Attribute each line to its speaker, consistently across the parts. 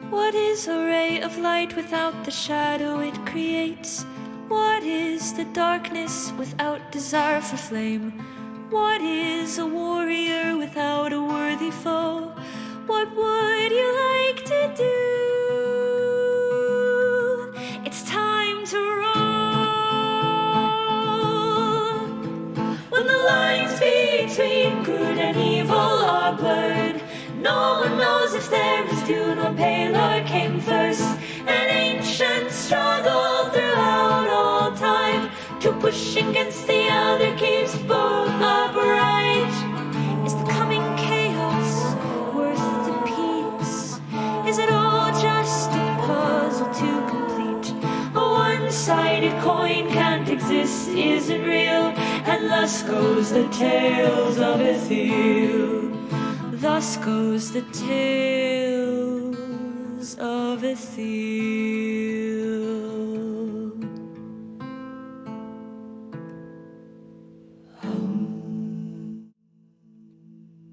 Speaker 1: What is a ray of light without the shadow it creates? What is the darkness without desire for flame? What is a warrior without a worthy foe? What would you like to do? It's time to roll. When the lines between good and evil are blurred, no one knows if there is Dune or Paler came first. An ancient struggle throughout all time to push against the other keeps both upright. Is the coming chaos worth the peace? Is it all just a puzzle to complete? A one-sided coin can't exist, isn't real, and thus goes the tales of Ethyl. Thus goes the tales of Ethyl.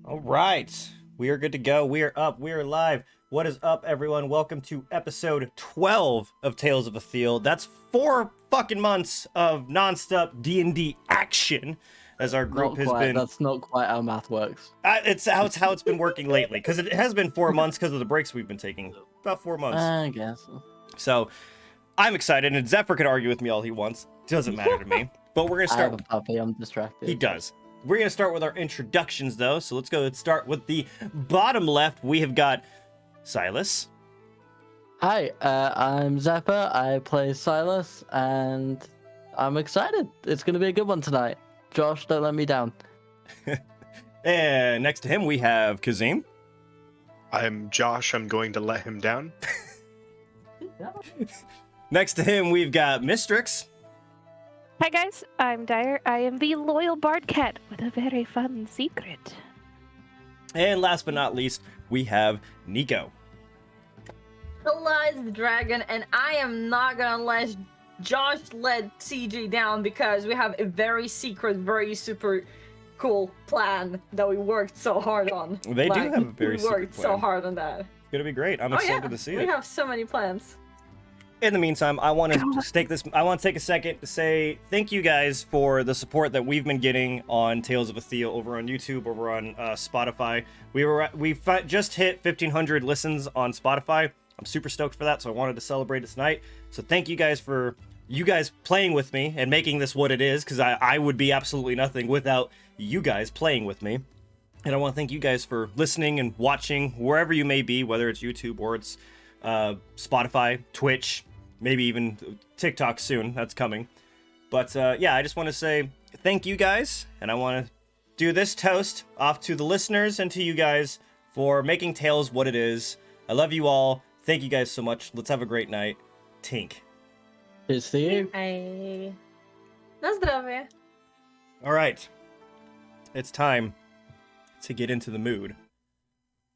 Speaker 2: All right, we are good to go. We are up. We are live. What is up, everyone? Welcome to episode 12 of Tales of Ethyl. That's 4 fucking months of non-stop D&D action. As our group has been.
Speaker 3: That's not quite how math works.
Speaker 2: It's how it's been working lately, because it has been 4 months because of the breaks we've been taking. About 4 months.
Speaker 3: I guess.
Speaker 2: So, I'm excited, and Zephyr can argue with me all he wants. Doesn't matter to me. But we're gonna start.
Speaker 3: I have a puppy. I'm distracted.
Speaker 2: He does. We're gonna start with our introductions, though. So let's go and start with the bottom left. We have got Silus.
Speaker 3: Hi, I'm Zephyr. I play Silus, and I'm excited. It's gonna be a good one tonight. Josh, don't let me down.
Speaker 2: And next to him, we have Kazim.
Speaker 4: I'm Josh. I'm going to let him down.
Speaker 2: Next to him, we've got Mistrix.
Speaker 5: Hi guys, I'm Dyer. I am the loyal bard cat with a very fun secret.
Speaker 2: And last but not least, we have Nico.
Speaker 6: Eli's the dragon, and I am not gonna let Josh let CG down because we have a very secret, very super cool plan that we worked so hard on.
Speaker 2: They do have a very secret
Speaker 6: We worked
Speaker 2: plan.
Speaker 6: so hard on that.
Speaker 2: It's gonna be great. I'm excited to see
Speaker 6: We
Speaker 2: it.
Speaker 6: have so many plans.
Speaker 2: In the meantime, I want to take a second to say thank you guys for the support that we've been getting on Tales of Ethyl over on YouTube, over on Spotify. We just hit 1,500 listens on Spotify. I'm super stoked for that, so I wanted to celebrate it tonight. So thank you guys for you guys playing with me and making this what it is, because I would be absolutely nothing without you guys playing with me. And I want to thank you guys for listening and watching wherever you may be, whether it's YouTube or it's Spotify, Twitch, maybe even TikTok soon. That's coming. But yeah, I just want to say thank you guys, and I want to do this toast off to the listeners and to you guys for making Tales what it is. I love you all. Thank you guys so much. Let's have a great night. Tink.
Speaker 3: It's to you.
Speaker 6: Hey. Na zdrowie.
Speaker 2: All right. It's time to get into the mood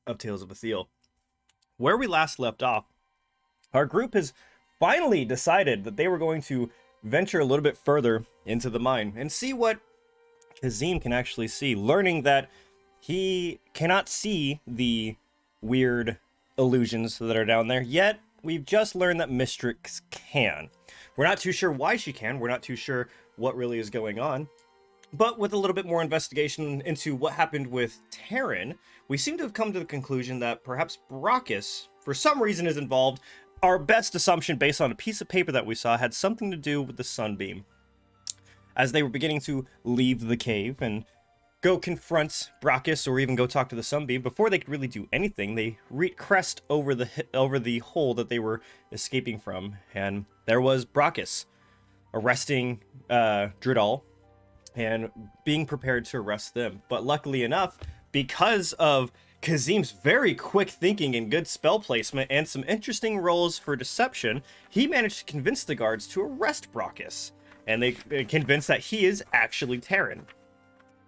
Speaker 2: of Tales of Ethyl. Where we last left off, our group has finally decided that they were going to venture a little bit further into the mine and see what Kazim can actually see, learning that he cannot see the weird illusions that are down there, yet we've just learned that Mistrix can. We're not too sure why she can, we're not too sure what really is going on, but with a little bit more investigation into what happened with Terran, we seem to have come to the conclusion that perhaps Brockus, for some reason, is involved. Our best assumption, based on a piece of paper that we saw, had something to do with the Sunbeam. As they were beginning to leave the cave and go confront Brockus or even go talk to the Sunbeam, before they could really do anything, they crest over the hole that they were escaping from, and there was Brockus arresting Dridal and being prepared to arrest them. But luckily enough, because of Kazim's very quick thinking and good spell placement and some interesting rolls for deception, he managed to convince the guards to arrest Brockus, and they convinced that he is actually Terran.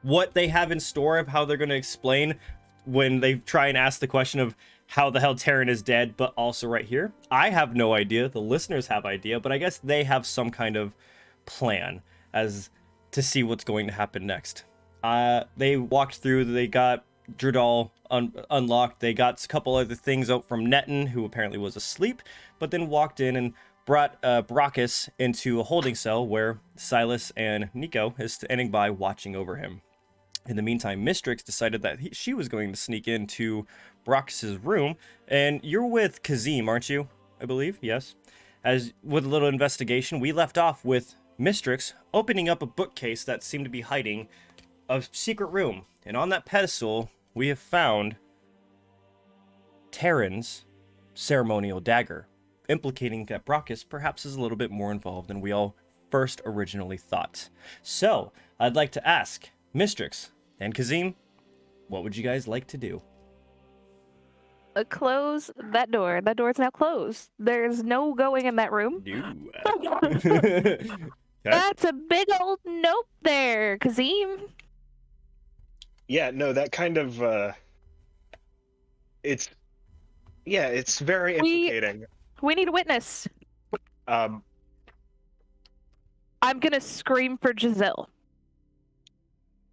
Speaker 2: What they have in store of how they're going to explain when they try and ask the question of how the hell Terran is dead, but also right here, I have no idea. The listeners have idea, but I guess they have some kind of plan as to see what's going to happen next. They walked through, they got Dredal unlocked. They got a couple other things out from Netton, who apparently was asleep, but then walked in and brought Brockus into a holding cell where Silus and Nico is standing by watching over him. In the meantime, Mistrix decided that she was going to sneak into Brockus's room, and you're with Kazim, aren't you? I believe, yes. As with a little investigation, we left off with Mistrix opening up a bookcase that seemed to be hiding a secret room, and on that pedestal, we have found Terran's ceremonial dagger, implicating that Brockus perhaps is a little bit more involved than we all first originally thought. So, I'd like to ask Mistrix and Kazim, what would you guys like to do?
Speaker 5: Close that door. That door is now closed. There's no going in that room.
Speaker 2: Okay.
Speaker 5: That's a big old nope there, Kazim.
Speaker 4: Yeah, no, that kind of it's very implicating.
Speaker 5: We need a witness.
Speaker 4: Um,
Speaker 5: I'm gonna scream for Giselle.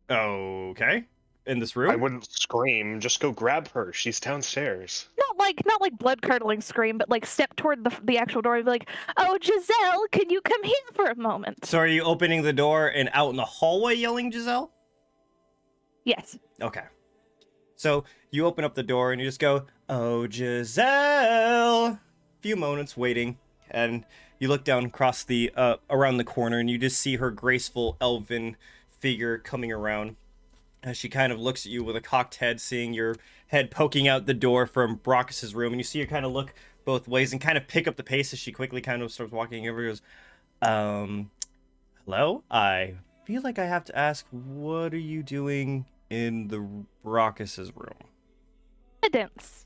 Speaker 2: Okay. In this room?
Speaker 4: I wouldn't scream. Just go grab her. She's downstairs.
Speaker 5: Not like blood curdling scream, but like step toward the actual door and be like, "Oh, Giselle, can you come here for a moment?"
Speaker 2: So are you opening the door and out in the hallway yelling Giselle?
Speaker 5: Yes.
Speaker 2: Okay. So you open up the door and you just go, "Oh, Giselle." Few moments waiting, and you look down across the around the corner and you just see her graceful elven figure coming around. As she kind of looks at you with a cocked head, seeing your head poking out the door from Brockus's room, and you see her kind of look both ways and kind of pick up the pace as she quickly kind of starts walking over. Goes, hello? I feel like I have to ask, what are you doing in the Brockus's room?
Speaker 5: Evidence.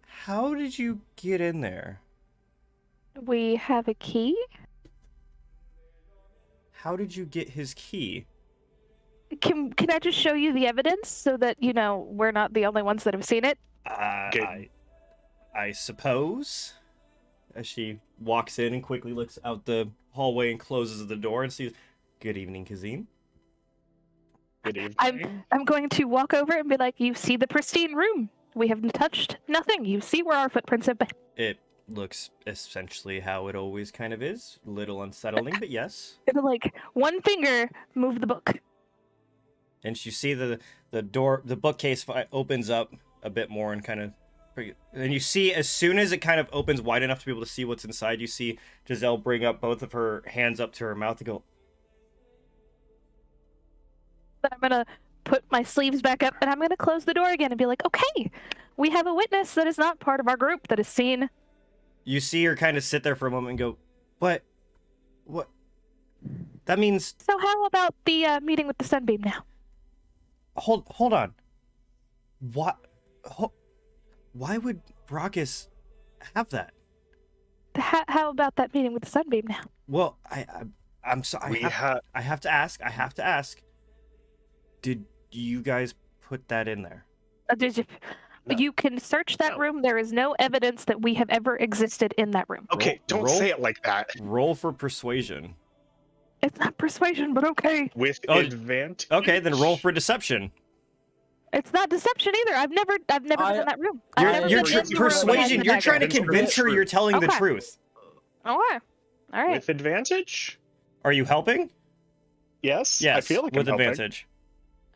Speaker 2: How did you get in there?
Speaker 5: We have a key.
Speaker 2: How did you get his key?
Speaker 5: Can I just show you the evidence so that you know we're not the only ones that have seen it?
Speaker 2: I suppose. As she walks in and quickly looks out the hallway and closes the door and sees, "Good evening, Kazim."
Speaker 4: Good evening.
Speaker 5: I'm going to walk over and be like, "You see the pristine room? We have touched nothing. You see where our footprints have been."
Speaker 2: It looks essentially how it always kind of is. Little unsettling, but yes.
Speaker 5: It'll like one finger move the book.
Speaker 2: And you see the door, the bookcase opens up a bit more and kind of, and you see as soon as it kind of opens wide enough to be able to see what's inside, you see Giselle bring up both of her hands up to her mouth and go.
Speaker 5: Then I'm gonna put my sleeves back up and I'm gonna close the door again and be like, "Okay, we have a witness that is not part of our group that is seen."
Speaker 2: You see her kind of sit there for a moment and go, "What? What? That means."
Speaker 5: So how about the meeting with the Sunbeam now?
Speaker 2: Hold on. What? Why would Brockus have that?
Speaker 5: How about that meeting with the Sunbeam now?
Speaker 2: Well, I'm sorry. I have to ask. Did you guys put that in there?
Speaker 5: You can search that room. There is no evidence that we have ever existed in that room.
Speaker 4: Okay, don't
Speaker 2: roll-
Speaker 4: say it like that.
Speaker 2: Roll for persuasion.
Speaker 5: It's not persuasion, but okay.
Speaker 4: With advantage.
Speaker 2: Okay, then roll for deception.
Speaker 5: It's not deception either. I've never been in that room.
Speaker 2: You're persuasion. You're trying to convince her you're telling the truth.
Speaker 5: Okay. All right.
Speaker 4: With advantage?
Speaker 2: Are you helping?
Speaker 4: Yes.
Speaker 2: Yes.
Speaker 4: I feel like
Speaker 2: with
Speaker 4: I'm helping.
Speaker 2: advantage.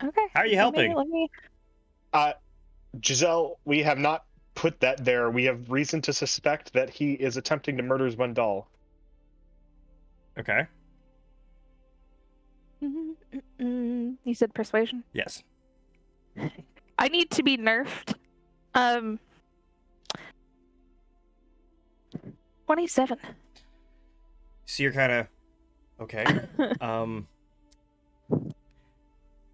Speaker 5: Okay.
Speaker 2: How are you helping?
Speaker 5: Let me...
Speaker 4: Giselle, we have not put that there. We have reason to suspect that he is attempting to murder Zwendal.
Speaker 2: Okay.
Speaker 5: You said persuasion?
Speaker 2: Yes.
Speaker 5: I need to be nerfed. 27.
Speaker 2: So you're kind of okay.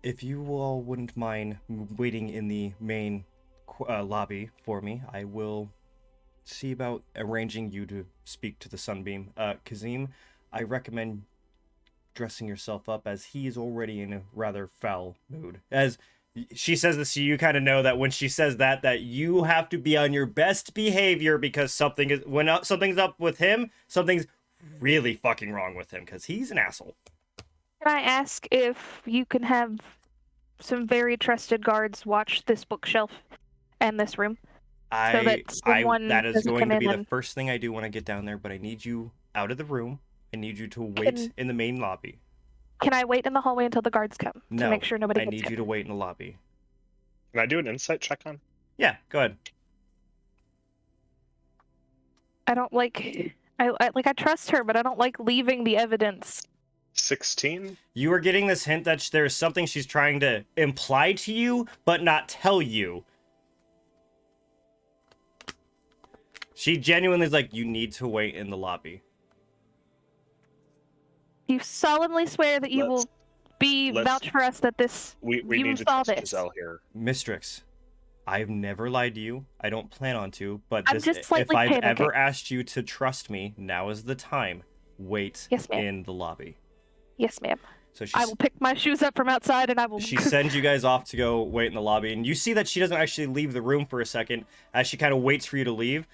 Speaker 2: If you all wouldn't mind waiting in the main lobby for me, I will see about arranging you to speak to the Sunbeam. Kazim, I recommend dressing yourself up, as he is already in a rather foul mood. As she says this to you, kind of know that when she says that you have to be on your best behavior, because something's up with him, something's really fucking wrong with him, because he's an asshole.
Speaker 5: Can I ask if you can have some very trusted guards watch this bookshelf and this room. that someone
Speaker 2: that is
Speaker 5: doesn't
Speaker 2: going
Speaker 5: come
Speaker 2: to
Speaker 5: in
Speaker 2: be the
Speaker 5: and-
Speaker 2: first thing I do when I get down there, but I need you out of the room. I need you to wait in the main lobby.
Speaker 5: Can I wait in the hallway until the guards come
Speaker 2: No,
Speaker 5: to make sure nobody
Speaker 2: I
Speaker 5: gets
Speaker 2: need
Speaker 5: in?
Speaker 2: you to wait in the lobby.
Speaker 4: Can I do an insight check on?
Speaker 2: Yeah, go ahead.
Speaker 5: I don't like. I trust her, but I don't like leaving the evidence.
Speaker 4: 16.
Speaker 2: You are getting this hint that there's something she's trying to imply to you, but not tell you. She genuinely is like, you need to wait in the lobby.
Speaker 5: You solemnly swear that you will vouch for us that this
Speaker 4: We
Speaker 5: you
Speaker 4: need to
Speaker 5: saw
Speaker 4: trust
Speaker 5: this.
Speaker 4: Giselle here.
Speaker 2: Mistrix, I've never lied to you. I don't plan on to, but
Speaker 5: I'm
Speaker 2: this,
Speaker 5: just
Speaker 2: if
Speaker 5: slightly
Speaker 2: I've
Speaker 5: panicking.
Speaker 2: ever asked you to trust me, now is the time. Wait
Speaker 5: Yes, ma'am.
Speaker 2: in the lobby.
Speaker 5: Yes, ma'am.
Speaker 2: So
Speaker 5: I will pick my shoes up from outside and I will.
Speaker 2: she sends you guys off to go wait in the lobby, and you see that she doesn't actually leave the room for a second as she kind of waits for you to leave.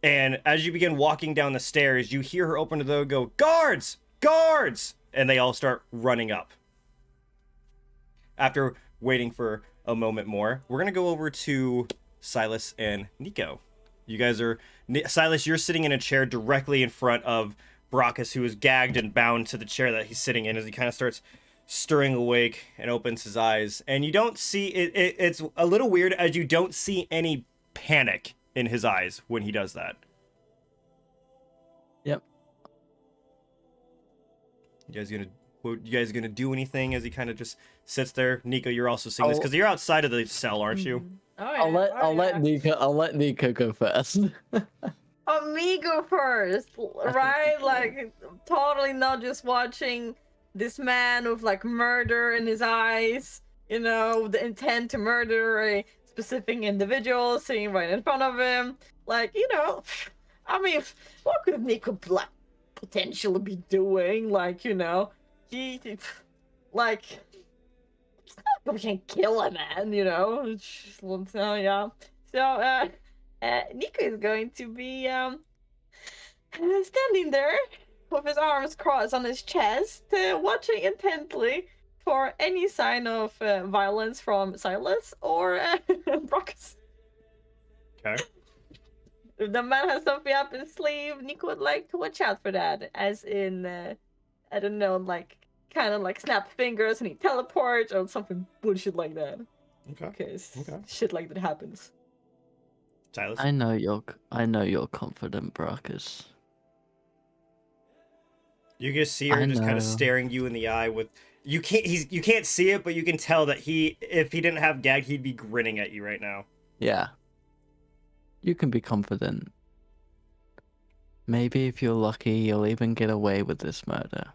Speaker 2: And as you begin walking down the stairs, you hear her open the door and go, "Guards! Guards!" And they all start running up. After waiting for a moment more, we're going to go over to Silus and Nico. You guys are... Silus, you're sitting in a chair directly in front of Brockus, who is gagged and bound to the chair that he's sitting in as he kind of starts stirring awake and opens his eyes. And you don't see... It's a little weird as you don't see any panic in his eyes when he does that.
Speaker 3: Yep.
Speaker 2: You guys gonna do anything as he kind of just sits there? Nico, you're also seeing this because you're outside of the cell, aren't you?
Speaker 6: Oh,
Speaker 3: I'll let Nico go first.
Speaker 6: Me go first, right? Like, totally not just watching this man with like murder in his eyes, you know, the intent to murder a specific individual sitting right in front of him. Like, you know, I mean, what could Nico like potentially be doing? Like, you know, he like, we can't kill a man, you know. So yeah. So Nico is going to be standing there with his arms crossed on his chest, watching intently for any sign of violence from Silus or Brockus.
Speaker 2: Okay.
Speaker 6: If the man has something up his sleeve, Nico would like to watch out for that. As in, I don't know, like, kind of like snap fingers and he teleports or something bullshit like that.
Speaker 2: Okay.
Speaker 6: Because
Speaker 2: Okay.
Speaker 6: shit like that happens.
Speaker 2: Silus?
Speaker 3: I know you're confident, Brockus.
Speaker 2: You just see her
Speaker 3: I
Speaker 2: just kind
Speaker 3: know.
Speaker 2: of staring you in the eye with you can't see it, but you can tell that if he didn't have gag, he'd be grinning at you right now.
Speaker 3: Yeah. You can be confident. Maybe if you're lucky, you'll even get away with this murder.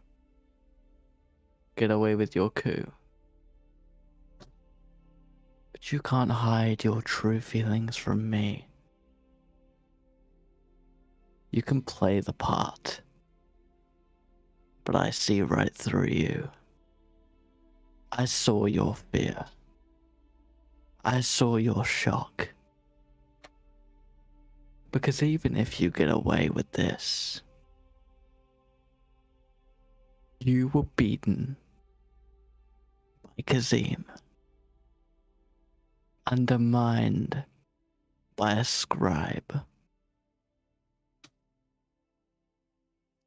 Speaker 3: Get away with your coup. But you can't hide your true feelings from me. You can play the part. But I see right through you. I saw your fear. I saw your shock. Because even if you get away with this, you were beaten by Kazim, undermined by a scribe.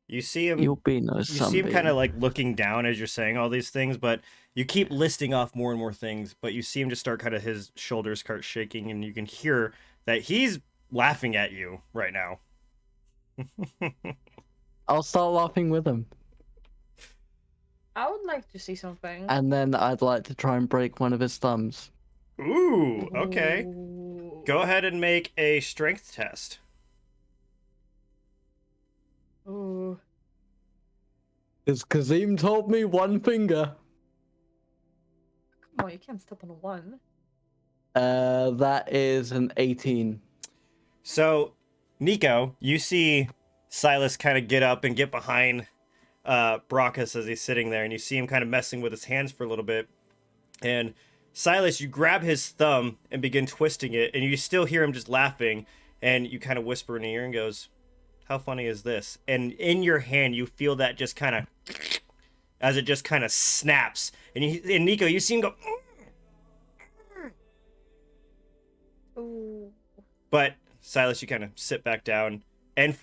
Speaker 2: You see him
Speaker 3: You'll be no
Speaker 2: you see him
Speaker 3: Sunbeam.
Speaker 2: kind of like looking down as you're saying all these things, but you keep listing off more and more things, but you see him just start kind of his shoulders start shaking, and you can hear that he's laughing at you right now.
Speaker 3: I'll start laughing with him.
Speaker 6: I would like to see something.
Speaker 3: And then I'd like to try and break one of his thumbs.
Speaker 2: Ooh, okay.
Speaker 6: Ooh.
Speaker 2: Go ahead and make a strength test.
Speaker 6: Ooh.
Speaker 3: Because Kazim told me one finger.
Speaker 6: Come on, you can't step on a one.
Speaker 3: That is an 18.
Speaker 2: So, Nico, you see Silus kind of get up and get behind Brockus as he's sitting there, and you see him kind of messing with his hands for a little bit. And Silus, you grab his thumb and begin twisting it, and you still hear him just laughing, and you kind of whisper in the ear and goes, "How funny is this?" And in your hand, you feel that just kind of, as it just kind of snaps. And Nico, you see him go, But Silus, you kind of sit back down, and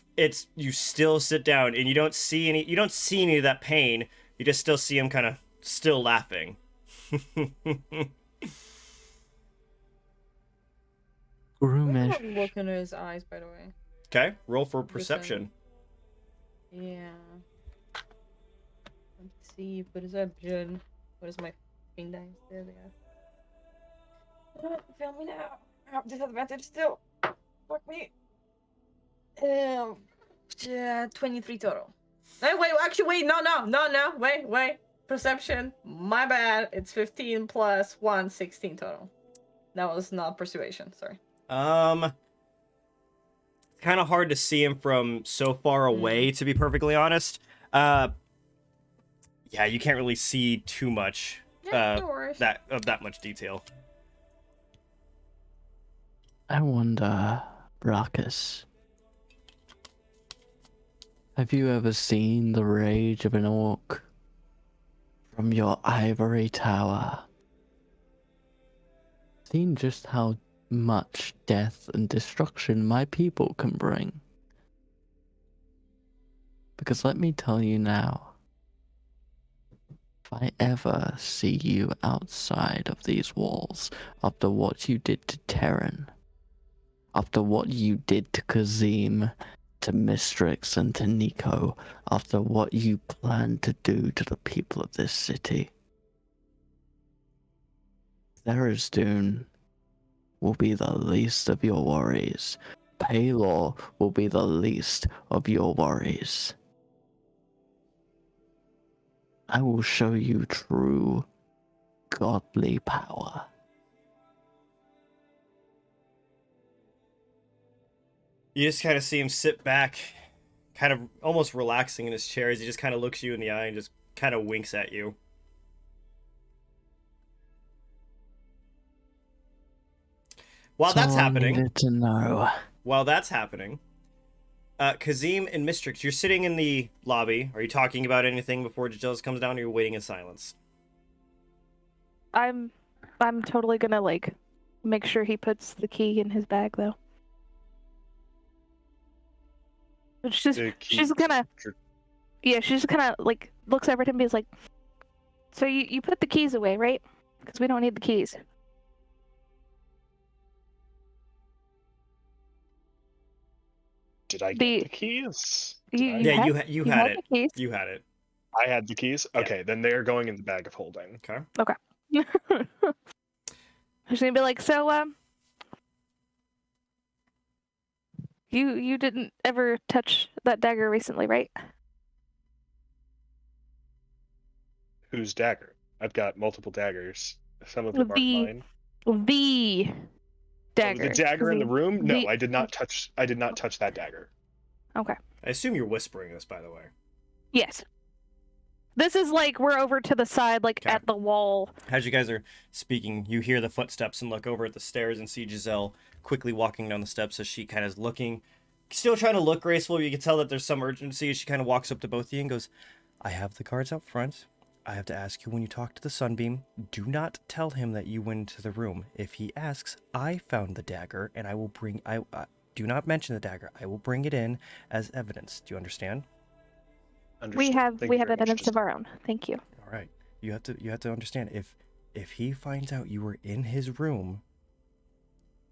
Speaker 2: you still sit down, and you don't see any of that pain. You just still see him kind of still laughing.
Speaker 3: Groomish.
Speaker 6: I'm look into his eyes, by the way.
Speaker 2: Okay, roll for perception.
Speaker 6: Yeah. Let's see, perception. What is my fucking dice? There they are. Fail me now. Oh, disadvantage still. Fuck me. Yeah, 23 total. Hey, wait, actually, wait, no, wait. Perception, my bad. It's 15 plus 1, 16 total. That was not persuasion, sorry.
Speaker 2: Kind of hard to see him from so far away, to be perfectly honest. Yeah, you can't really see too much
Speaker 6: Yeah, no worries.
Speaker 2: that much detail.
Speaker 3: I wonder, Brockus, have you ever seen the rage of an orc from your ivory tower? Seen just how much death and destruction my people can bring? Because let me tell you now, if I ever see you outside of these walls after what you did to Terran, after what you did to Kazim, to Mistrix, and to Nico, after what you plan to do to the people of this city, Tharizdun will be the least of your worries. Paylor will be the least of your worries. I will show you true godly power.
Speaker 2: You just kind of see him sit back, kind of almost relaxing in his chair as he just kind of looks you in the eye and just kind of winks at you. While that's happening,
Speaker 3: I needed to know.
Speaker 2: while that's happening, Kazim and Mistrix, you're sitting in the lobby. Are you talking about anything before Giselle comes down, or you're waiting in silence?
Speaker 5: I'm totally gonna like make sure he puts the key in his bag though. But she's gonna she's just kind of like looks over at him and is like, so you put the keys away, right? Because we don't need the keys.
Speaker 4: Did I get the keys?
Speaker 5: You
Speaker 2: had it.
Speaker 5: the keys.
Speaker 2: You had it.
Speaker 4: I had the keys?
Speaker 2: Yeah.
Speaker 4: Okay, then they're going in the bag of holding.
Speaker 2: Okay.
Speaker 5: She's gonna be like, so you didn't ever touch that dagger recently, right?
Speaker 4: Whose dagger? I've got multiple daggers. Some of them aren't mine.
Speaker 5: The dagger.
Speaker 4: Oh, the dagger in the room? No,
Speaker 5: the-
Speaker 4: I did not touch that dagger.
Speaker 5: Okay.
Speaker 2: I assume you're whispering this, by the way.
Speaker 5: Yes. This is like we're over to the side, like
Speaker 2: Okay.
Speaker 5: at the wall.
Speaker 2: As you guys are speaking, you hear the footsteps and look over at the stairs and see Giselle quickly walking down the steps as she kind of is looking, still trying to look graceful. You can tell that there's some urgency as she kind of walks up to both of you and goes, I have the cards up front. I have to ask you when you talk to the Sunbeam, do not tell him that you went into the room. If he asks, I found the dagger and I will bring, do not mention the dagger. I will bring it in as evidence. Do you understand?
Speaker 5: We have
Speaker 4: Thank you very much,
Speaker 5: evidence of
Speaker 4: Giselle.
Speaker 5: our own. Thank you.
Speaker 2: All right. You have to understand, if he finds out you were in his room,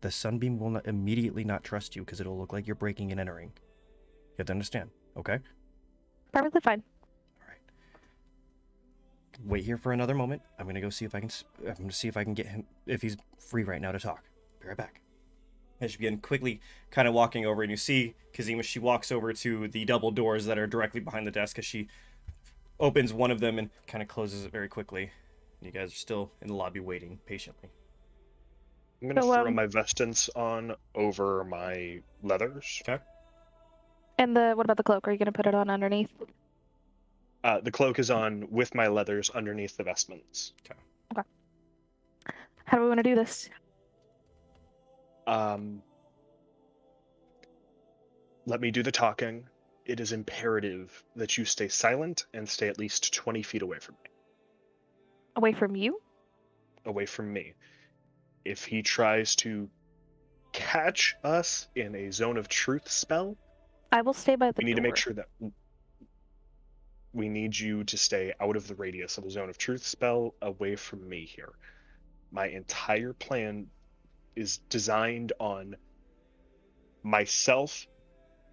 Speaker 2: the Sunbeam will not immediately not trust you because it'll look like you're breaking and entering. You have to understand, okay?
Speaker 5: Perfectly fine.
Speaker 2: All right. Wait here for another moment. I'm gonna go see if I can get him, if he's free right now to talk. Be right back. As you begin quickly kind of walking over, and you see Kazim as she walks over to the double doors that are directly behind the desk, as she opens one of them and kind of closes it very quickly. You guys are still in the lobby waiting patiently.
Speaker 4: I'm going to
Speaker 5: So,
Speaker 4: throw my vestance on over my leathers.
Speaker 2: Okay.
Speaker 5: And what about the cloak? Are you gonna put it on underneath?
Speaker 4: The cloak is on with my leathers underneath the vestments.
Speaker 5: How do we want to do this?
Speaker 4: Let me do the talking. It is imperative that you stay silent and stay at least 20 feet away from me.
Speaker 5: Away from you?
Speaker 4: Away from me. If he tries to catch us in a zone of truth spell,
Speaker 5: I will stay by the door.
Speaker 4: we need to make sure that we need you to stay out of the radius of the zone of truth spell, away from me here. My entire plan is designed on myself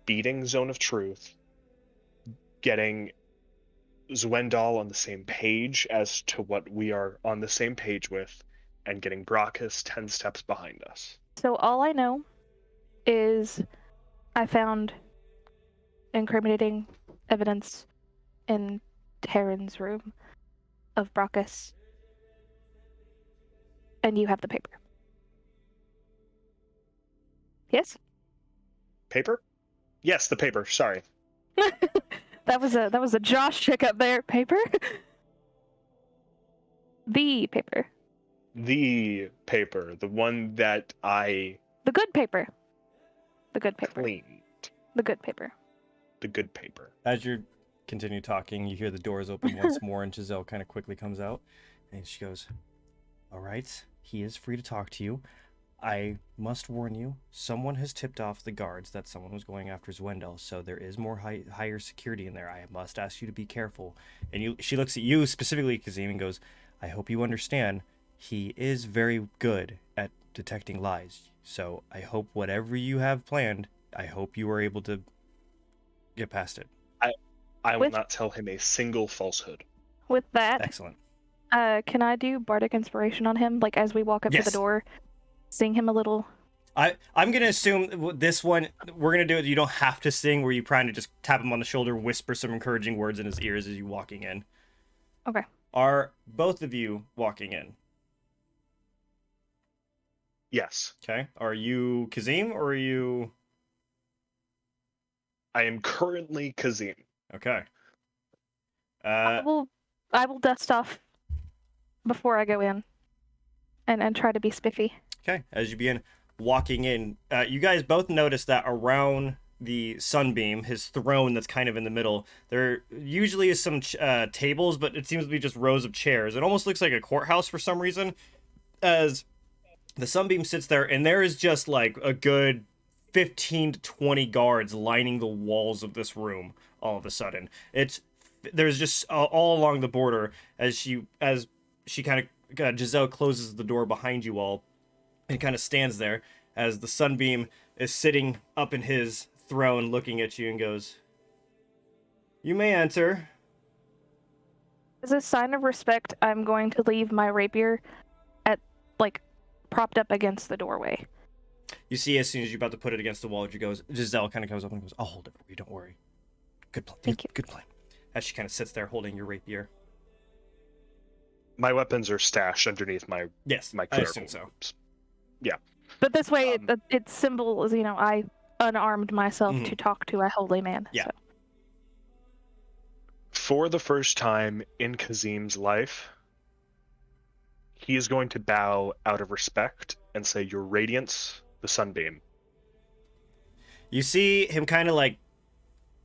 Speaker 4: beating zone of truth, getting Zwendal on the same page as to what we are on the same page with, and getting Brockus 10 steps behind us.
Speaker 5: So all I know is I found incriminating evidence in Terran's room of Brockus, and you have the paper. Yes?
Speaker 4: Paper? Yes, the paper. Sorry.
Speaker 5: That was a Josh trick up there. Paper? The paper.
Speaker 4: The paper. The one that I
Speaker 5: The good paper. The good paper.
Speaker 4: cleaned.
Speaker 5: The good paper.
Speaker 4: The good paper.
Speaker 2: As you continue talking, you hear the doors open once more, and Giselle kind of quickly comes out, and she goes, "All right, he is free to talk to you. I must warn you, someone has tipped off the guards that someone was going after Zwendal, so there is more higher security in there. I must ask you to be careful." And she looks at you specifically, Kazim, and goes, "I hope you understand, he is very good at detecting lies. So I hope whatever you have planned, I hope you are able to get past it."
Speaker 4: I will not tell him a single falsehood.
Speaker 5: With that,
Speaker 2: Excellent.
Speaker 5: can I do bardic inspiration on him? Like as we walk up to the door, sing him a little.
Speaker 2: I'm gonna assume this one we're gonna do it. You don't have to sing. Where you trying to just tap him on the shoulder, whisper some encouraging words in his ears as you walking in.
Speaker 5: Okay.
Speaker 2: Are both of you walking in?
Speaker 4: Yes.
Speaker 2: Okay. Are you Kazim or are you?
Speaker 4: I am currently Kazim.
Speaker 2: Okay.
Speaker 5: I will dust off before I go in, and try to be spiffy.
Speaker 2: Okay. As you begin walking in, you guys both notice that around the Sunbeam, his throne that's kind of in the middle, there usually is some tables, but it seems to be just rows of chairs. It almost looks like a courthouse for some reason, as the Sunbeam sits there, and there is just like a good 15 to 20 guards lining the walls of this room all of a sudden. There's just all along the border as she kind of Giselle closes the door behind you all and kind of stands there as the Sunbeam is sitting up in his throne looking at you and goes, "You may enter."
Speaker 5: As a sign of respect, I'm going to leave my rapier propped up against the doorway.
Speaker 2: You see, as soon as you're about to put it against the wall, Giselle kind of comes up and goes, "I'll hold it for you, don't worry. Good plan.
Speaker 5: Thank you.
Speaker 2: Good plan." As she kind of sits there holding your rapier.
Speaker 4: My weapons are stashed underneath my
Speaker 2: Yes,
Speaker 4: my
Speaker 2: I
Speaker 4: clerical
Speaker 2: assume so.
Speaker 4: robes. Yeah.
Speaker 5: But this way, its symbol is, I unarmed myself to talk to a holy man.
Speaker 2: Yeah.
Speaker 5: So.
Speaker 4: For the first time in Kazim's life, he is going to bow out of respect and say, "Your radiance, the Sunbeam."
Speaker 2: You see him kind of like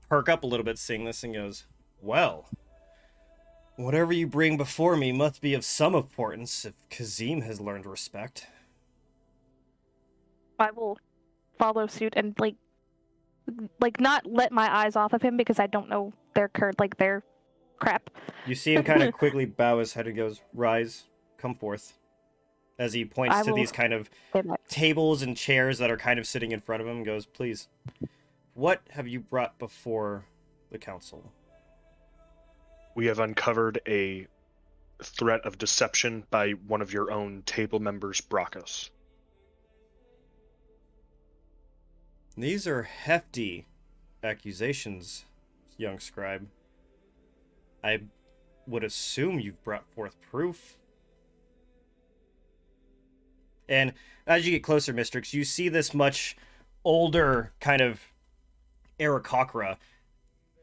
Speaker 2: perk up a little bit seeing this and goes, "Well, whatever you bring before me must be of some importance if Kazim has learned respect."
Speaker 5: I will follow suit and not let my eyes off of him because I don't know their crap.
Speaker 2: You see him kind of quickly bow his head and goes, "Rise, come forth," as he points to these kind of tables and chairs that are kind of sitting in front of him and goes, "Please, what have you brought before the council?"
Speaker 4: We have uncovered a threat of deception by one of your own table members, Brockus.
Speaker 2: These are hefty accusations, young scribe. I would assume you've brought forth proof. And as you get closer, Mistrix, you see this much older kind of Aarakocra,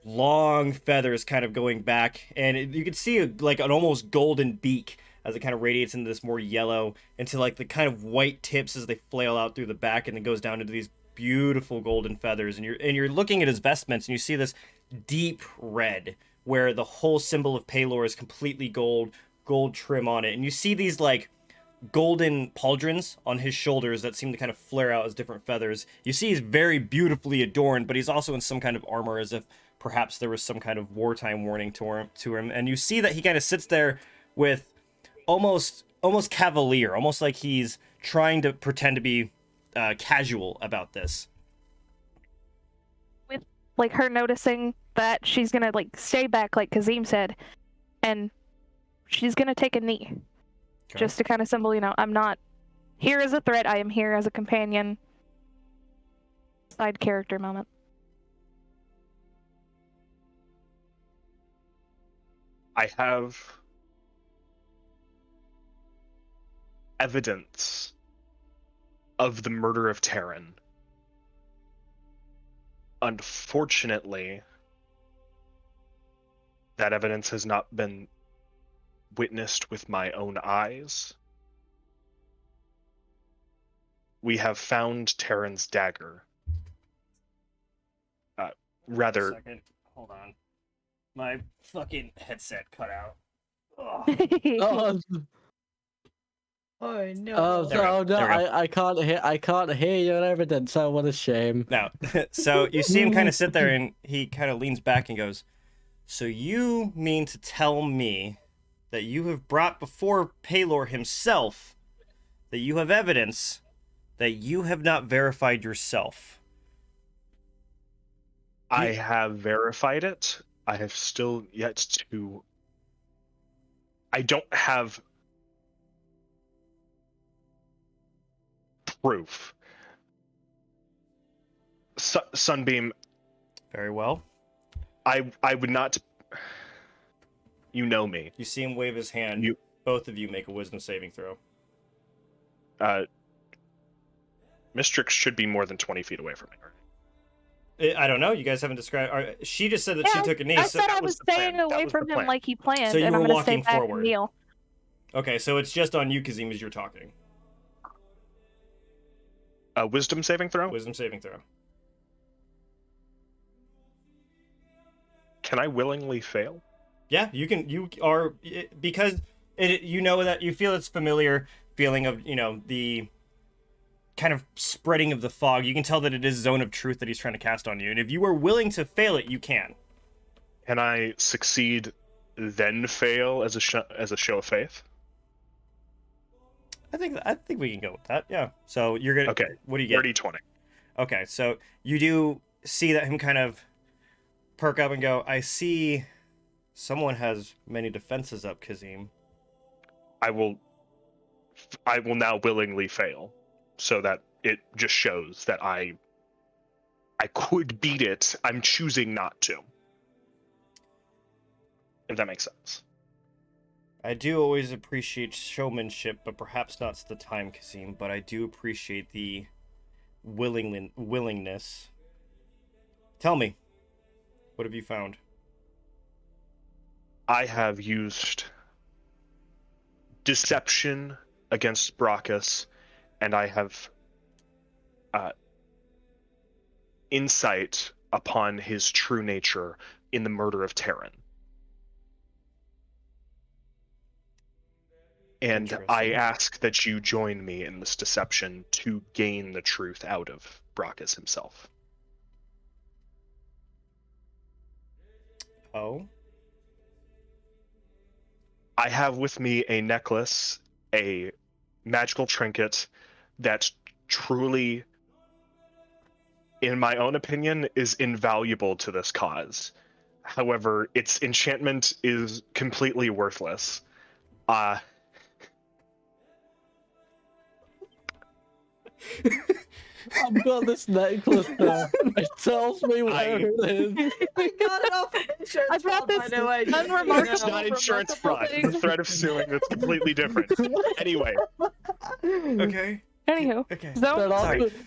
Speaker 2: long feathers kind of going back, and you can see an almost golden beak as it kind of radiates into this more yellow, into like the kind of white tips as they flail out through the back, and then goes down into these beautiful golden feathers. And you're looking at his vestments, and you see this deep red, where the whole symbol of Palor is completely gold trim on it, and you see these like golden pauldrons on his shoulders that seem to kind of flare out as different feathers. You see he's very beautifully adorned, but he's also in some kind of armor, as if perhaps there was some kind of wartime warning to him. And you see that he kind of sits there with almost cavalier, almost like he's trying to pretend to be casual about this.
Speaker 5: With like her noticing that she's gonna like stay back, like Kazim said, and she's gonna take a knee. Okay. Just to kind of symbol, I'm not here as a threat, I am here as a companion. Side character moment.
Speaker 4: I have evidence of the murder of Terran. Unfortunately, that evidence has not been witnessed with my own eyes. We have found Terran's dagger. Rather...
Speaker 2: Second. Hold on. My fucking headset cut out.
Speaker 3: Oh,
Speaker 6: Oh no!
Speaker 3: Oh no! I can't hear your evidence. Oh, what a shame.
Speaker 2: Now, so you see him kind of sit there, and he kind of leans back and goes, "So you mean to tell me that you have brought before Paylor himself that you have evidence that you have not verified yourself?"
Speaker 4: I have verified it. I have still yet to... I don't have proof. Sunbeam.
Speaker 2: Very well.
Speaker 4: I would not... You know me.
Speaker 2: You see him wave his hand. Both of you make a wisdom saving throw.
Speaker 4: Mistrix should be more than 20 feet away from me.
Speaker 2: I don't know. You guys haven't described... She just said that she took a knee.
Speaker 5: I said I was staying away from him like he planned.
Speaker 2: So you were walking forward.
Speaker 5: Kneel.
Speaker 2: Okay, so it's just on you, Kazim, as you're talking.
Speaker 4: Wisdom saving throw?
Speaker 2: Wisdom saving throw.
Speaker 4: Can I willingly fail?
Speaker 2: Yeah, you can. You are... Because you know that you feel it's familiar feeling of, the kind of spreading of the fog. You can tell that it is zone of truth that he's trying to cast on you. And if you are willing to fail it, you can.
Speaker 4: Can I succeed, then fail as a show of faith?
Speaker 2: I think we can go with that. Yeah. So you're gonna.
Speaker 4: Okay.
Speaker 2: What do you get?
Speaker 4: 30-20.
Speaker 2: Okay, so you do see that him kind of perk up and go, "I see someone has many defenses up, Kazim."
Speaker 4: I will now willingly fail, so that it just shows that I could beat it. I'm choosing not to. If that makes sense.
Speaker 2: I do always appreciate showmanship, but perhaps not the time, Kazim. But I do appreciate the willingness. Tell me, what have you found?
Speaker 4: I have used deception against Brockus, and I have insight upon his true nature in the murder of Terran. And I ask that you join me in this deception to gain the truth out of Brockus himself.
Speaker 2: Oh?
Speaker 4: I have with me a necklace, a magical trinket that truly, in my own opinion, is invaluable to this cause. However, its enchantment is completely worthless.
Speaker 3: I've got this necklace now. It tells me where it is.
Speaker 6: I got it off of insurance
Speaker 5: I brought
Speaker 6: fraud, by the way.
Speaker 5: unremarkable.
Speaker 4: It's not insurance fraud. It's the threat of suing that's completely different. Anyway.
Speaker 2: Okay.
Speaker 5: Anywho.
Speaker 2: Okay.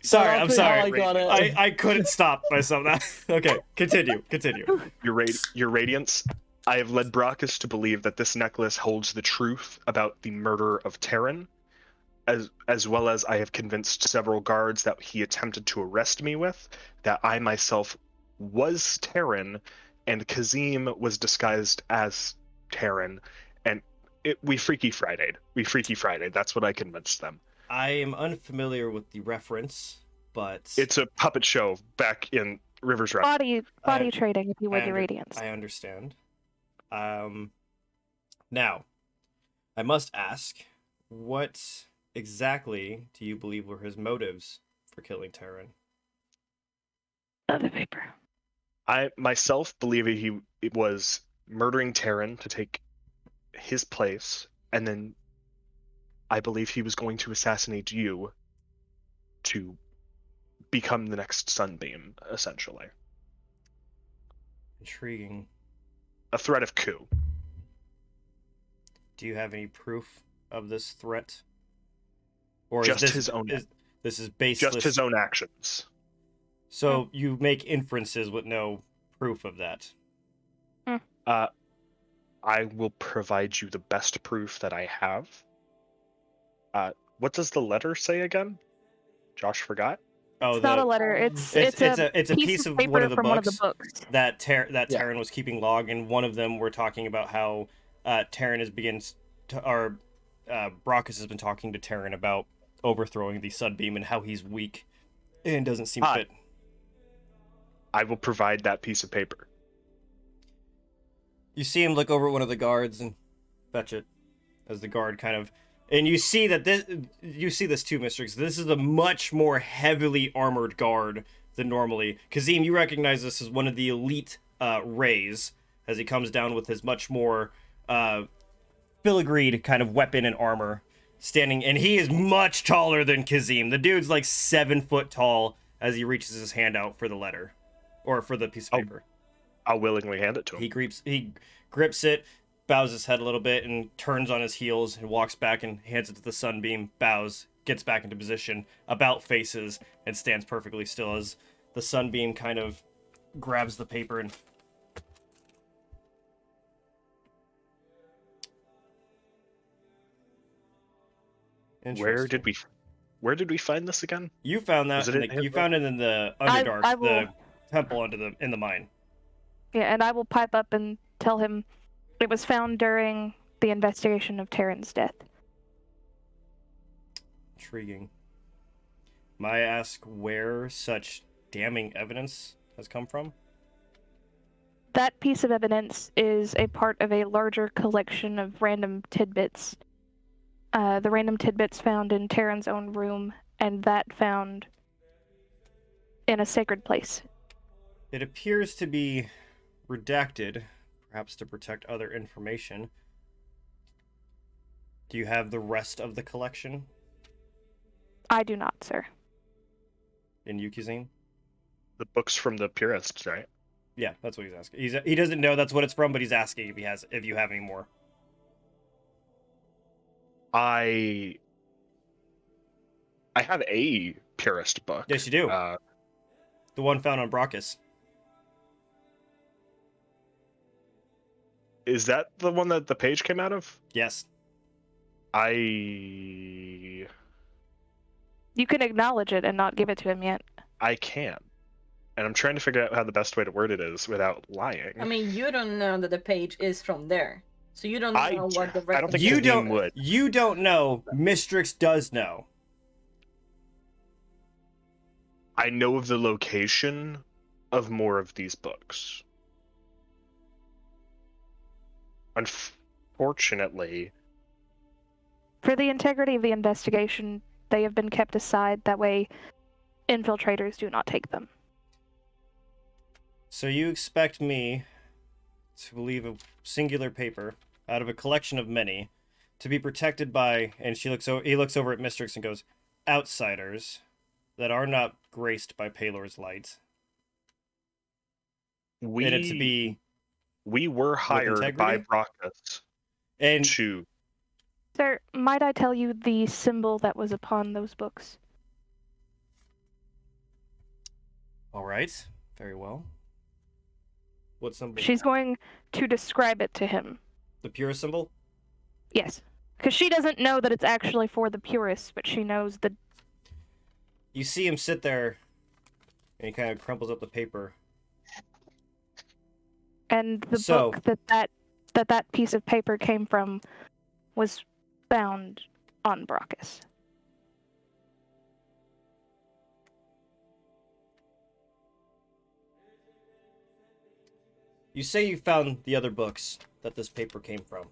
Speaker 5: Sorry,
Speaker 2: I'm sorry. I couldn't stop myself. Okay, continue.
Speaker 4: Your Radiance, I have led Brockus to believe that this necklace holds the truth about the murder of Terran, as well as I have convinced several guards that he attempted to arrest me with, that I myself was Terran, and Kazim was disguised as Terran, and We Freaky Friday'd. We Freaky Friday. That's what I convinced them.
Speaker 2: I am unfamiliar with the reference, but
Speaker 4: It's a puppet show back in Rivers Run.
Speaker 5: Body trading, if you would,
Speaker 2: I
Speaker 5: the Radiance.
Speaker 2: I understand. Now, I must ask, what exactly do you believe were his motives for killing Terran?
Speaker 5: Other paper.
Speaker 4: I myself believe it was murdering Terran to take his place, and then I believe he was going to assassinate you to become the next Sunbeam, essentially.
Speaker 2: Intriguing.
Speaker 4: A threat of coup.
Speaker 2: Do you have any proof of this threat? Or
Speaker 4: Just
Speaker 2: is this
Speaker 4: his own.
Speaker 2: This is baseless?
Speaker 4: Just his own actions.
Speaker 2: So you make inferences with no proof of that.
Speaker 4: I will provide you the best proof that I have. What does the letter say again? Josh forgot.
Speaker 2: Oh,
Speaker 5: It's not a letter. It's
Speaker 2: a piece of
Speaker 5: paper
Speaker 2: one of the
Speaker 5: from
Speaker 2: books,
Speaker 5: one of the books.
Speaker 2: that Terran was keeping log, and one of them were talking about how Terran Brockus has been talking to Terran about overthrowing the Sunbeam and how he's weak and doesn't seem fit.
Speaker 4: I will provide that piece of paper.
Speaker 2: You see him look over at one of the guards and fetch it, as the guard kind of, and you see this too, Mistrix. This is a much more heavily armored guard than normally. Kazim, you recognize this as one of the elite Rays, as he comes down with his much more filigreed kind of weapon and armor, standing, and he is much taller than Kazim. The dude's like 7 foot tall as he reaches his hand out for the letter, or for the piece of paper.
Speaker 4: I'll willingly hand it to him.
Speaker 2: He grips it, bows his head a little bit, and turns on his heels and walks back and hands it to the Sunbeam, bows, gets back into position, about faces, and stands perfectly still as the Sunbeam kind of grabs the paper and...
Speaker 4: Where did we find this again?
Speaker 2: You found that. You found it in the Underdark, the temple in the mine.
Speaker 5: Yeah, and I will pipe up and tell him it was found during the investigation of Terran's death.
Speaker 2: Intriguing. May I ask where such damning evidence has come from?
Speaker 5: That piece of evidence is a part of a larger collection of random tidbits. The random tidbits found in Terran's own room, and that found in a sacred place.
Speaker 2: It appears to be redacted, perhaps to protect other information. Do you have the rest of the collection?
Speaker 5: I do not, sir.
Speaker 2: In Yukizine?
Speaker 4: The books from the purists, right?
Speaker 2: Yeah, that's what he's asking. He doesn't know that's what it's from, but he's asking if you have any more.
Speaker 4: I have a purist book.
Speaker 2: Yes, you do. The one found on Brockus.
Speaker 4: Is that the one that the page came out of?
Speaker 2: Yes.
Speaker 5: You can acknowledge it and not give it to him yet.
Speaker 4: I can. And I'm trying to figure out how the best way to word it is without lying.
Speaker 6: I mean, you don't know that the page is from there. So you don't know what the
Speaker 4: I don't think
Speaker 2: you
Speaker 4: Kazim would.
Speaker 2: You don't know. Mistrix does know.
Speaker 4: I know of the location of more of these books. Unfortunately,
Speaker 5: For the integrity of the investigation, they have been kept aside. That way, infiltrators do not take them.
Speaker 2: So you expect me to believe a singular paper out of a collection of many to be protected by, and he looks over at Mistrix and goes, outsiders that are not graced by Palor's light.
Speaker 4: we were hired by Brockus
Speaker 2: and
Speaker 4: to...
Speaker 5: Sir, might I tell you the symbol that was upon those books?
Speaker 2: all right, very well. What symbol?
Speaker 5: She's going to describe it to him.
Speaker 2: The purist symbol?
Speaker 5: Yes. Because she doesn't know that it's actually for the purists, but she knows the...
Speaker 2: You see him sit there, and he kind of crumples up the paper.
Speaker 5: And the book that piece of paper came from was found on Brockus.
Speaker 2: You say you found the other books that this paper came from.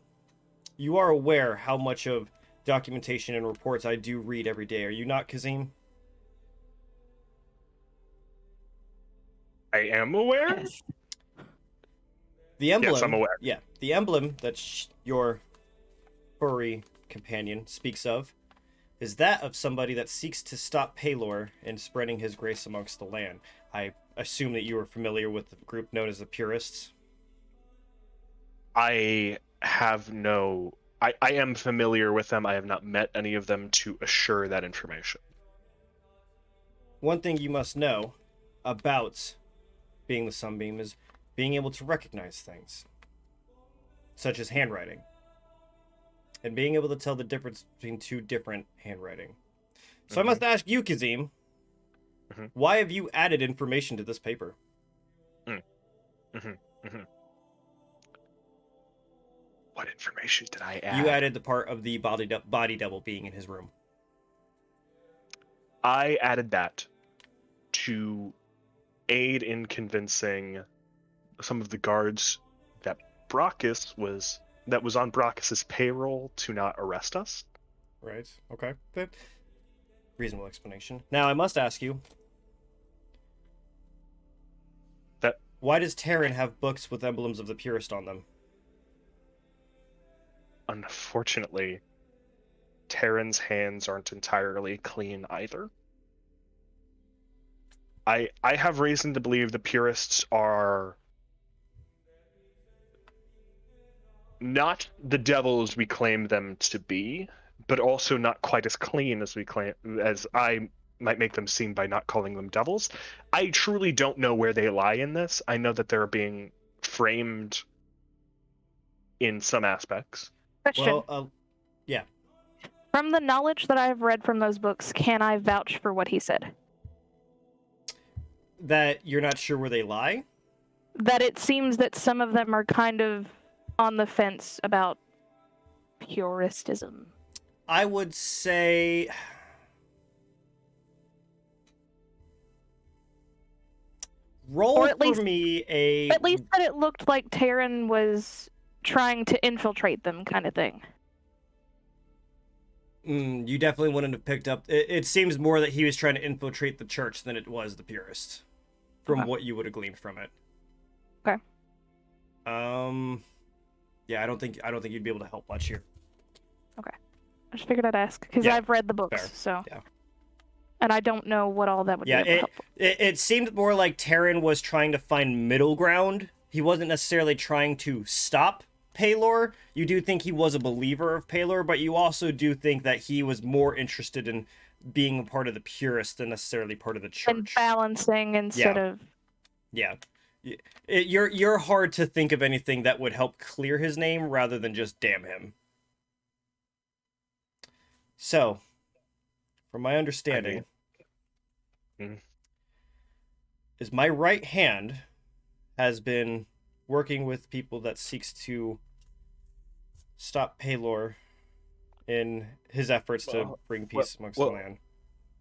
Speaker 2: You are aware how much of documentation and reports I do read every day, are you not, Kazim?
Speaker 4: I am aware.
Speaker 5: Yes.
Speaker 2: The emblem.
Speaker 4: Yes, I'm aware.
Speaker 2: Yeah, the emblem that your furry companion speaks of is that of somebody that seeks to stop Paylor in spreading his grace amongst the land. I assume that you are familiar with the group known as the Purists.
Speaker 4: I am familiar with them. I have not met any of them to assure that information.
Speaker 2: One thing you must know about being the Sunbeam is being able to recognize things, such as handwriting, and being able to tell the difference between two different handwriting. So I must ask you, Kazim, why have you added information to this paper?
Speaker 4: What information did I add?
Speaker 2: You added the part of the body double being in his room.
Speaker 4: I added that to aid in convincing some of the guards that that was on Brockus's payroll to not arrest us.
Speaker 2: Right. Okay. Reasonable explanation. Now I must ask you, why does Terran have books with emblems of the Purist on them?
Speaker 4: Unfortunately, Terran's hands aren't entirely clean either. I have reason to believe the Purists are not the devils we claim them to be, but also not quite as clean as I might make them seem by not calling them devils. I truly don't know where they lie in this. I know that they're being framed in some aspects.
Speaker 5: Question.
Speaker 2: Well, yeah.
Speaker 5: From the knowledge that I've read from those books, can I vouch for what he said?
Speaker 2: That you're not sure where they lie?
Speaker 5: That it seems that some of them are kind of on the fence about puristism.
Speaker 2: I would say... Roll
Speaker 5: Or at least,
Speaker 2: for me a...
Speaker 5: At least that it looked like Terran was trying to infiltrate them, kind of thing.
Speaker 2: You definitely wouldn't have picked up... It seems more that he was trying to infiltrate the church than it was the Purists, from what you would have gleaned from it.
Speaker 5: Okay.
Speaker 2: Yeah, I don't think you'd be able to help much here.
Speaker 5: Okay. I just figured I'd ask, because I've read the books,
Speaker 2: fair.
Speaker 5: so...
Speaker 2: Yeah.
Speaker 5: And I don't know what all that would be able to help.
Speaker 2: It seemed more like Terran was trying to find middle ground. He wasn't necessarily trying to stop Paylor. You do think he was a believer of Paylor, but you also do think that he was more interested in being a part of the Purists than necessarily part of the church.
Speaker 5: And balancing instead of...
Speaker 2: Yeah. You're hard to think of anything that would help clear his name rather than just damn him. So, from my understanding, is my right hand has been working with people that seeks to stop Paylor in his efforts to bring peace amongst the land.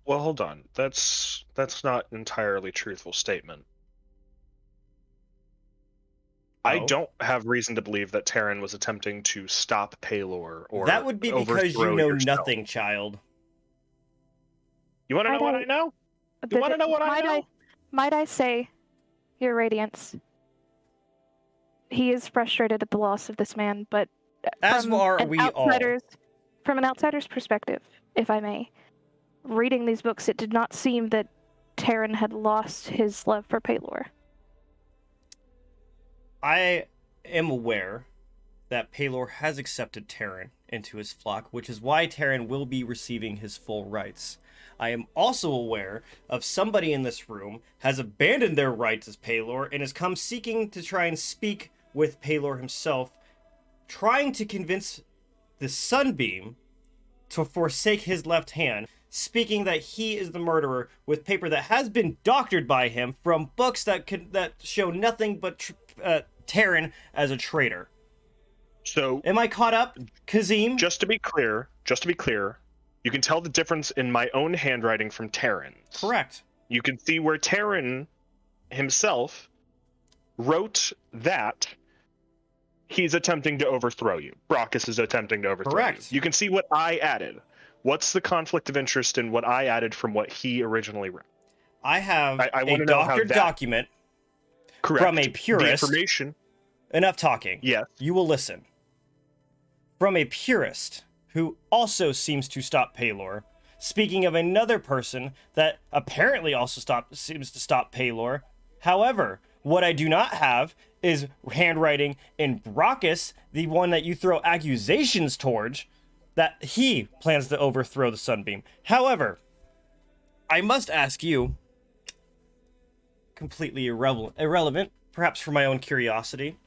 Speaker 4: Well, hold on. That's not an entirely truthful statement. I don't have reason to believe that Terran was attempting to stop Paylor or
Speaker 2: that would be because you know nothing, child.
Speaker 4: You want to know what I know? You want to know what I know?
Speaker 5: Might I say, Your Radiance, he is frustrated at the loss of this man, but
Speaker 2: as are we all.
Speaker 5: From an outsider's perspective, if I may, reading these books, it did not seem that Terran had lost his love for Paylor.
Speaker 2: I am aware that Paylor has accepted Terran into his flock, which is why Terran will be receiving his full rights. I am also aware of somebody in this room has abandoned their rights as Paylor and has come seeking to try and speak with Paylor himself, trying to convince the Sunbeam to forsake his left hand, speaking that he is the murderer with paper that has been doctored by him from books that show nothing but Terran as a traitor.
Speaker 4: So,
Speaker 2: Am I caught up, Kazim?
Speaker 4: just to be clear, you can tell the difference in my own handwriting from Terran's.
Speaker 2: Correct.
Speaker 4: You can see where Terran himself wrote that he's attempting to overthrow you. Brockus is attempting to overthrow
Speaker 2: Correct.
Speaker 4: you. You can see what I added. What's the conflict of interest in what I added from what he originally wrote?
Speaker 2: I have
Speaker 4: I
Speaker 2: a
Speaker 4: wanna know how
Speaker 2: doctored
Speaker 4: that-
Speaker 2: document
Speaker 4: Correct.
Speaker 2: from a purist.
Speaker 4: The information.
Speaker 2: Enough talking.
Speaker 4: Yes.
Speaker 2: You will listen. From a purist who also seems to stop Paylor. Speaking of another person that apparently also seems to stop Paylor. However, what I do not have is handwriting in Brockus, the one that you throw accusations towards, that he plans to overthrow the Sunbeam. However, I must ask you, completely irrelevant, perhaps for my own curiosity,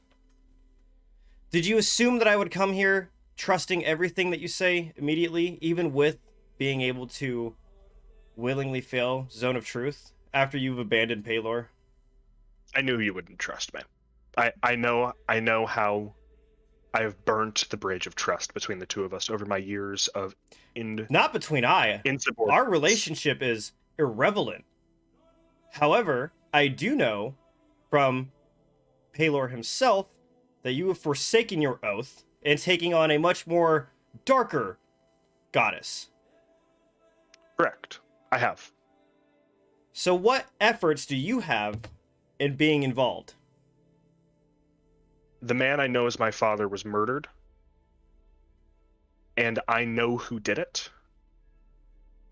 Speaker 2: did you assume that I would come here trusting everything that you say immediately, even with being able to willingly fail Zone of Truth after you've abandoned Paylor?
Speaker 4: I knew you wouldn't trust me. I know how I've burnt the bridge of trust between the two of us over my years of
Speaker 2: Not between
Speaker 4: insubordinance.
Speaker 2: Our relationship is irrelevant. However, I do know from Paylor himself that you have forsaken your oath and taking on a much more darker goddess.
Speaker 4: Correct. I have.
Speaker 2: So what efforts do you have in being involved?
Speaker 4: The man I know as my father was murdered, and I know who did it,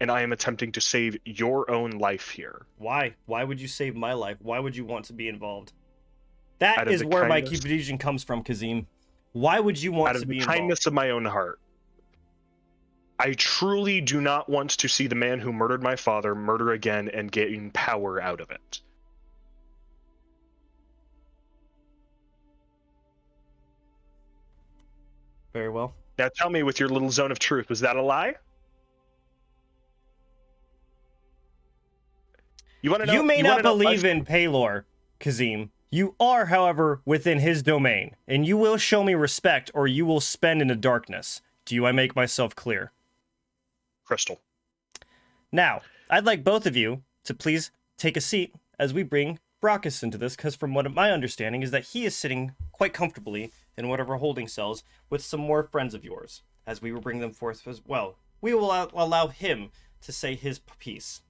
Speaker 4: and I am attempting to save your own life here.
Speaker 2: Why? Why would you save my life? Why would you want to be involved? That
Speaker 4: Out of
Speaker 2: is
Speaker 4: the
Speaker 2: where my
Speaker 4: kindness-
Speaker 2: confusion comes from, Kazim. Why would you want
Speaker 4: Out
Speaker 2: to
Speaker 4: of
Speaker 2: be
Speaker 4: the
Speaker 2: involved?
Speaker 4: kindness of my own heart. I truly do not want to see the man who murdered my father murder again and gain power out of it.
Speaker 2: Very well.
Speaker 4: Now tell me, with your little zone of truth, was that a lie? You want to know?
Speaker 2: You may not
Speaker 4: wanna know-
Speaker 2: believe in Paylor, Kazim. You are, however, within his domain, and you will show me respect or you will spend in the darkness. Do I make myself clear?
Speaker 4: Crystal.
Speaker 2: Now, I'd like both of you to please take a seat as we bring Brockus into this, because from what my understanding is that he is sitting quite comfortably in one of our holding cells with some more friends of yours, as we will bring them forth as well. We will allow him to say his piece.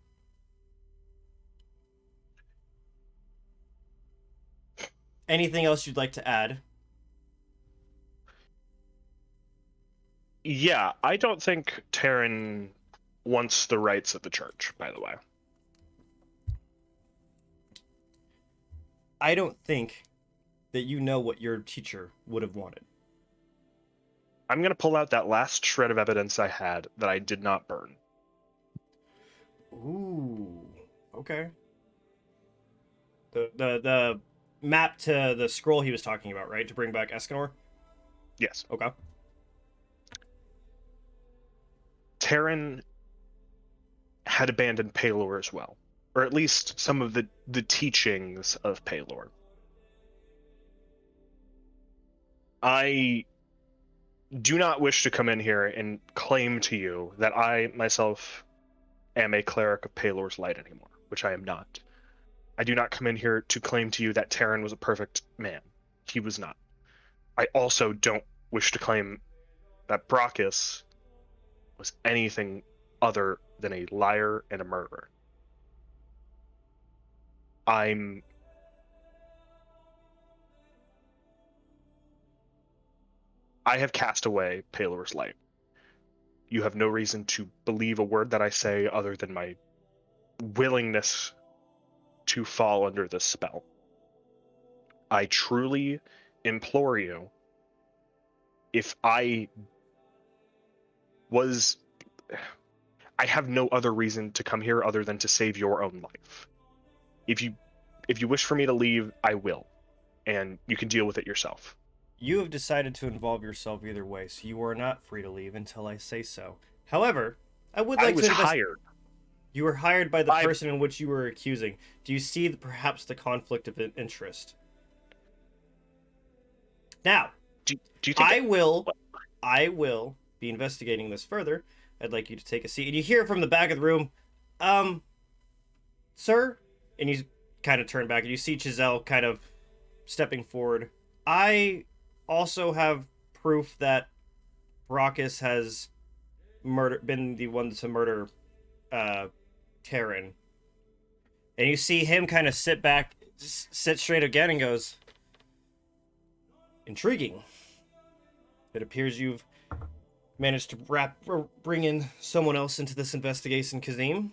Speaker 2: Anything else you'd like to add?
Speaker 4: Yeah, I don't think Terran wants the rights of the church, by the way.
Speaker 2: I don't think that you know what your teacher would have wanted.
Speaker 4: I'm going to pull out that last shred of evidence I had that I did not burn.
Speaker 2: Ooh, okay. The map to the scroll he was talking about, right? To bring back Escanor?
Speaker 4: Yes.
Speaker 2: Okay.
Speaker 4: Terran had abandoned Paylor as well, or at least some of the teachings of Paylor. I do not wish to come in here and claim to you that I myself am a cleric of Paylor's light anymore, which I am not. I do not come in here to claim to you that Terran was a perfect man. He was not. I also don't wish to claim that Brockus was anything other than a liar and a murderer. I have cast away Paylor's light. You have no reason to believe a word that I say other than my willingness to fall under this spell. I truly implore you, if I have no other reason to come here other than to save your own life. If you wish for me to leave, I will, and you can deal with it yourself.
Speaker 2: You have decided to involve yourself either way, so you are not free to leave until I say so. However, I would like
Speaker 4: I was
Speaker 2: to
Speaker 4: hired.
Speaker 2: You were hired by the person in which you were accusing. Do you see perhaps the conflict of interest? Now,
Speaker 4: Do you think
Speaker 2: I will be investigating this further. I'd like you to take a seat. And you hear from the back of the room, sir? And you kind of turn back and you see Giselle kind of stepping forward. I also have proof that Brockus has been the one to murder Terran. And you see him kind of sit straight again and goes, intriguing. It appears you've managed to bring in someone else into this investigation, Kazim.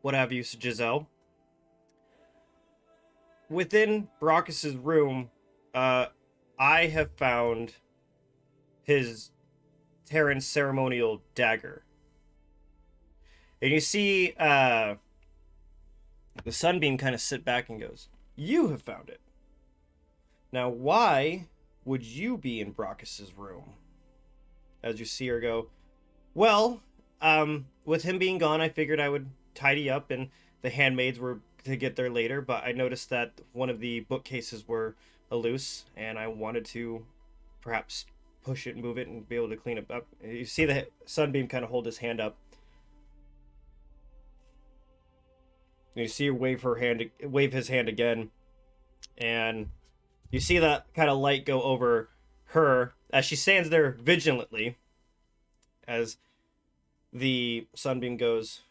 Speaker 2: What have you, Giselle? Within Brockus's room, I have found his Terran ceremonial dagger. And you see the Sunbeam kind of sit back and goes, you have found it. Now, why would you be in Brockus's room? As you see her go, well, with him being gone, I figured I would tidy up, and the handmaids were to get there later, but I noticed that one of the bookcases were loose, and I wanted to perhaps push it and move it and be able to clean it up. You see the Sunbeam kind of hold his hand up. And you see her wave his hand again, and you see that kind of light go over her as she stands there vigilantly as the Sunbeam goes,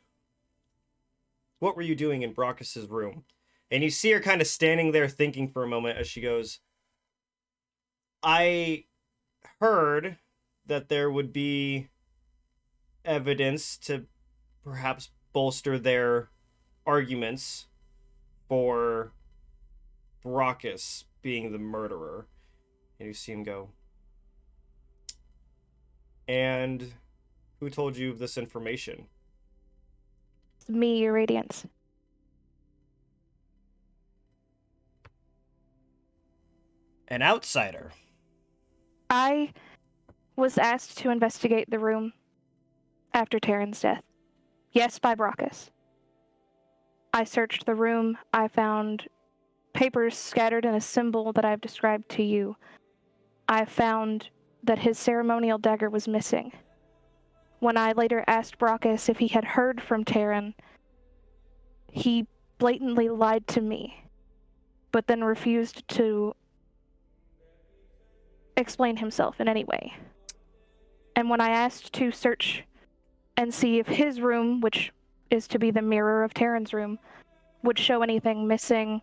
Speaker 2: what were you doing in Brockus's room? And you see her kind of standing there thinking for a moment as she goes, I heard that there would be evidence to perhaps bolster their arguments for Brockus being the murderer. And you see him go, and who told you of this information?
Speaker 5: Me, your radiance.
Speaker 2: An outsider.
Speaker 5: I was asked to investigate the room after Terran's death. Yes, by Brockus. I searched the room. I found papers scattered in a symbol that I've described to you. I found that his ceremonial dagger was missing. When I later asked Brockus if he had heard from Terran, he blatantly lied to me, but then refused to explain himself in any way. And when I asked to search and see if his room, which is to be the mirror of Terran's room, would show anything missing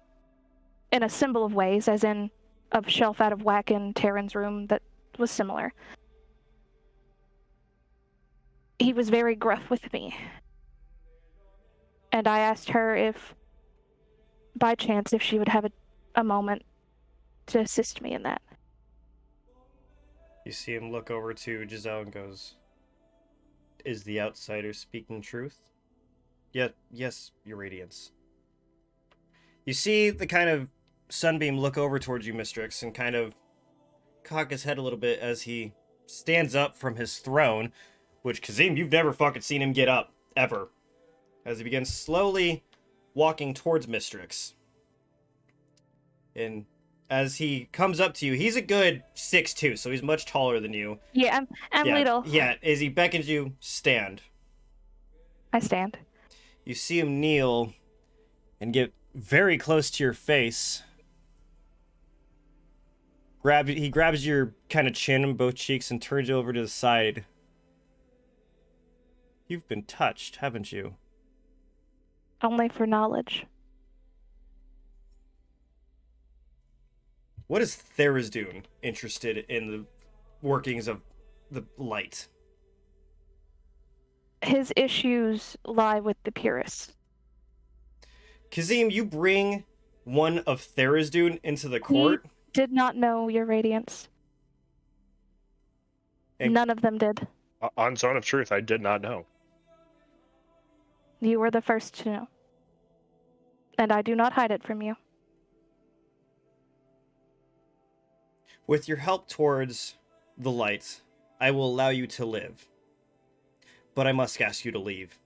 Speaker 5: in a symbol of ways, as in a shelf out of whack in Terran's room that was similar, he was very gruff with me. And I asked her if, by chance, if she would have a moment to assist me in that.
Speaker 2: You see him look over to Giselle and goes, is the outsider speaking truth? Yes, your radiance. You see the kind of Sunbeam look over towards you, Mistrix, and kind of cock his head a little bit as he stands up from his throne, which, Kazim, you've never fucking seen him get up, ever. As he begins slowly walking towards Mistrix. And as he comes up to you, he's a good 6'2", so he's much taller than you.
Speaker 5: Yeah, I'm little.
Speaker 2: Yeah, as he beckons you, stand.
Speaker 5: I stand.
Speaker 2: You see him kneel and get very close to your face. He grabs your kind of chin and both cheeks and turns you over to the side. You've been touched, haven't you?
Speaker 5: Only for knowledge.
Speaker 2: What is Tharizdun interested in the workings of the light?
Speaker 5: His issues lie with the purists.
Speaker 2: Kazim, you bring one of Tharizdun into the court?
Speaker 5: He did not know your radiance.
Speaker 2: And
Speaker 5: none of them did.
Speaker 4: On Zone of Truth, I did not know.
Speaker 5: You were the first to know. And I do not hide it from you.
Speaker 2: With your help towards the light, I will allow you to live. But I must ask you to leave.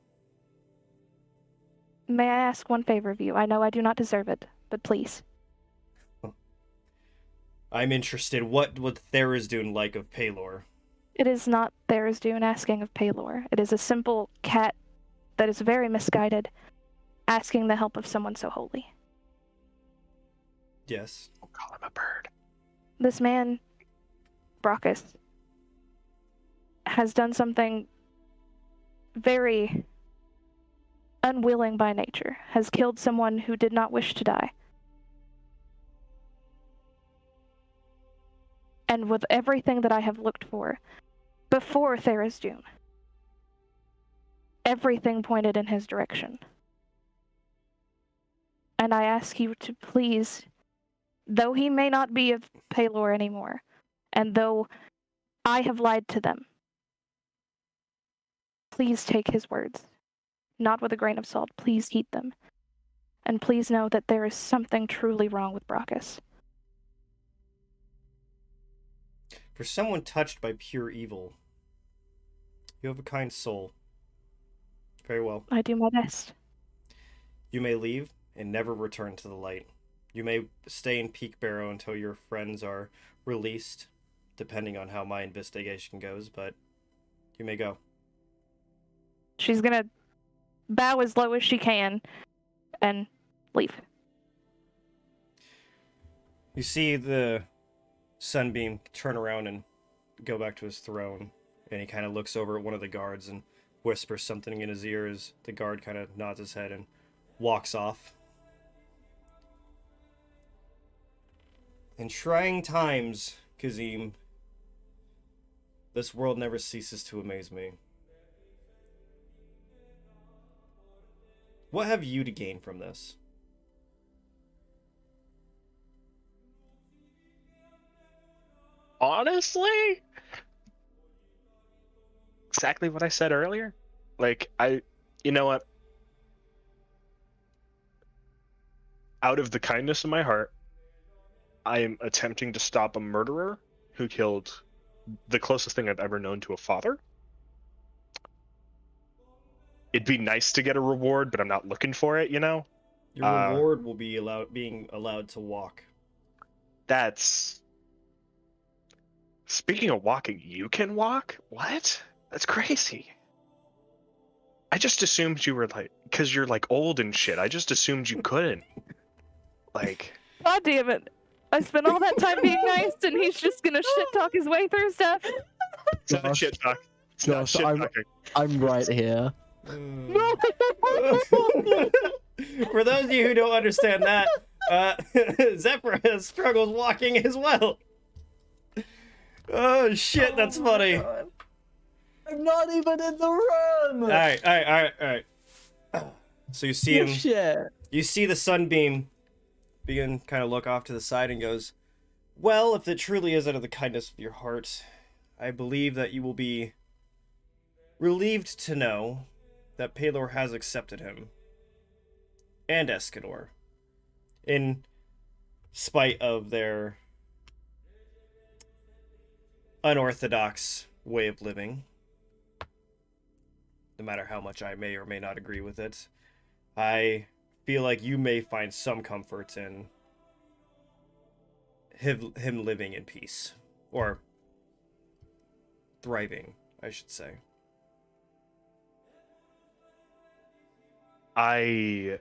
Speaker 5: May I ask one favor of you? I know I do not deserve it, but please.
Speaker 2: I'm interested. What would Therisdune like of Paylor?
Speaker 5: It is not Therisdune asking of Paylor. It is a simple cat that is very misguided, asking the help of someone so holy.
Speaker 2: Yes.
Speaker 4: I'll call him a bird.
Speaker 5: This man, Brockus, has done something very unwilling by nature, has killed someone who did not wish to die. And with everything that I have looked for before Therisdune, everything pointed in his direction. And I ask you to please, though he may not be of Paylor anymore, and though I have lied to them, please take his words. Not with a grain of salt. Please heed them. And please know that there is something truly wrong with Brockus.
Speaker 2: For someone touched by pure evil, you have a kind soul. Very well.
Speaker 5: I do my best.
Speaker 2: You may leave and never return to the light. You may stay in Peak Barrow until your friends are released, depending on how my investigation goes, but you may go.
Speaker 5: She's gonna bow as low as she can and leave.
Speaker 2: You see the Sunbeam turn around and go back to his throne, and he kind of looks over at one of the guards and whispers something in his ear as the guard kind of nods his head and walks off. In trying times, Kazim, this world never ceases to amaze me. What have you to gain from this?
Speaker 4: Honestly, exactly what I said earlier. Like, you know what? Out of the kindness of my heart, I am attempting to stop a murderer who killed the closest thing I've ever known to a father. It'd be nice to get a reward, but I'm not looking for it, you know?
Speaker 2: Your reward will be being allowed to walk.
Speaker 4: That's... Speaking of walking, you can walk? What? That's crazy. I just assumed you were like... Because you're like old and shit. I just assumed you couldn't. Like...
Speaker 5: God damn it. I spent all that time being nice and he's just gonna shit talk his way through stuff.
Speaker 4: It's not
Speaker 3: Josh,
Speaker 4: shit talk. It's not
Speaker 3: Josh,
Speaker 4: shit talking.
Speaker 3: I'm right here.
Speaker 2: For those of you who don't understand that, Zephyr struggles walking as well. Oh shit, that's funny.
Speaker 6: God.
Speaker 3: I'm not even in the room.
Speaker 2: All right. So you see him.
Speaker 3: Shit.
Speaker 2: You see the Sunbeam begin kind of look off to the side and goes, "Well, if it truly is out of the kindness of your heart, I believe that you will be relieved to know that Paylor has accepted him and Escanor, in spite of their unorthodox way of living. No matter how much I may or may not agree with it, I feel like you may find some comfort in him living in peace, or thriving, I should say."
Speaker 4: I've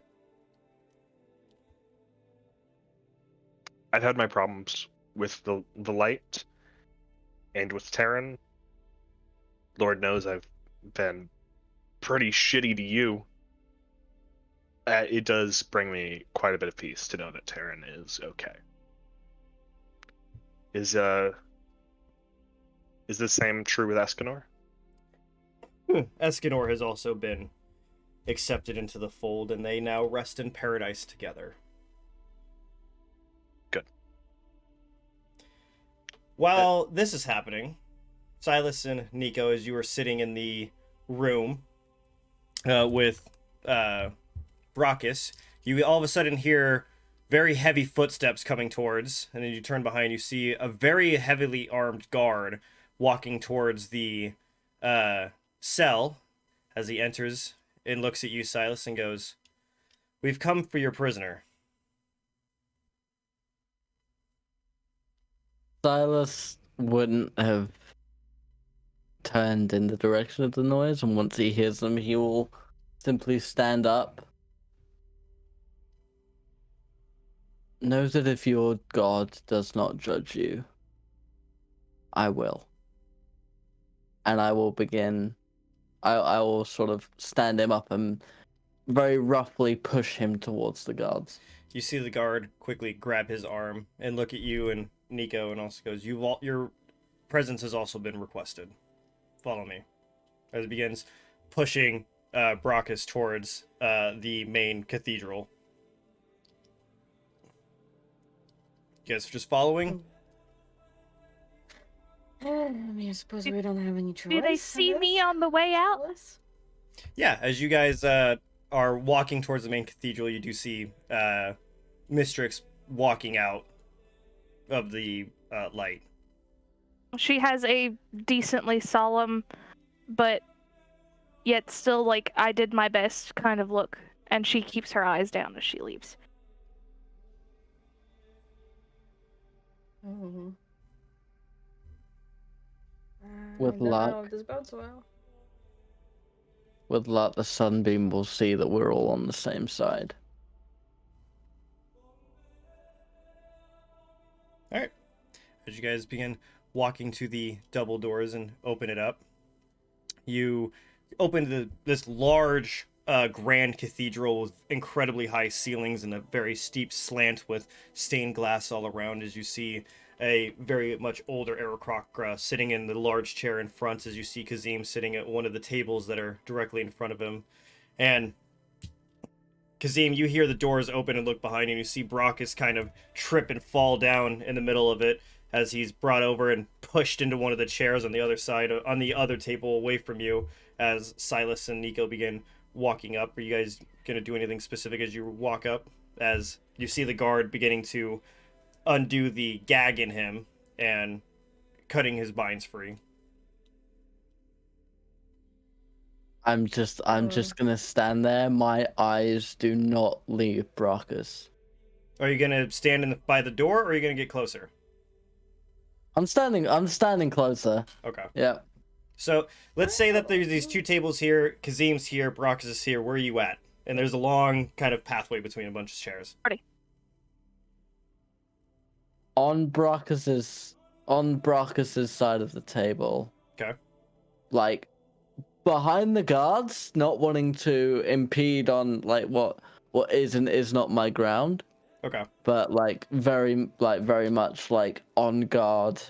Speaker 4: had my problems with the light and with Terran. Lord knows I've been pretty shitty to you. It does bring me quite a bit of peace to know that Terran is okay. Is the same true with Escanor?
Speaker 2: Escanor has also been accepted into the fold, and they now rest in paradise together.
Speaker 4: Good.
Speaker 2: While this is happening, Silus and Nico, as you were sitting in the room with Brockus, you all of a sudden hear very heavy footsteps coming towards, and then you turn behind, you see a very heavily armed guard walking towards the cell as he enters and looks at you, Silus, and goes, "We've come for your prisoner."
Speaker 3: Silus wouldn't have turned in the direction of the noise, and once he hears them, he will simply stand up. Know that if your god does not judge you, I will. And I will begin. I will sort of stand him up and very roughly push him towards the guards.
Speaker 2: You see the guard quickly grab his arm and look at you and Nico, and also goes, your presence has also been requested. Follow me. As he begins pushing Brockus towards the main cathedral. You guys just following?
Speaker 6: I mean, I suppose we don't have any choice.
Speaker 5: Do they see me on the way out?
Speaker 2: Yeah, as you guys are walking towards the main cathedral, you do see Mistrix walking out of the light.
Speaker 5: She has a decently solemn, but yet still like I did my best kind of look, and she keeps her eyes down as she leaves.
Speaker 6: Oh.
Speaker 3: With luck.
Speaker 6: This bodes well.
Speaker 3: With luck, the Sunbeam will see that we're all on the same side.
Speaker 2: Alright. As you guys begin walking to the double doors and open it up, you open this large grand cathedral with incredibly high ceilings and a very steep slant with stained glass all around, as you see a very much older Aarakocra sitting in the large chair in front, as you see Kazim sitting at one of the tables that are directly in front of him. And Kazim, you hear the doors open and look behind you, and you see Brockus kind of trip and fall down in the middle of it as he's brought over and pushed into one of the chairs on the other side, on the other table away from you, as Silus and Nico begin walking up. Are you guys going to do anything specific as you walk up? As you see the guard beginning to undo the gag in him and cutting his binds free.
Speaker 3: I'm just gonna stand there. My eyes do not leave Brockus.
Speaker 2: Are you gonna stand by the door, or are you gonna get closer?
Speaker 3: I'm standing closer.
Speaker 2: Okay.
Speaker 3: Yeah.
Speaker 2: So let's say that there's these two tables here. Kazim's here. Brockus is here. Where are you at? And there's a long kind of pathway between a bunch of chairs.
Speaker 5: Ready.
Speaker 3: On Brockus's side of the table.
Speaker 2: Okay.
Speaker 3: Like behind the guards, not wanting to impede on like what is and is not my ground.
Speaker 2: Okay.
Speaker 3: But very much like on guard,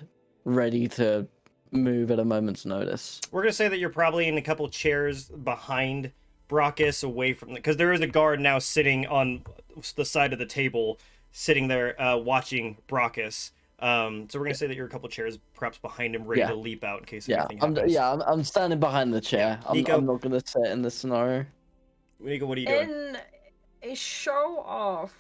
Speaker 3: ready to move at a moment's notice.
Speaker 2: We're gonna say that you're probably in a couple chairs behind Brockus, away from because there is a guard now sitting on the side of the table, sitting there watching Brockus. So we're gonna say that you're a couple chairs perhaps behind him, ready to leap out in case anything happens.
Speaker 3: I'm standing behind the chair.
Speaker 2: Nico?
Speaker 3: I'm not gonna sit in this scenario.
Speaker 2: Nico, what are you doing?
Speaker 6: In a show of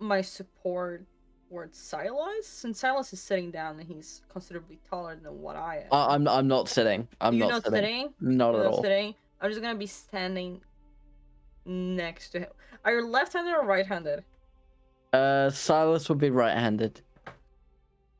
Speaker 6: my support towards Silus, since Silus is sitting down and he's considerably taller than what I am.
Speaker 3: I'm not sitting.
Speaker 6: You're not sitting?
Speaker 3: Not
Speaker 6: You're
Speaker 3: at
Speaker 6: not
Speaker 3: all.
Speaker 6: sitting? I'm just gonna be standing next to him. Are you left-handed or right-handed?
Speaker 3: Silus would be right-handed.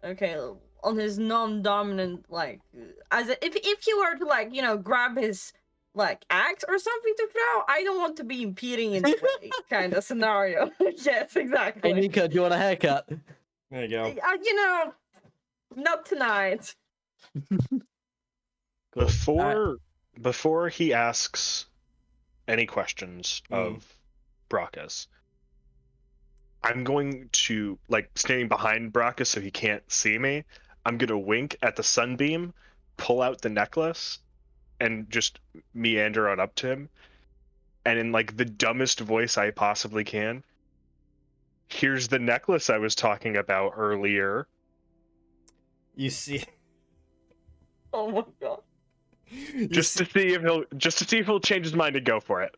Speaker 6: Okay, on his non-dominant, like, if you were to grab his axe or something to throw, I don't want to be impeding in the way kind of scenario. Yes, exactly.
Speaker 3: Hey Nico, do you want a haircut?
Speaker 2: There you go.
Speaker 6: Not tonight.
Speaker 3: Cool.
Speaker 4: Before he asks any questions of Brockus, I'm going to, standing behind Brockus so he can't see me, I'm going to wink at the Sunbeam, pull out the necklace, and just meander on up to him. And in, the dumbest voice I possibly can, here's the necklace I was talking about earlier.
Speaker 2: You see...
Speaker 6: Oh my god.
Speaker 4: Just to see if he'll change his mind and go for it.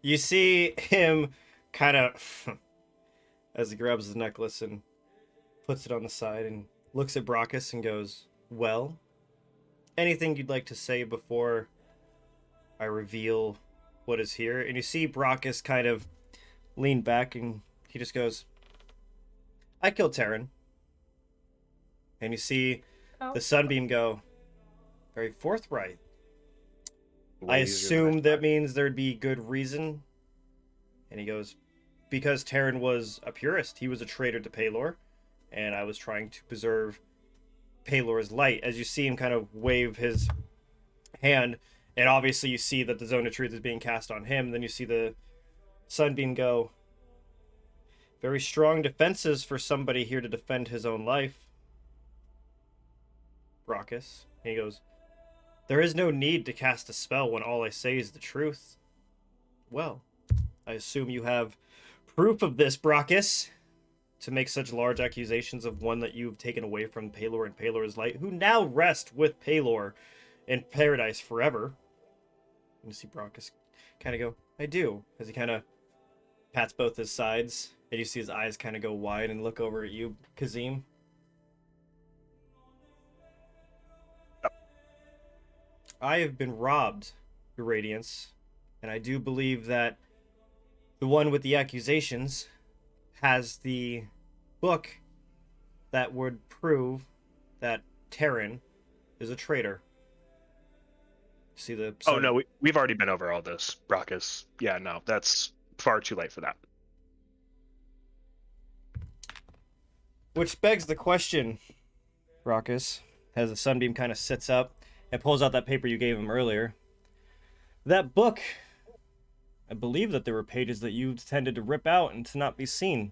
Speaker 2: You see him kind of... as he grabs the necklace and puts it on the side and looks at Brockus and goes, well, anything you'd like to say before I reveal what is here? And you see Brockus kind of lean back and he just goes, I killed Terran. And you see
Speaker 6: Oh.
Speaker 2: the Sunbeam go, very forthright.
Speaker 4: Way
Speaker 2: I
Speaker 4: easier than
Speaker 2: assume that
Speaker 4: thought.
Speaker 2: means there'd be good reason. And he goes, because Terran was a purist. He was a traitor to Paylor. And I was trying to preserve Paylor's light. As you see him kind of wave his hand, and obviously you see that the Zone of Truth is being cast on him. Then you see the Sunbeam go, very strong defenses for somebody here to defend his own life. Brockus. And he goes, there is no need to cast a spell when all I say is the truth. Well, I assume you have proof of this, Brockus, to make such large accusations of one that you've taken away from Paylor and Paylor's light, who now rest with Paylor in paradise forever. And you see Brockus kind of go, I do, as he kind of pats both his sides, and you see his eyes kind of go wide and look over at you, Kazim. I have been robbed, Your Radiance, and I do believe that the one with the accusations has the book that would prove that Terran is a traitor. See the...
Speaker 4: Oh, no, we've already been over all this, Brockus. Yeah, no, that's far too late for that.
Speaker 2: Which begs the question, Brockus, as the Sunbeam kind of sits up and pulls out that paper you gave him earlier. That book, I believe that there were pages that you tended to rip out and to not be seen.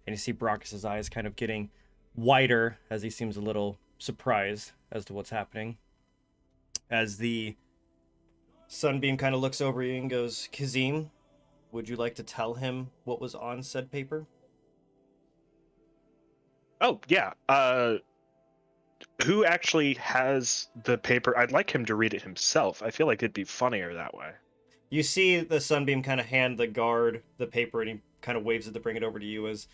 Speaker 2: And you see Brockus's eyes kind of getting wider as he seems a little surprised as to what's happening. As the Sunbeam kind of looks over you and goes, Kazim, would you like to tell him what was on said paper?
Speaker 4: Oh, yeah. Who actually has the paper? I'd like him to read it himself. I feel like it'd be funnier that way.
Speaker 2: You see the Sunbeam kind of hand the guard the paper, and he kind of waves it to bring it over to you as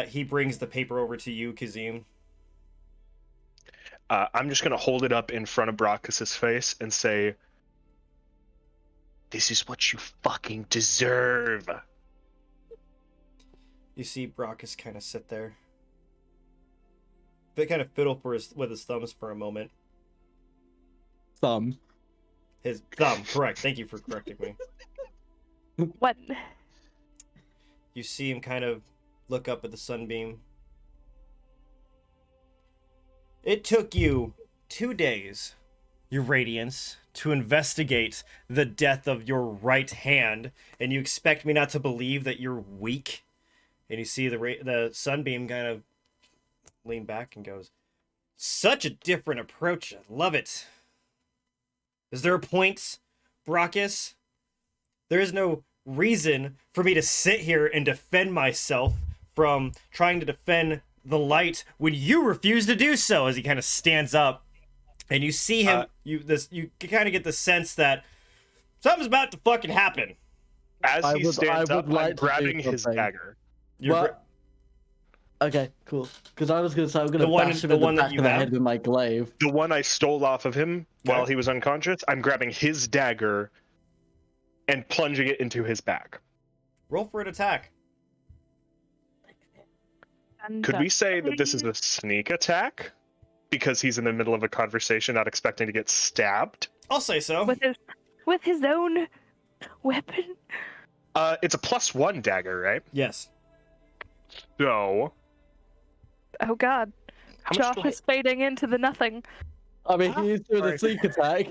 Speaker 2: he brings the paper over to you, Kazim.
Speaker 4: I'm just going to hold it up in front of Brockus's face and say, this is what you fucking deserve.
Speaker 2: You see Brockus kind of sit there. They kind of fiddle with his thumbs for a moment.
Speaker 3: Thumb.
Speaker 2: His thumb, correct. Thank you for correcting me.
Speaker 5: What?
Speaker 2: You see him kind of look up at the Sunbeam. It took you 2 days, Your Radiance, to investigate the death of your right hand, and you expect me not to believe that you're weak? And you see the Sunbeam kind of lean back and goes, such a different approach. I love it. Is there a point, Brockus? There is no reason for me to sit here and defend myself from trying to defend the light when you refuse to do so. As he kind of stands up, and you see him, you kind of get the sense that something's about to fucking happen.
Speaker 4: As he stands up, I'm
Speaker 3: like to do
Speaker 4: grabbing his
Speaker 3: something.
Speaker 4: dagger.
Speaker 3: Okay, cool. Because I was going to say, I'm going to bash him
Speaker 2: the
Speaker 3: in the
Speaker 2: one that
Speaker 3: back
Speaker 2: you
Speaker 3: of the
Speaker 2: have?
Speaker 3: head with my glaive.
Speaker 4: The one I stole off of him while he was unconscious, I'm grabbing his dagger and plunging it into his back.
Speaker 2: Roll for an attack.
Speaker 4: Could we say that this is a sneak attack? Because he's in the middle of a conversation, not expecting to get stabbed?
Speaker 2: I'll say so.
Speaker 5: With his own weapon?
Speaker 4: It's a +1 dagger, right?
Speaker 2: Yes.
Speaker 4: So...
Speaker 5: Oh god.
Speaker 4: How much
Speaker 5: Josh
Speaker 4: do I...
Speaker 5: is fading into the nothing.
Speaker 3: I mean, he's doing
Speaker 4: Sorry.
Speaker 3: a sneak attack.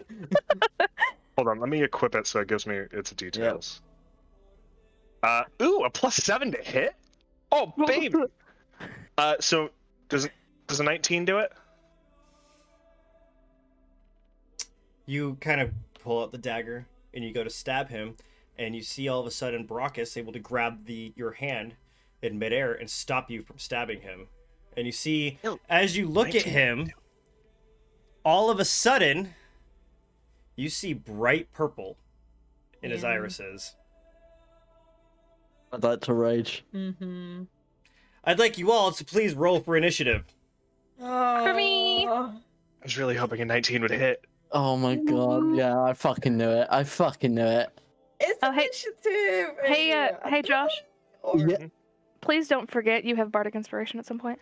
Speaker 4: Hold on, let me equip it so it gives me its details. Ooh, a +7 to hit? Oh, babe! So, does a 19 do it?
Speaker 2: You kind of pull out the dagger, and you go to stab him, and you see all of a sudden Brockus able to grab your hand in midair and stop you from stabbing him. And you see, as you look at him, all of a sudden, you see bright purple in his irises.
Speaker 3: I'd like to rage.
Speaker 6: Mm-hmm.
Speaker 2: I'd like you all to please roll for initiative.
Speaker 6: Oh.
Speaker 5: For me.
Speaker 4: I was really hoping a 19 would hit.
Speaker 3: Oh my god, yeah, I fucking knew it. I fucking knew it.
Speaker 6: It's
Speaker 5: Oh, hey-
Speaker 6: initiative.
Speaker 5: Hey, Josh.
Speaker 6: Or...
Speaker 3: Yeah.
Speaker 5: Please don't forget you have Bardic Inspiration at some point.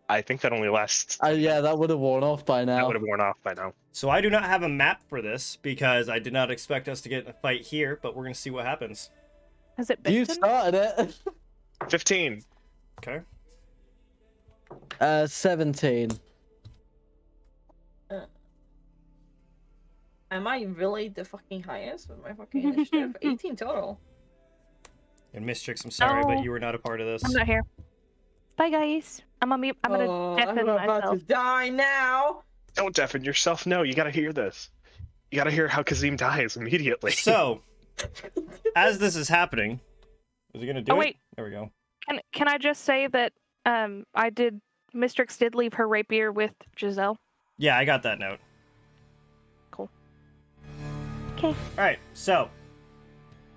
Speaker 4: I think that only lasts.
Speaker 3: Yeah, that would have worn off by
Speaker 4: That
Speaker 3: now.
Speaker 4: would have worn off by now.
Speaker 2: So I do not have a map for this because I did not expect us to get in a fight here, but we're going to see what happens.
Speaker 5: Has it been?
Speaker 3: You started it.
Speaker 4: 15.
Speaker 2: Okay.
Speaker 3: 17.
Speaker 6: Am I really the fucking highest with my fucking initiative? 18 total.
Speaker 2: And Miss Trix, I'm sorry,
Speaker 5: No.
Speaker 2: but you were not a part of this.
Speaker 5: I'm not here. Bye, guys. I'm gonna deafen
Speaker 6: I'm about
Speaker 5: myself.
Speaker 6: to die now.
Speaker 4: Don't deafen yourself. No, you gotta hear this. You gotta hear how Kazim dies immediately.
Speaker 2: So, as this is happening, is he gonna do it?
Speaker 5: Wait.
Speaker 2: There we go.
Speaker 5: Can I just say that Mistrix did leave her rapier with Giselle.
Speaker 2: Yeah, I got that note.
Speaker 5: Cool. Okay.
Speaker 2: All right, so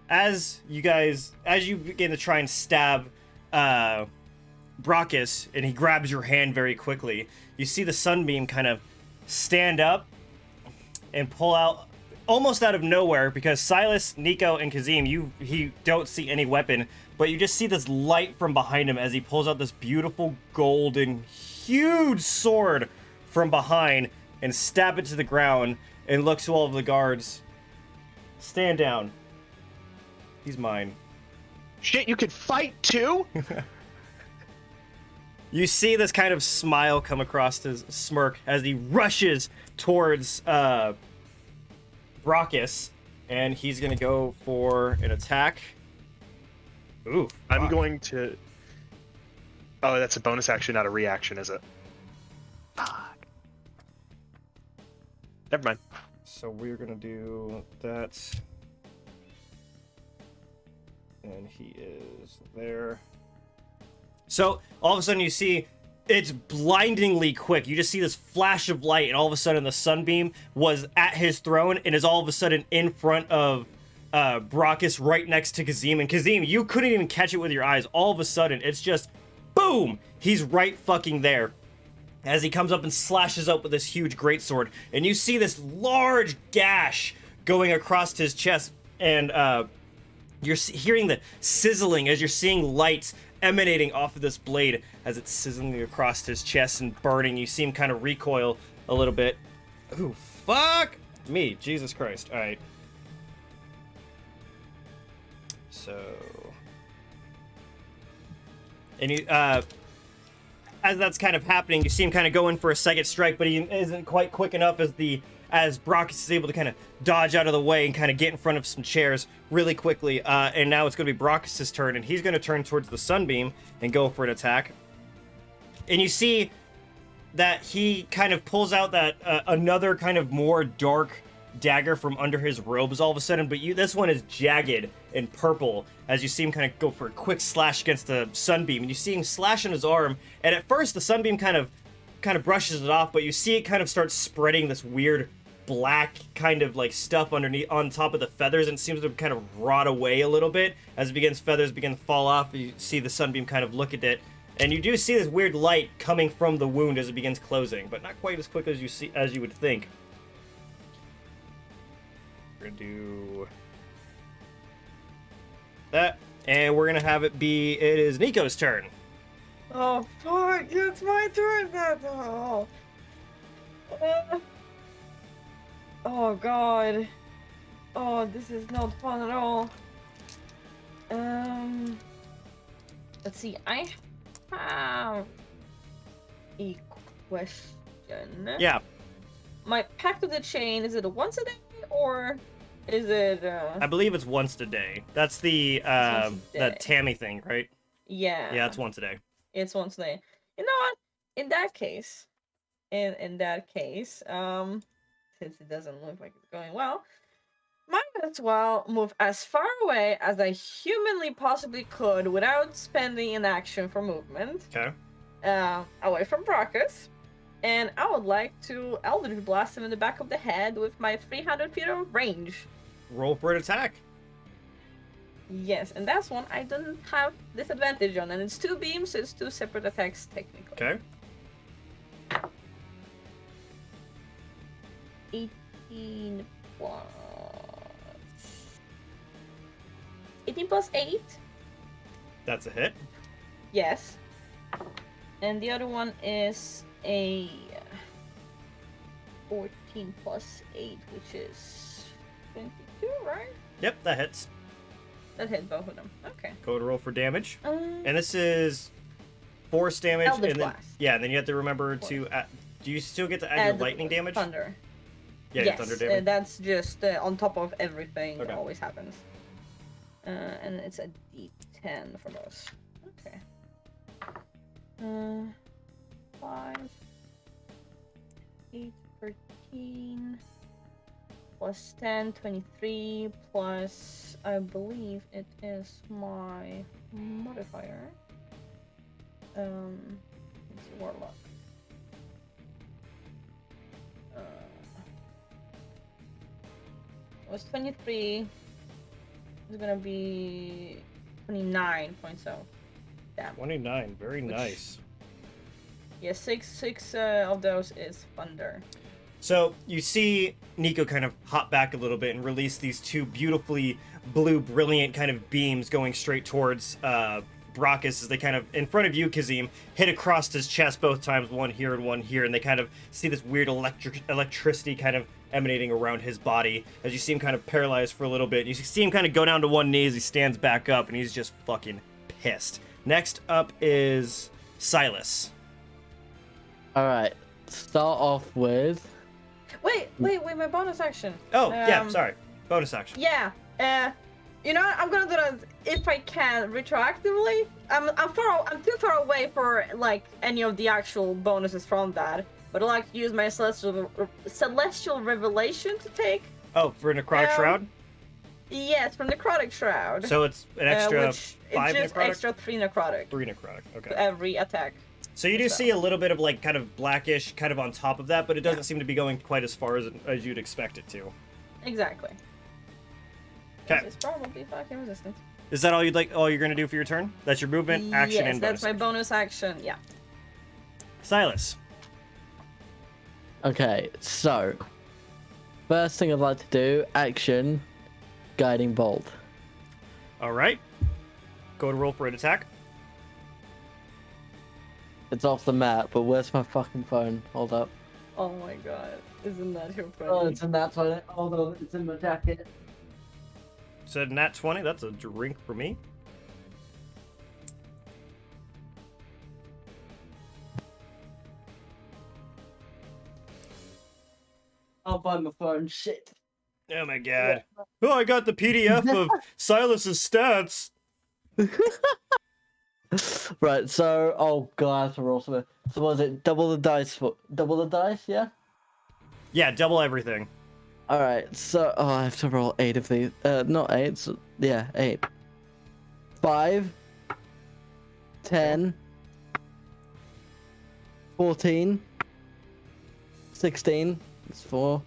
Speaker 2: as you begin to try and stab Brockus, and he grabs your hand very quickly, you see the Sunbeam kind of stand up and pull out almost out of nowhere, because Silus, Nico, and Kazim, he don't see any weapon, but you just see this light from behind him as he pulls out this beautiful golden huge sword from behind and stab it to the ground and looks to all of the guards. Stand down. He's mine.
Speaker 4: Shit, you could fight too?
Speaker 2: You see this kind of smile come across his smirk as he rushes towards Brockus, and he's gonna go for an attack. Ooh,
Speaker 4: I'm
Speaker 2: fuck.
Speaker 4: going to... Oh, that's a bonus action, not a reaction, is it? Fuck. Never mind.
Speaker 2: So we're gonna do that. And he is there. So all of a sudden you see it's blindingly quick. You just see this flash of light, and all of a sudden the Sunbeam was at his throne and is all of a sudden in front of Brockus, right next to Kazim. And Kazim, you couldn't even catch it with your eyes. All of a sudden it's just boom! He's right fucking there. As he comes up and slashes up with this huge greatsword, and you see this large gash going across his chest, and you're hearing the sizzling as you're seeing lights emanating off of this blade as it's sizzling across his chest and burning. You see him kind of recoil a little bit. Ooh, fuck me, Jesus Christ. All right. So, and you as that's kind of happening, you see him kind of go in for a second strike, but he isn't quite quick enough as Brockus is able to kind of dodge out of the way and kind of get in front of some chairs really quickly. And now it's going to be Brockus' turn, and he's going to turn towards the Sunbeam and go for an attack. And you see that he kind of pulls out that another kind of more dark dagger from under his robes all of a sudden, but this one is jagged and purple as you see him kind of go for a quick slash against the Sunbeam, and you see him slash on his arm, and at first the Sunbeam kind of brushes it off, but you see it kind of start spreading this weird black kind of like stuff underneath on top of the feathers, and it seems to kind of rot away a little bit as feathers begin to fall off. You see the Sunbeam kind of look at it, and you do see this weird light coming from the wound as it begins closing, but not quite as quick as you would think. We're gonna do that, and we're gonna have it be, it is Nico's turn.
Speaker 6: Oh fuck, it's my turn now. Oh god. Oh, this is not fun at all. Let's see, I have a question.
Speaker 2: Yeah.
Speaker 6: My pact of the chain, is it a once a day or is it
Speaker 2: I believe it's once a day. That's the
Speaker 6: once a day.
Speaker 2: that Tammy thing, right?
Speaker 6: Yeah.
Speaker 2: Yeah, it's once a day.
Speaker 6: It's once a day. You know what? In that case, since it doesn't look like it's going well, might as well move as far away as I humanly possibly could without spending an action for movement.
Speaker 2: Okay.
Speaker 6: Away from Brockus. And I would like to Eldritch Blast him in the back of the head with my 300 feet of range.
Speaker 2: Roll for an attack.
Speaker 6: Yes, and that's one I don't have disadvantage on, and it's 2 beams, so it's 2 separate attacks technically.
Speaker 2: Okay.
Speaker 6: 18 plus 8.
Speaker 2: That's a hit.
Speaker 6: Yes. And the other one is a 14 plus 8, which is 22, right?
Speaker 2: Yep, that hits.
Speaker 6: That hit both of them. Okay.
Speaker 2: Go to roll for damage. And this is force damage.
Speaker 6: Eldritch
Speaker 2: and then,
Speaker 6: Blast.
Speaker 2: yeah, and then you have to remember to do you still get to add your lightning damage?
Speaker 6: Thunder.
Speaker 2: Yeah,
Speaker 6: yes,
Speaker 2: your thunder damage.
Speaker 6: That's just on top of everything that
Speaker 2: Okay.
Speaker 6: always happens. And it's a D10 for those. Okay. 5, 8, 13, plus 10, 23, plus I believe it is my modifier. It's Warlock. It was 23. It's gonna be 29 points of damage.
Speaker 2: 29, very nice.
Speaker 6: Yeah, six of those is thunder.
Speaker 2: So you see Nico kind of hop back a little bit and release these two beautifully blue, brilliant kind of beams going straight towards Brockus as they kind of, in front of you, Kazim, hit across his chest both times, one here and one here, and they kind of see this weird electricity kind of emanating around his body as you see him kind of paralyzed for a little bit. You see him kind of go down to one knee as he stands back up, and he's just fucking pissed. Next up is Silus.
Speaker 3: Alright, start off with...
Speaker 6: Wait, my bonus action.
Speaker 2: Oh, yeah, sorry. Bonus action.
Speaker 6: Yeah, you know what? I'm gonna do that if I can retroactively. I'm too far away for like any of the actual bonuses from that. But I like to use my celestial revelation to take.
Speaker 2: Oh, for Necrotic Shroud?
Speaker 6: Yes, from Necrotic Shroud.
Speaker 2: So it's an extra
Speaker 6: which
Speaker 2: 5
Speaker 6: it's just
Speaker 2: necrotic?
Speaker 6: extra 3 necrotic
Speaker 2: 3 necrotic, okay.
Speaker 6: to every attack.
Speaker 2: So you do see a little bit of like kind of blackish kind of on top of that, but it doesn't seem to be going quite as far as you'd expect it to.
Speaker 6: Exactly.
Speaker 2: Okay.
Speaker 6: It's probably fucking resistant.
Speaker 2: Is that all you're gonna do for your turn? That's your movement, action,
Speaker 6: yes,
Speaker 2: and
Speaker 6: that's
Speaker 2: bonus.
Speaker 6: my bonus action. Yeah.
Speaker 2: Silus.
Speaker 3: Okay, so... First thing I'd like to do, action, guiding bolt.
Speaker 2: All right. Go to roll for an attack.
Speaker 3: It's off the map, but where's my fucking phone? Hold up.
Speaker 6: Oh my god, isn't that so funny?
Speaker 3: Oh, it's in that toilet. Hold on, it's in my jacket.
Speaker 2: Said nat 20. That's a drink for me.
Speaker 3: I'll find my phone. Shit.
Speaker 2: Oh my god. Oh, I got the PDF of Silas's stats.
Speaker 3: Right, so oh god, I have to roll something. So was it double the dice? Double the dice, yeah?
Speaker 2: Yeah, double everything.
Speaker 3: Alright, so I have to roll 8 of these. Not 8, so, yeah, 8. 5, 10, 14, 16. It's 4.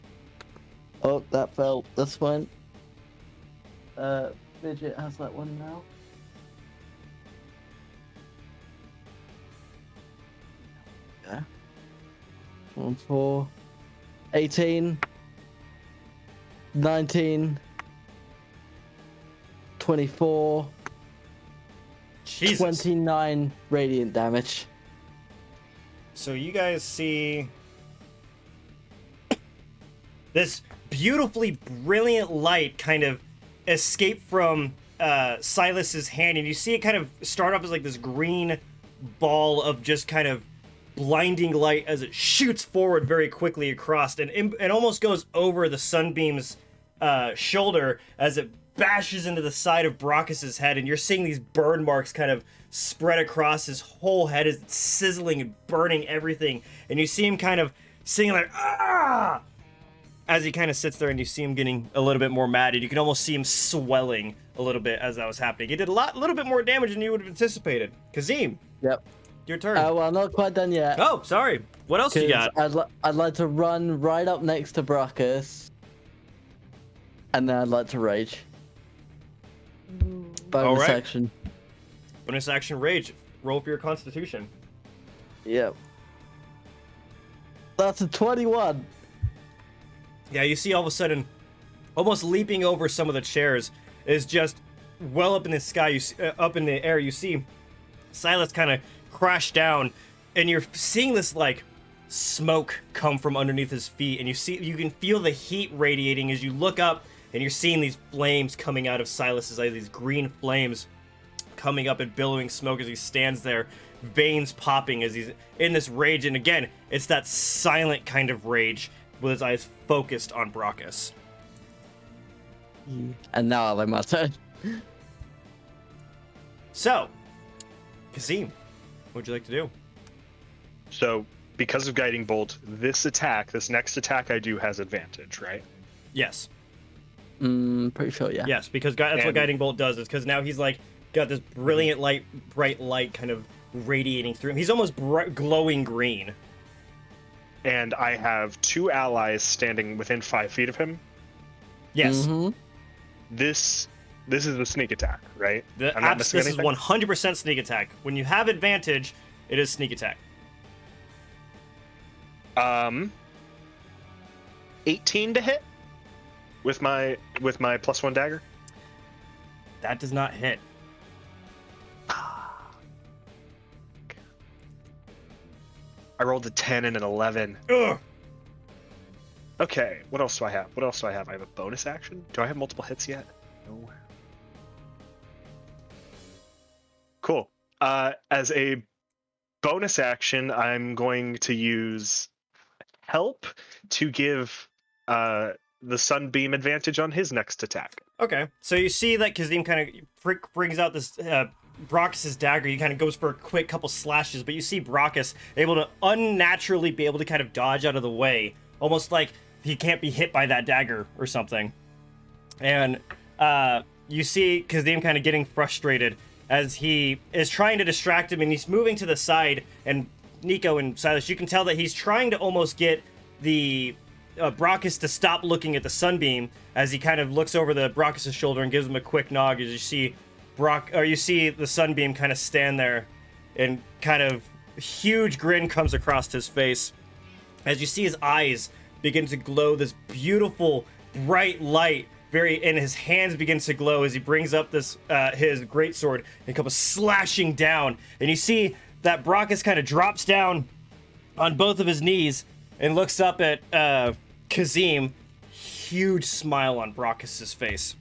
Speaker 3: Oh, that fell. That's fine. Midget has that one now. Yeah. 1, 4, 18, 19, 24,
Speaker 2: Jesus.
Speaker 3: 29 radiant damage.
Speaker 2: So you guys see this beautifully brilliant light kind of escape from Silas's hand, and you see it kind of start off as like this green ball of just kind of blinding light as it shoots forward very quickly across, and it almost goes over the Sunbeam's shoulder as it bashes into the side of Brockus's head, and you're seeing these burn marks kind of spread across his whole head as it's sizzling and burning everything, and you see him kind of singing like ah as he kind of sits there, and you see him getting a little bit more mad, and you can almost see him swelling a little bit as that was happening. He did a little bit more damage than you would have anticipated. Kazim,
Speaker 3: Yep.
Speaker 2: your turn.
Speaker 3: Well, not quite done yet.
Speaker 2: Oh, sorry. What else you got?
Speaker 3: I'd like to run right up next to Brockus, and then I'd like to rage. Bonus
Speaker 2: Alright.
Speaker 3: action.
Speaker 2: Bonus action rage. Roll for your constitution.
Speaker 3: Yep. That's a 21.
Speaker 2: Yeah, you see all of a sudden, almost leaping over some of the chairs, is just well up in the sky, up in the air. You see Silas kind of crash down, and you're seeing this like smoke come from underneath his feet, and you can feel the heat radiating as you look up, and you're seeing these flames coming out of Silas's eyes, these green flames coming up and billowing smoke as he stands there, veins popping as he's in this rage. And again, it's that silent kind of rage with his eyes focused on Brockus.
Speaker 3: And now I'm my turn.
Speaker 2: So, Kazim, what would you like to do?
Speaker 4: So, because of Guiding Bolt, this next attack I do has advantage, right?
Speaker 2: Yes.
Speaker 3: Pretty sure, yeah.
Speaker 2: Yes, because that's what Guiding Bolt does, is because now he's like got this brilliant light, bright light kind of radiating through him. He's almost glowing green.
Speaker 4: And I have 2 allies standing within 5 feet of him.
Speaker 2: Yes.
Speaker 3: Mm-hmm.
Speaker 4: This is a sneak attack, right?
Speaker 2: This is 100% sneak attack. When you have advantage, it is sneak attack.
Speaker 4: 18 to hit with my +1 dagger.
Speaker 2: That does not hit.
Speaker 4: I rolled a 10 and an 11.
Speaker 2: Ugh.
Speaker 4: Okay, what else do I have? I have a bonus action. Do I have multiple hits yet? No. Cool. As a bonus action, I'm going to use help to give the Sunbeam advantage on his next attack.
Speaker 2: Okay, so you see that Kazim kind of brings out this Brockus' dagger. He kind of goes for a quick couple slashes, but you see Brockus able to unnaturally be able to kind of dodge out of the way, almost like he can't be hit by that dagger or something. And you see Kazim kind of getting frustrated as he is trying to distract him, and he's moving to the side. And Nico and Silus, you can tell that he's trying to almost get the Brockus to stop looking at the Sunbeam as he kind of looks over the Brockus' shoulder and gives him a quick nod as you see you see the Sunbeam kind of stand there, and kind of huge grin comes across his face as you see his eyes begin to glow this beautiful bright light, and his hands begin to glow as he brings up this his greatsword and comes slashing down, and you see that Brockus kind of drops down on both of his knees and looks up at Kazim. Huge smile on Brockus' face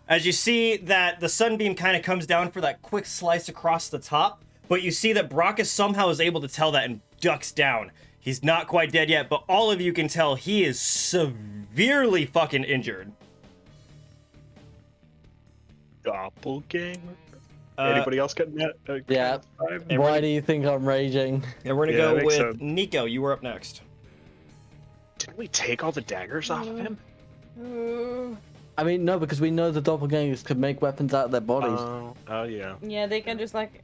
Speaker 2: as you see that the Sunbeam kind of comes down for that quick slice across the top, but you see that Brockus somehow is able to tell that and ducks down. He's not quite dead yet, but all of you can tell he is severely fucking injured.
Speaker 4: Doppelganger? Anybody else getting that?
Speaker 3: Yeah. Why do you think I'm raging?
Speaker 2: And we're gonna go with Nico. You were up next.
Speaker 4: Didn't we take all the daggers off of him?
Speaker 3: I mean, no, because we know the doppelgangers can make weapons out of their bodies.
Speaker 4: Oh yeah.
Speaker 6: Yeah, they can just like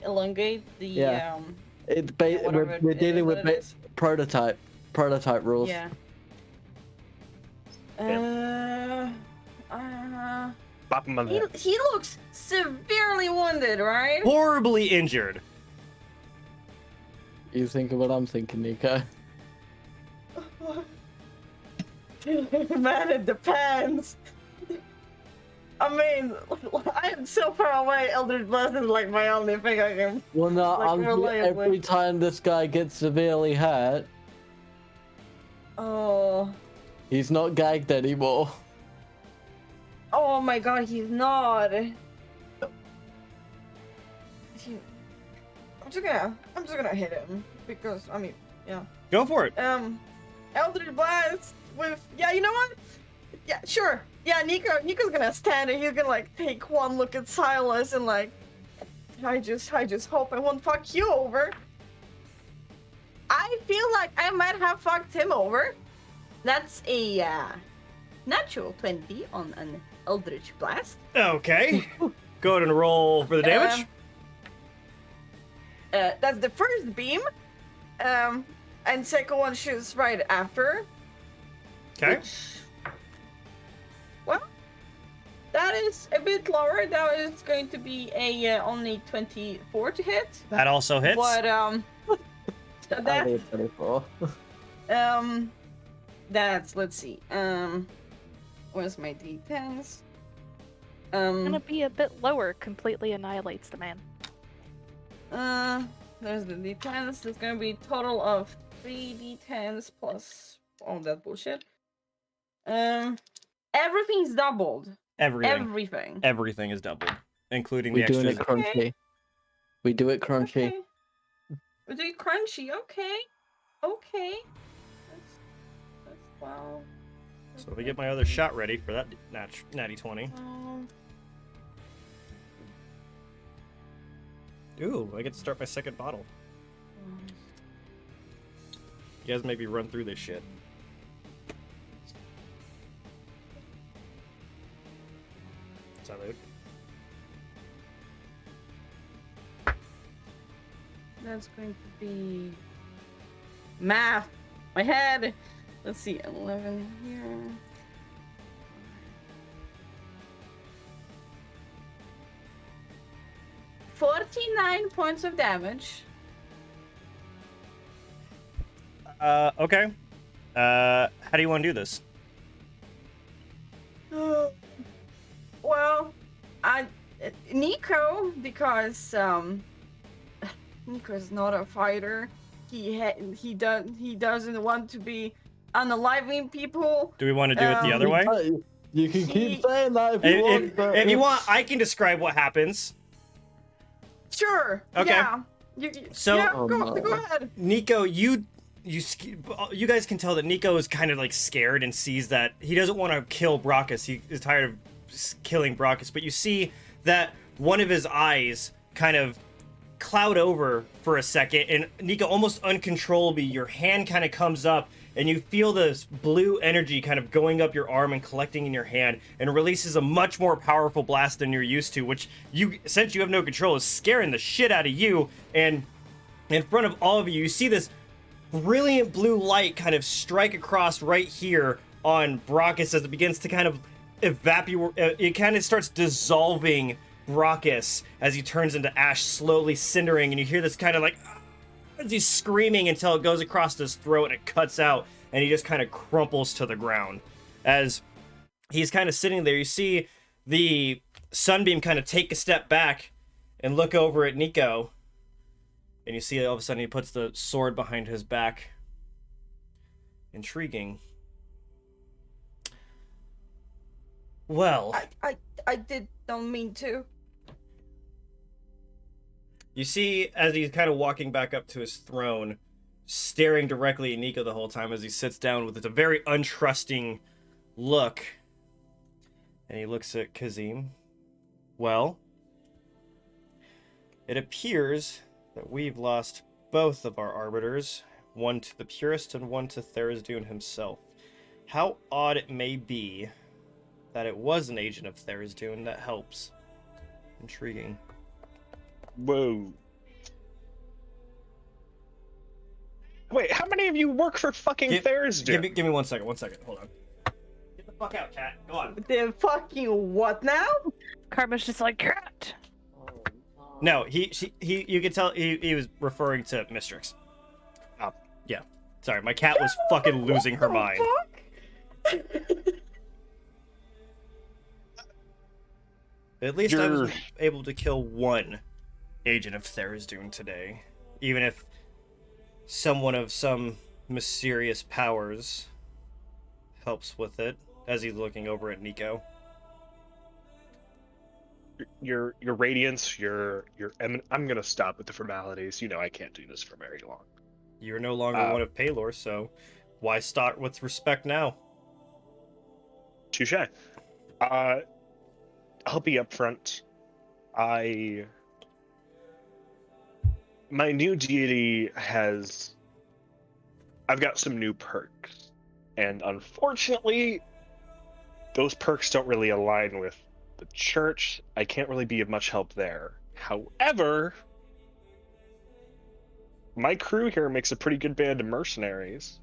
Speaker 6: elongate the
Speaker 3: Yeah. We're dealing with prototype rules.
Speaker 6: Yeah.
Speaker 4: Bop him on the head.
Speaker 6: He looks severely wounded, right?
Speaker 2: Horribly injured.
Speaker 3: You thinking what I'm thinking, Nico?
Speaker 6: Man, it depends. I mean, I am so far away. Eldritch Blast is like my only thing I can.
Speaker 3: Well, no,
Speaker 6: like,
Speaker 3: every time this guy gets severely hurt, he's not gagged anymore.
Speaker 6: Oh my god, he's not. I'm just gonna hit him because I mean, yeah.
Speaker 2: Go for it.
Speaker 6: Eldritch Blast with you know what? Yeah, sure. Yeah, Nico's gonna stand and he's gonna like take one look at Silus and like I just hope I won't fuck you over. I feel like I might have fucked him over. That's a natural 20 on an Eldritch Blast.
Speaker 2: Okay. Go ahead and roll for the damage.
Speaker 6: That's the first beam. And second one shoots right after.
Speaker 2: Okay.
Speaker 6: Well, that is a bit lower. That is going to be a only 24 to hit.
Speaker 2: That also hits.
Speaker 6: But
Speaker 3: Only 24.
Speaker 6: That's let's see. Where's my d10s?
Speaker 5: Gonna be a bit lower. Completely annihilates the man.
Speaker 6: There's the d10s. It's gonna be a total of 3 d10s plus all that bullshit. Everything's doubled.
Speaker 2: Everything. Everything is doubled, including
Speaker 3: We're
Speaker 2: the
Speaker 3: doing
Speaker 2: extras.
Speaker 3: it crunchy. We do it crunchy.
Speaker 6: Okay. We do it crunchy. Okay. Okay. That's 12.
Speaker 2: So let me get my other shot ready for that natty 20. Ooh, I get to start my second bottle. You guys maybe run through this shit. Salute.
Speaker 6: That's going to be math. My head. Let's see, 11 here. 49 points of damage.
Speaker 2: Okay. How do you want to do this?
Speaker 6: Well, Nico, because Nico's not a fighter. He doesn't want to be unaliving people.
Speaker 2: Do we want to do it the other way?
Speaker 3: You can keep saying that if you want. But
Speaker 2: if you want, I can describe what happens.
Speaker 6: Sure.
Speaker 2: Okay.
Speaker 6: Yeah.
Speaker 2: So,
Speaker 6: yeah, go ahead.
Speaker 2: Nico, you guys can tell that Nico is kind of like scared and sees that he doesn't want to kill Brockus. He is tired of killing Brockus, but you see that one of his eyes kind of cloud over for a second, and Nico, almost uncontrollably, your hand kind of comes up and you feel this blue energy kind of going up your arm and collecting in your hand, and releases a much more powerful blast than you're used to, which you, since you have no control, is scaring the shit out of you. And in front of all of you, you see this brilliant blue light kind of strike across right here on Brockus as it begins to kind of evaporate. It kind of starts dissolving Brockus as he turns into ash, slowly cindering, and you hear this kind of like as he's screaming until it goes across his throat and it cuts out, and he just kind of crumples to the ground. As he's kind of sitting there, you see the Sunbeam kind of take a step back and look over at Nico, and you see all of a sudden he puts the sword behind his back. Intriguing. Well,
Speaker 6: I did don't mean to.
Speaker 2: You see, as he's kind of walking back up to his throne, staring directly at Nico the whole time as he sits down with a very untrusting look. And he looks at Kazim. Well, it appears that we've lost both of our arbiters, one to the purist and one to Tharizdun himself. How odd it may be that it was an agent of Tharizdun that helps. Intriguing.
Speaker 4: Whoa. Wait, how many of you work for fucking Tharizdun?
Speaker 2: Give me 1 second, hold on. Get the fuck out, cat. Go on.
Speaker 6: The fucking what now?
Speaker 5: Karma's just like, cat.
Speaker 2: No, you can tell he was referring to Mistrix.
Speaker 4: Oh.
Speaker 2: Yeah. Sorry, my cat was fucking losing her mind. At least I was able to kill one agent of Tharizdun today. Even if someone of some mysterious powers helps with it, as he's looking over at Nico.
Speaker 4: Your radiance, I'm gonna stop with the formalities. You know I can't do this for very long.
Speaker 2: You're no longer one of Paylor, so why start with respect now?
Speaker 4: Touche. I'll be upfront. My new deity I've got some new perks, and unfortunately, those perks don't really align with the church. I can't really be of much help there. However, my crew here makes a pretty good band of mercenaries.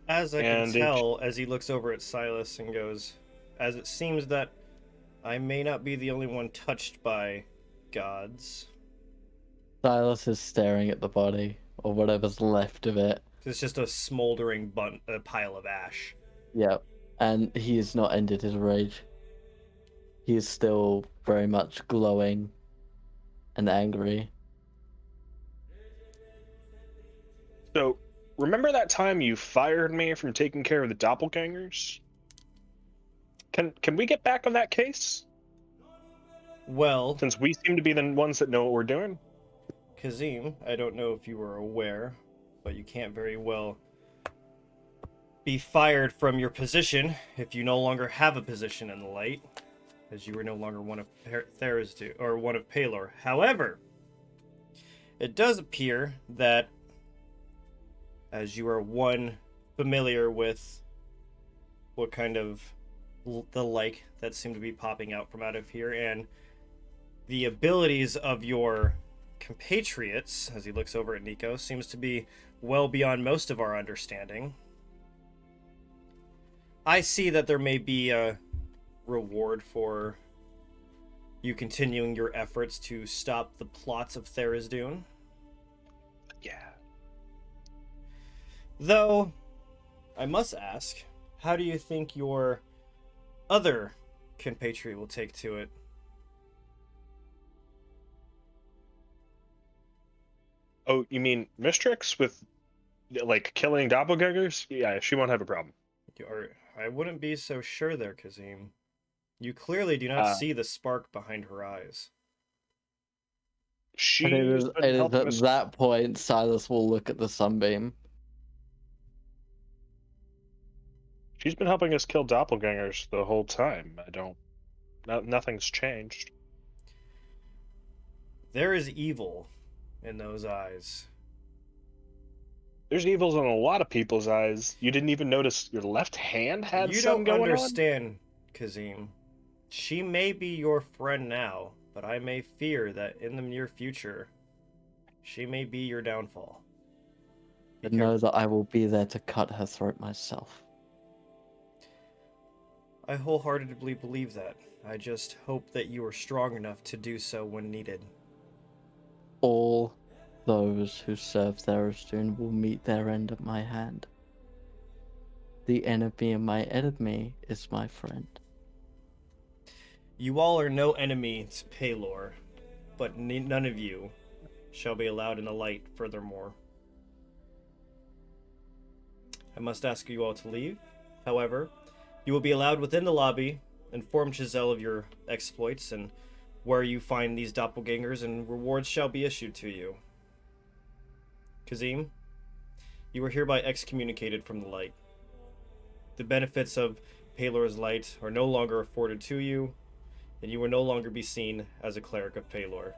Speaker 2: As I can tell, as he looks over at Silus and goes, as it seems that I may not be the only one touched by gods.
Speaker 3: Silus is staring at the body, or whatever's left of it.
Speaker 2: It's just a smoldering pile of ash.
Speaker 3: Yep, and he has not ended his rage. He is still very much glowing and angry.
Speaker 4: So, remember that time you fired me from taking care of the doppelgangers? Can we get back on that case?
Speaker 2: Well,
Speaker 4: Since we seem to be the ones that know what we're doing?
Speaker 2: Kazim, I don't know if you were aware, but you can't very well be fired from your position if you no longer have a position in the light, as you were no longer one of Therisdu or one of Palor. However, it does appear that, as you are one familiar with what kind of the like that seem to be popping out from out of here, and the abilities of your compatriots, as he looks over at Nico, seems to be well beyond most of our understanding. I see that there may be a reward for you continuing your efforts to stop the plots of Therisdune.
Speaker 4: Yeah.
Speaker 2: Though, I must ask, how do you think your other compatriot will take to it?
Speaker 4: Oh, you mean Mistrix with, like, killing doppelgangers? Yeah, she won't have a problem.
Speaker 2: I wouldn't be so sure there, Kazim. You clearly do not see the spark behind her eyes.
Speaker 3: And it
Speaker 4: She's
Speaker 3: is,
Speaker 4: been
Speaker 3: it is
Speaker 4: helping
Speaker 3: at
Speaker 4: us.
Speaker 3: that point Silas will look at the Sunbeam.
Speaker 4: She's been helping us kill doppelgangers the whole time. Nothing's changed.
Speaker 2: There is evil in those eyes.
Speaker 4: There's evils in a lot of people's eyes. You didn't even notice your left hand had
Speaker 2: You
Speaker 4: some
Speaker 2: don't
Speaker 4: going
Speaker 2: understand, Kazim. She may be your friend now, but I may fear that in the near future, she may be your downfall.
Speaker 3: And know that I will be there to cut her throat myself.
Speaker 2: I wholeheartedly believe that. I just hope that you are strong enough to do so when needed.
Speaker 3: All those who serve Therisdune will meet their end at my hand. The enemy of my enemy is my friend.
Speaker 2: You all are no enemy to Palor, but none of you shall be allowed in the light furthermore. I must ask you all to leave. However, you will be allowed within the lobby. Inform Giselle of your exploits and where you find these doppelgangers, and rewards shall be issued to you. Kazim, you are hereby excommunicated from the light. The benefits of Palor's light are no longer afforded to you, and you will no longer be seen as a cleric of Palor.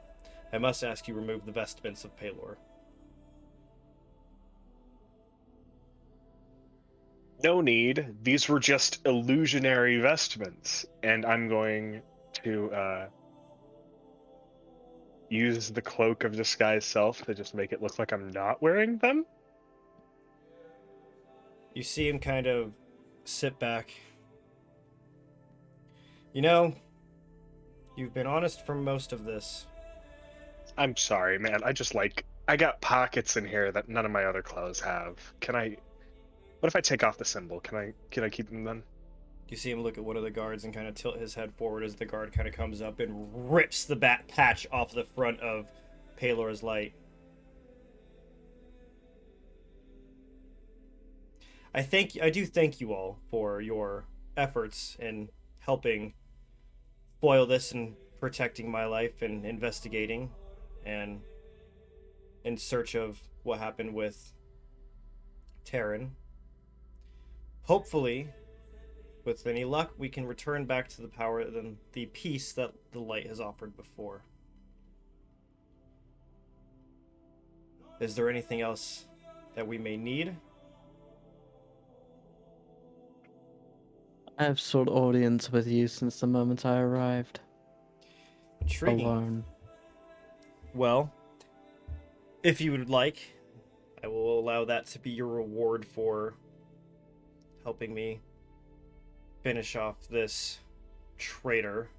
Speaker 2: I must ask you remove the vestments of Palor.
Speaker 4: No need. These were just illusionary vestments, and I'm going to use the cloak of disguise self to just make it look like I'm not wearing them.
Speaker 2: You see him kind of sit back. You know, you've been honest for most of this.
Speaker 4: I'm sorry, man. I got pockets in here that none of my other clothes have. What if I take off the symbol? Can I keep them then?
Speaker 2: You see him look at one of the guards and kind of tilt his head forward as the guard kind of comes up and rips the bat patch off the front of Palor's light. I do thank you all for your efforts in helping foil this and protecting my life and investigating and in search of what happened with Terran. Hopefully, with any luck, we can return back to the power and the peace that the light has offered before. Is there anything else that we may need?
Speaker 3: I have sought audience with you since the moment I arrived.
Speaker 2: Intriguing.
Speaker 3: Alone.
Speaker 2: Well, if you would like, I will allow that to be your reward for helping me finish off this traitor.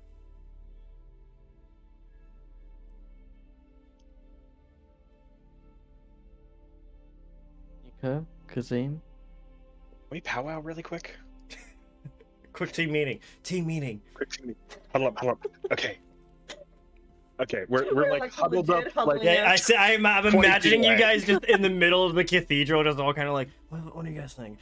Speaker 3: Nico, Kazim.
Speaker 4: Can we powwow really quick?
Speaker 2: Quick team meeting. Team meeting.
Speaker 4: Quick to me. Huddle up. Okay. Okay, we're like huddled
Speaker 6: legit
Speaker 4: up.
Speaker 6: huddling
Speaker 4: Like,
Speaker 6: up.
Speaker 2: Yeah, I'm
Speaker 4: 20 feet
Speaker 2: imagining you
Speaker 4: away.
Speaker 2: guys just in the middle of the cathedral, just all kind of like, what do you guys think?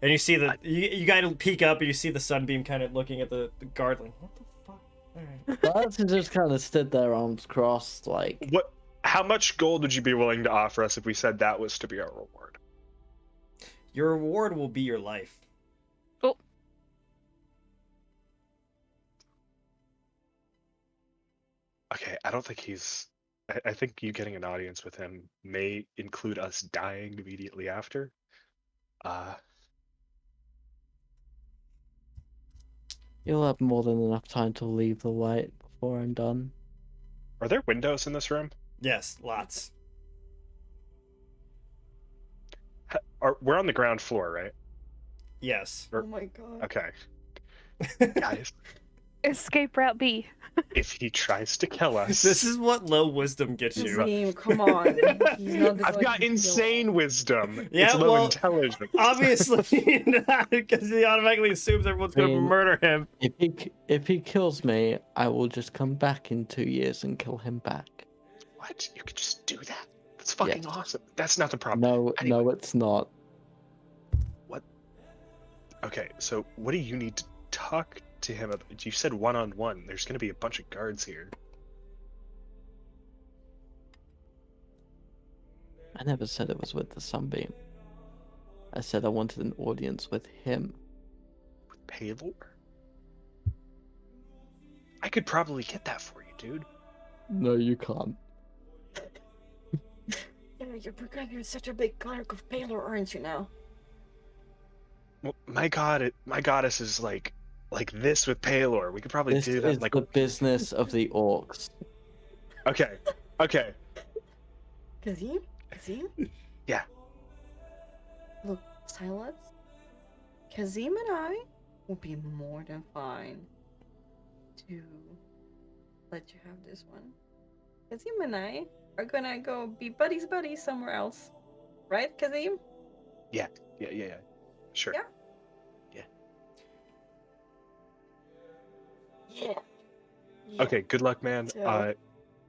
Speaker 2: And you see you gotta peek up and you see the Sunbeam kind of looking at the guard, like, what the fuck? All right.
Speaker 3: Guards just kind of stood there, arms crossed, like.
Speaker 4: what? How much gold would you be willing to offer us if we said that was to be our reward?
Speaker 2: Your reward will be your life.
Speaker 5: Oh,
Speaker 4: Okay, I don't think he's. I think you getting an audience with him may include us dying immediately after.
Speaker 3: You'll have more than enough time to leave the light before I'm done.
Speaker 4: Are there windows in this room?
Speaker 2: Yes, lots.
Speaker 4: We're on the ground floor, right?
Speaker 2: Yes.
Speaker 6: Oh my god.
Speaker 4: Okay, guys.
Speaker 5: escape route B.
Speaker 4: If he tries to kill us,
Speaker 2: This is what low wisdom gets you.
Speaker 6: Kazim, come on. He's not the
Speaker 4: I've
Speaker 6: one
Speaker 4: got
Speaker 6: to kill.
Speaker 4: insane wisdom.
Speaker 2: Yeah,
Speaker 4: it's low
Speaker 2: well,
Speaker 4: intelligence.
Speaker 2: Obviously not, because he automatically assumes everyone's going to
Speaker 3: I mean-
Speaker 2: murder him.
Speaker 3: If he kills me, I will just come back in 2 years and kill him back.
Speaker 4: What? You could just do that? That's fucking
Speaker 3: Yes.
Speaker 4: awesome. That's not the problem.
Speaker 3: No,
Speaker 4: Anyway.
Speaker 3: no, it's not.
Speaker 4: Okay, so what do you need to talk to him about? You said one-on-one. There's going to be a bunch of guards here.
Speaker 3: I never said it was with the Sunbeam. I said I wanted an audience with him.
Speaker 4: With Paylor? I could probably get that for you, dude.
Speaker 3: No, you can't.
Speaker 6: Yeah, you're becoming such a big cleric of Paylor, aren't you now?
Speaker 4: Well, my goddess is like this with Paylor. We could probably
Speaker 3: This
Speaker 4: do that.
Speaker 3: is
Speaker 4: Like,
Speaker 3: the business of the orcs.
Speaker 4: okay, okay.
Speaker 6: Kazim? Kazim?
Speaker 4: Yeah.
Speaker 6: Look, Silus, Kazim and I will be more than fine to let you have this one. Kazim and I are gonna go be buddies somewhere else. Right, Kazim?
Speaker 4: Yeah. Sure.
Speaker 6: Yeah. Yeah. Yeah.
Speaker 4: Okay, good luck, man.
Speaker 6: So-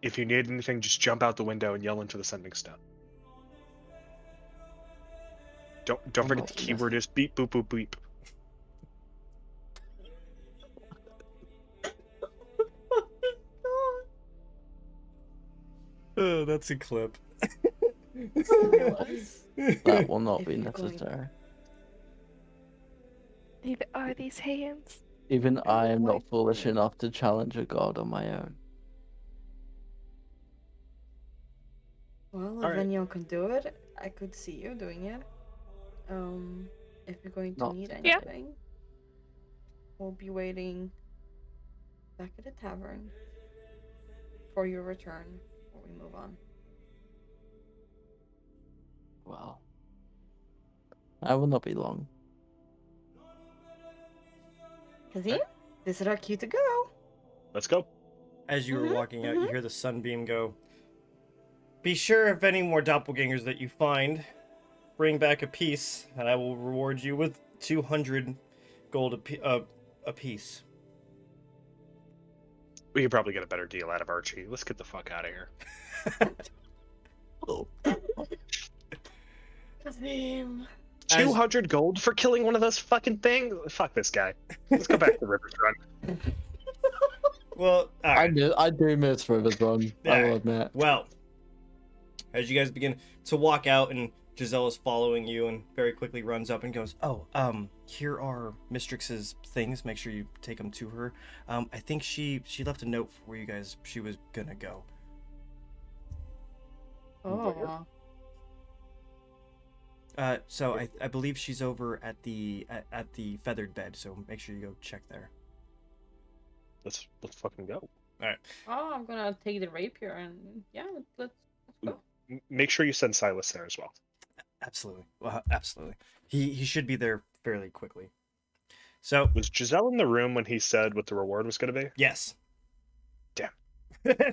Speaker 4: If you need anything, just jump out the window and yell into the sending stone. Don't
Speaker 3: I'm
Speaker 4: forget
Speaker 3: not
Speaker 4: the keyword is beep boop boop beep.
Speaker 2: Oh, that's a clip.
Speaker 6: Silus,
Speaker 3: That will not
Speaker 6: If
Speaker 3: be
Speaker 6: you're going-
Speaker 3: necessary.
Speaker 5: Neither are these hands.
Speaker 3: Even I am
Speaker 6: why
Speaker 3: not foolish
Speaker 6: do you-
Speaker 3: enough to challenge a god on my own.
Speaker 6: Well, if
Speaker 4: Alright.
Speaker 6: anyone can do it, I could see you doing it. If you're going to
Speaker 3: Not
Speaker 6: need
Speaker 3: today.
Speaker 5: Yeah.
Speaker 6: anything, we'll be waiting back at the tavern for your return before we move on.
Speaker 3: Well, I will not be long.
Speaker 6: Kazim, this is our cue to go.
Speaker 4: Let's go.
Speaker 2: As you were
Speaker 6: Mhm,
Speaker 2: walking out, you hear the Sunbeam go, "Be sure if any more doppelgangers that you find, bring back a piece, and I will reward you with 200 gold a piece."
Speaker 4: We could probably get a better deal out of Archie. Let's get the fuck out of here.
Speaker 6: Kazim.
Speaker 2: As-
Speaker 4: 200 gold for killing one of those fucking things? Fuck this guy. Let's go back to River's Run.
Speaker 2: Well, all right.
Speaker 3: I do miss River's Run, I will
Speaker 2: Alright.
Speaker 3: admit.
Speaker 2: Well, as you guys begin to walk out, and Giselle is following you, and very quickly runs up and goes, "Oh, here are Mistrix's things. Make sure you take them to her. I think she left a note for you guys. She was gonna go."
Speaker 6: Oh.
Speaker 2: So I believe she's over at the feathered bed. So make sure you go check there.
Speaker 4: Let's fucking go.
Speaker 6: Oh, I'm gonna take the rapier and yeah, let's go.
Speaker 4: Make sure you send Silus there as well.
Speaker 2: Absolutely. Well, absolutely. He should be there fairly quickly. So
Speaker 4: Was Giselle in the room when he said what the reward was going to be?
Speaker 2: yes.
Speaker 4: Damn.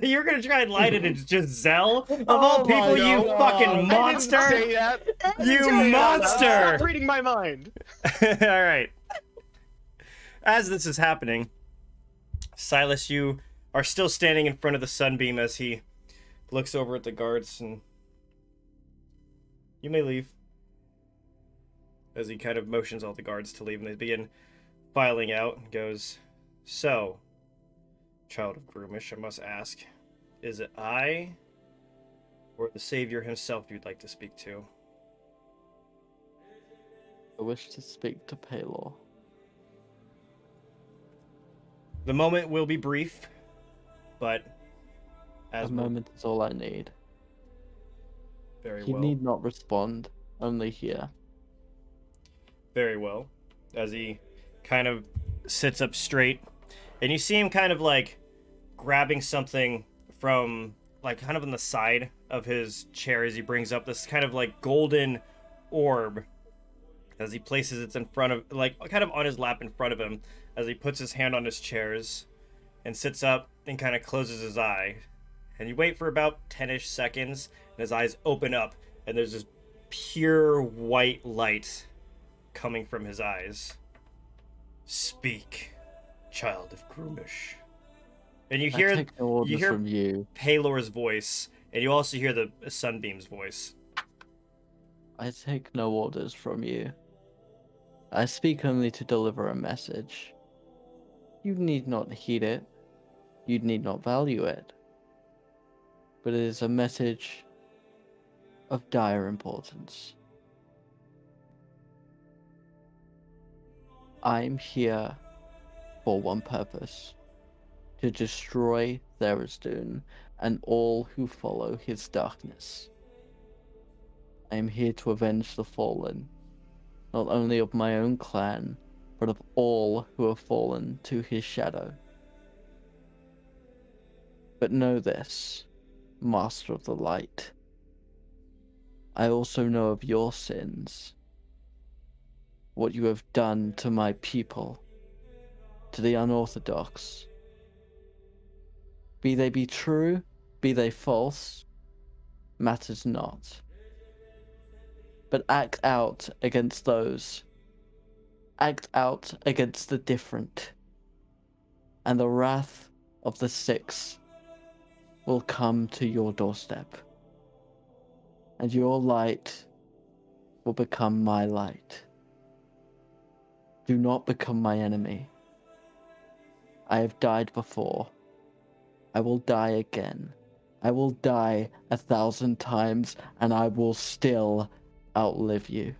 Speaker 2: You were gonna try and light it. It's Giselle of
Speaker 3: Oh
Speaker 2: all
Speaker 3: my
Speaker 2: people, you
Speaker 3: God.
Speaker 2: fucking monster! You monster!
Speaker 4: Stop reading my mind.
Speaker 2: All right. As this is happening, Silas, you are still standing in front of the Sunbeam as he looks over at the guards and... You may leave. As he kind of motions all the guards to leave, and they begin filing out, and goes, "So, child of Groomish, I must ask, is it I or the Savior himself you'd like to speak to?"
Speaker 3: I wish to speak to Paylor.
Speaker 2: The moment will be brief, but as
Speaker 3: A moment is all I need.
Speaker 2: very
Speaker 3: He
Speaker 2: well.
Speaker 3: need not respond, only hear.
Speaker 2: Very well. As he kind of sits up straight, and you see him kind of like grabbing something from like kind of on the side of his chair as he brings up this kind of like golden orb as he places it in front of, like kind of on his lap in front of him, as he puts his hand on his chairs and sits up and kind of closes his eye. And you wait for about 10-ish seconds, and his eyes open up, and there's this pure white light coming from his eyes. "Speak, child of Groomish." And you
Speaker 3: I
Speaker 2: hear
Speaker 3: take no orders from you.
Speaker 2: Paylor's voice, and you also hear the Sunbeam's voice.
Speaker 3: I take no orders from you. I speak only to deliver a message. You need not heed it. You need not value it. But it is a message of dire importance. I'm here for one purpose: to destroy Tharizdun and all who follow his darkness. I am here to avenge the fallen, not only of my own clan, but of all who have fallen to his shadow. But know this, Master of the Light. I also know of your sins, what you have done to my people, to the unorthodox. Be they true, be they false, matters not. But act out against those. Act out against the different. And the wrath of the Six will come to your doorstep. And your light will become my light. Do not become my enemy. I have died before. I will die again. I will die 1,000 times, and I will still outlive you.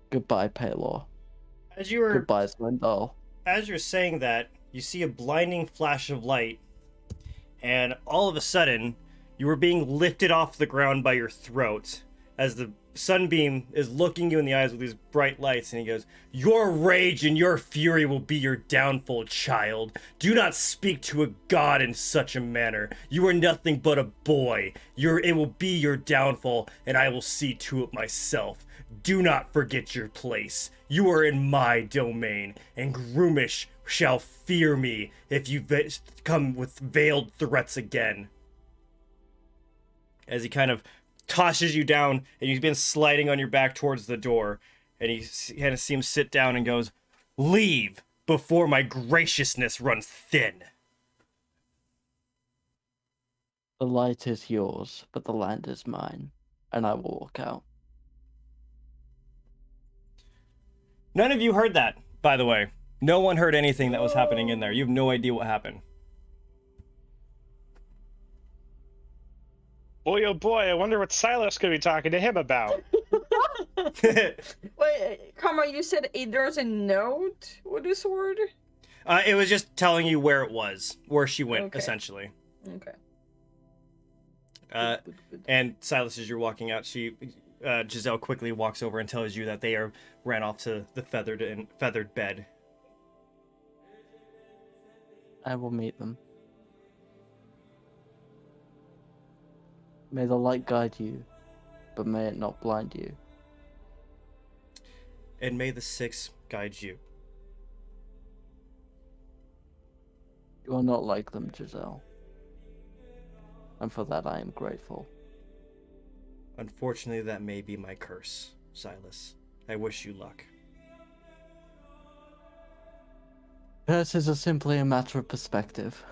Speaker 3: Goodbye, Paylor. Goodbye, Swindle.
Speaker 2: As you're saying that, you see a blinding flash of light, and all of a sudden, you are being lifted off the ground by your throat as the Sunbeam is looking you in the eyes with these bright lights, and he goes, "Your rage and your fury will be your downfall, child. Do not speak to a god in such a manner. You are nothing but a boy. It will be your downfall, and I will see to it myself. Do not forget your place. You are in my domain, and Groomish shall fear me if you come with veiled threats again." As he kind of tosses you down, and you've been sliding on your back towards the door, and he kind of seems sit down and goes, "Leave before my graciousness runs thin."
Speaker 3: The light is yours, but the land is mine, and I will walk out.
Speaker 2: None of you heard that, by the way. No one heard anything that was happening in there. You have no idea what happened.
Speaker 4: Boy, oh boy, I wonder what Silus could be talking to him about.
Speaker 6: Wait, Karma, you said there's a note with this word?
Speaker 2: It was just telling you where it was, where she went,
Speaker 6: Okay.
Speaker 2: essentially.
Speaker 6: Okay.
Speaker 2: And Silas, as you're walking out, Giselle quickly walks over and tells you that they ran off to the feathered bed.
Speaker 3: I will meet them. May the light guide you, but may it not blind you.
Speaker 2: And may the Six guide you.
Speaker 3: You are not like them, Giselle. And for that I am grateful.
Speaker 2: Unfortunately, that may be my curse, Silas. I wish you luck.
Speaker 3: Curses are simply a matter of perspective.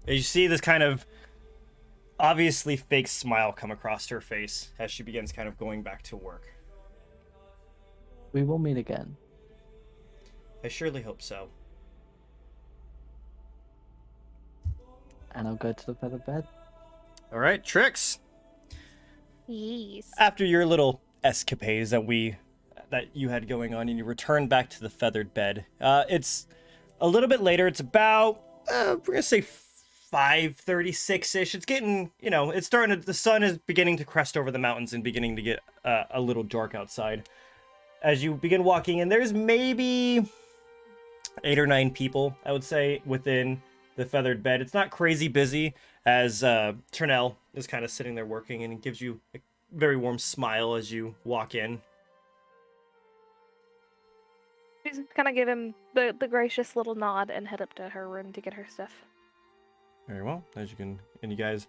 Speaker 2: You see this kind of obviously fake smile come across her face as she begins kind of going back to work.
Speaker 3: We will meet again.
Speaker 2: I surely hope so.
Speaker 3: And I'll go to the feather bed.
Speaker 2: All right, Trix.
Speaker 5: Yes.
Speaker 2: After your little escapades that you had going on, and you return back to the feathered bed. It's a little bit later. It's about we're gonna say 5:36ish. It's getting, it's starting to. The sun is beginning to crest over the mountains and beginning to get a little dark outside. As you begin walking in, there's maybe 8 or 9 people, I would say, within the feathered bed. It's not crazy busy, as Turnell is kind of sitting there working, and he gives you a very warm smile as you walk in.
Speaker 5: She's gonna give him the gracious little nod and head up to her room to get her stuff.
Speaker 2: Very well. As you can, and you guys,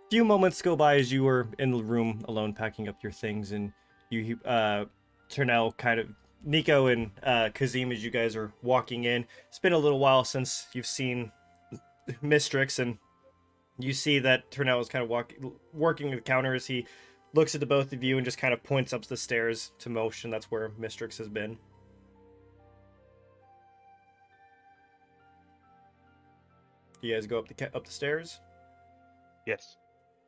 Speaker 2: a few moments go by as you were in the room alone packing up your things, and you, Turnell, kind of, Nico and Kazim, as you guys are walking in. It's been a little while since you've seen Mistrix, and you see that Turnell is kind of working the counter as he looks at the both of you and just kind of points up the stairs to motion. That's where Mistrix has been. You guys go up the stairs?
Speaker 4: Yes.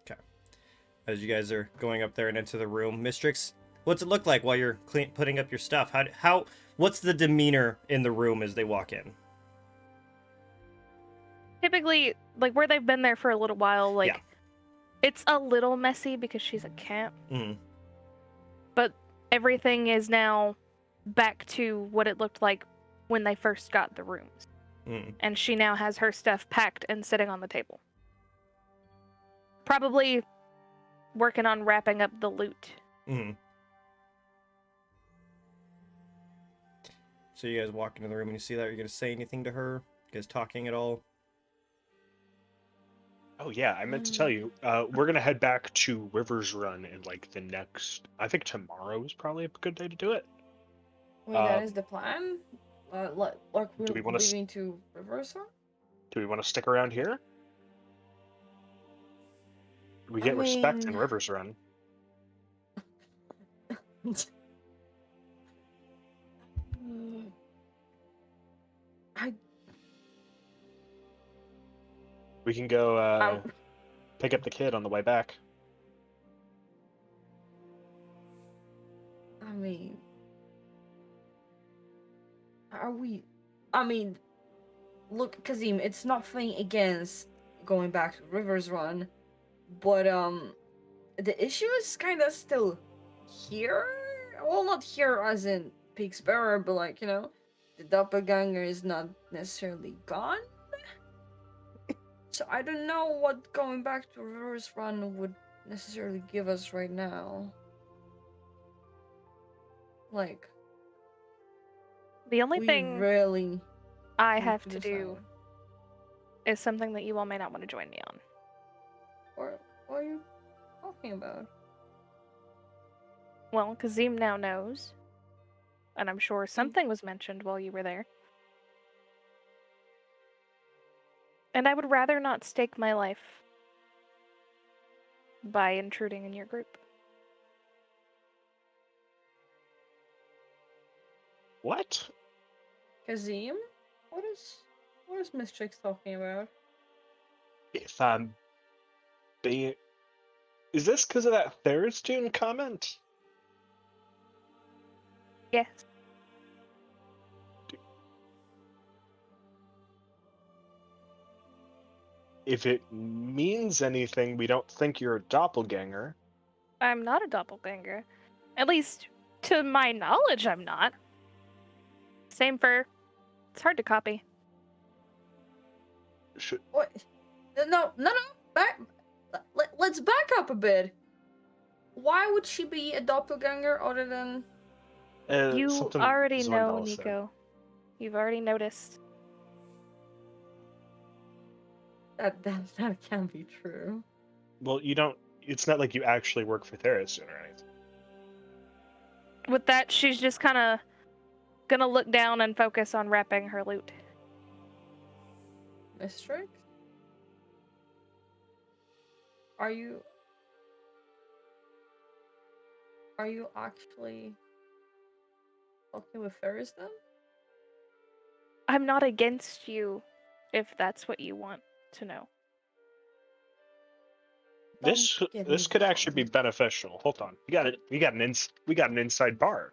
Speaker 2: Okay. As you guys are going up there and into the room, Mistrix, what's it look like while you're putting up your stuff? What's the demeanor in the room as they walk in?
Speaker 5: Typically, like where they've been there for a little while, like
Speaker 2: Yeah.
Speaker 5: it's a little messy because she's a camp.
Speaker 2: Mm-hmm.
Speaker 5: But everything is now back to what it looked like when they first got the rooms.
Speaker 2: Mm-hmm.
Speaker 5: And she now has her stuff packed and sitting on the table. Probably working on wrapping up the loot.
Speaker 2: Mm-hmm. So you guys walk into the room and you see that. Are you going to say anything to her? You guys talking at all?
Speaker 4: Oh yeah, I meant to tell you. We're gonna head back to Rivers Run in like the next. I think tomorrow is probably a good day to do it.
Speaker 6: Wait, that is the plan? Like we're
Speaker 4: do we wanna
Speaker 6: leaving to Rivers Run?
Speaker 4: Do we want to stick around here? We get respect in
Speaker 6: mean-
Speaker 4: Rivers Run.
Speaker 6: I
Speaker 4: We can go pick up the kid on the way back.
Speaker 6: mean, are we? I mean, look, Kazim, it's nothing against going back to Rivers Run, but the issue is kind of still here. Well, not here as in Peaks Bearer, but like the doppelganger is not necessarily gone. So I don't know what going back to Rivers Run would necessarily give us right now. Like,
Speaker 5: The only
Speaker 6: we
Speaker 5: thing
Speaker 6: really
Speaker 5: I
Speaker 6: need
Speaker 5: have to
Speaker 6: decide.
Speaker 5: do is something that you all may not want to join me on.
Speaker 6: What are you talking about?
Speaker 5: Well, Kazim now knows, and I'm sure something was mentioned while you were there. And I would rather not stake my life by intruding in your group.
Speaker 4: What?
Speaker 6: Kazim? What is Mistrix talking about?
Speaker 4: If I'm being... Is this because of that Tharizdun comment?
Speaker 5: Yes.
Speaker 4: If it means anything, we don't think you're a doppelganger.
Speaker 5: I'm not a doppelganger. At least, to my knowledge, I'm not. Same for... It's hard to copy.
Speaker 4: Should...
Speaker 6: What? No. Let's back up a bit. Why would she be a doppelganger other than...
Speaker 5: You
Speaker 4: something
Speaker 5: already know,
Speaker 4: Zwendal said.
Speaker 5: Nico. You've already noticed.
Speaker 6: That can't be true.
Speaker 4: Well, you don't... It's not like you actually work for Tharizdun or anything.
Speaker 5: With that, she's just kind of gonna look down and focus on wrapping her loot.
Speaker 6: Mistrix? Are you actually talking with Ferris then?
Speaker 5: I'm not against you, if that's what you want to know.
Speaker 4: This
Speaker 6: Don't get
Speaker 4: this
Speaker 6: me
Speaker 4: could actually be
Speaker 6: wrong.
Speaker 4: beneficial. Hold on. We got an inside bar.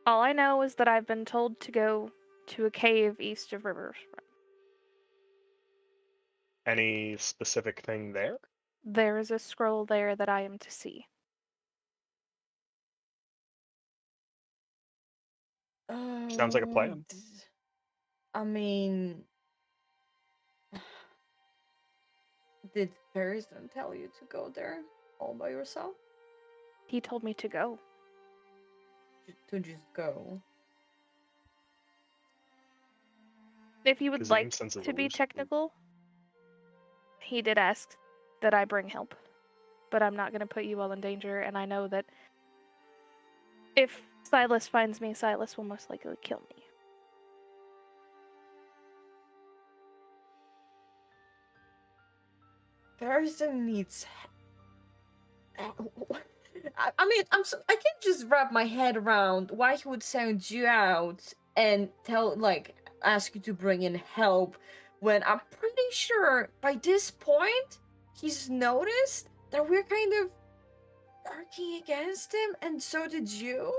Speaker 5: All I know is that I've been told to go to a cave east of Rivers.
Speaker 4: Any specific thing there?
Speaker 5: There is a scroll there that I am to see.
Speaker 4: Sounds like a plan.
Speaker 6: I mean, did Ferris then tell you to go there all by yourself?
Speaker 5: He told me to go.
Speaker 6: To just go.
Speaker 5: If you would
Speaker 4: Kazim
Speaker 5: like
Speaker 4: senses
Speaker 5: to be
Speaker 4: loose.
Speaker 5: technical, he did ask that I bring help. But I'm not going to put you all in danger, and I know that if Silus finds me, Silus will most likely kill me.
Speaker 6: Ferris needs. I mean, I can't just wrap my head around why he would sound you out and ask you to bring in help when I'm pretty sure by this point he's noticed that we're kind of working against him, and so did you.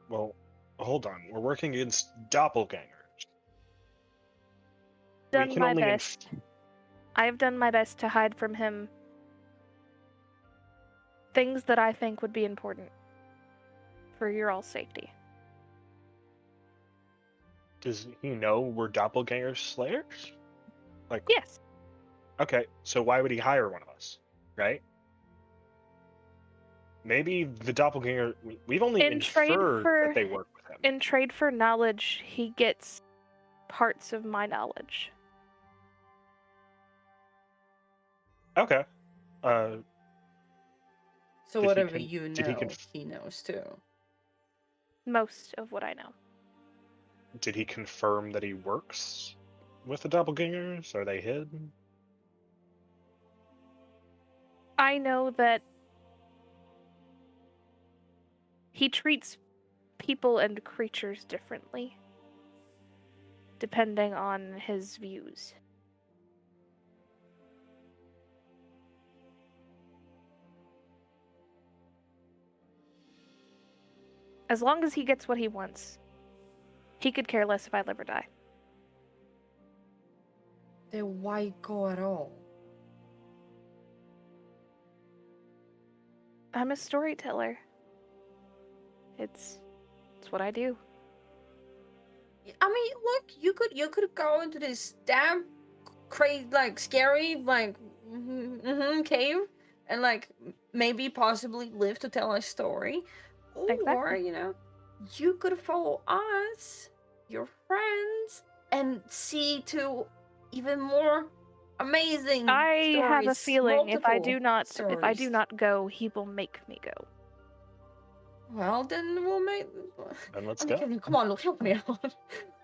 Speaker 4: Well, hold on. We're working against doppelgangers. We
Speaker 5: Done
Speaker 4: can
Speaker 5: my
Speaker 4: only
Speaker 5: best. I have done my best to hide from him things that I think would be important for your all's safety.
Speaker 4: Does he know we're doppelganger slayers? Like,
Speaker 5: Yes.
Speaker 4: okay, so why would he hire one of us, right? Maybe the doppelganger. We've only inferred that they work with him.
Speaker 5: In trade for knowledge, he gets parts of my knowledge.
Speaker 4: Okay.
Speaker 6: So
Speaker 4: Did
Speaker 6: whatever
Speaker 4: he
Speaker 6: you
Speaker 4: did he
Speaker 6: know, he knows too.
Speaker 5: Most of what I know.
Speaker 4: Did he confirm that he works with the doppelgangers? Are they hidden?
Speaker 5: I know that he treats people and creatures differently, depending on his views. As long as he gets what he wants, he could care less if I live or die.
Speaker 6: Then why go at all?
Speaker 5: I'm a storyteller. It's what I do.
Speaker 6: I mean, look, you could go into this damn crazy, scary, cave, and maybe possibly live to tell a story, or
Speaker 5: Exactly.
Speaker 6: you could follow us, your friends, and see to even more amazing
Speaker 5: I
Speaker 6: stories.
Speaker 5: have a feeling if I do
Speaker 6: stories.
Speaker 5: not go, he will make me go.
Speaker 6: Well, then we'll make.
Speaker 4: Then let's
Speaker 6: I mean,
Speaker 4: go.
Speaker 6: come on, look, help me out.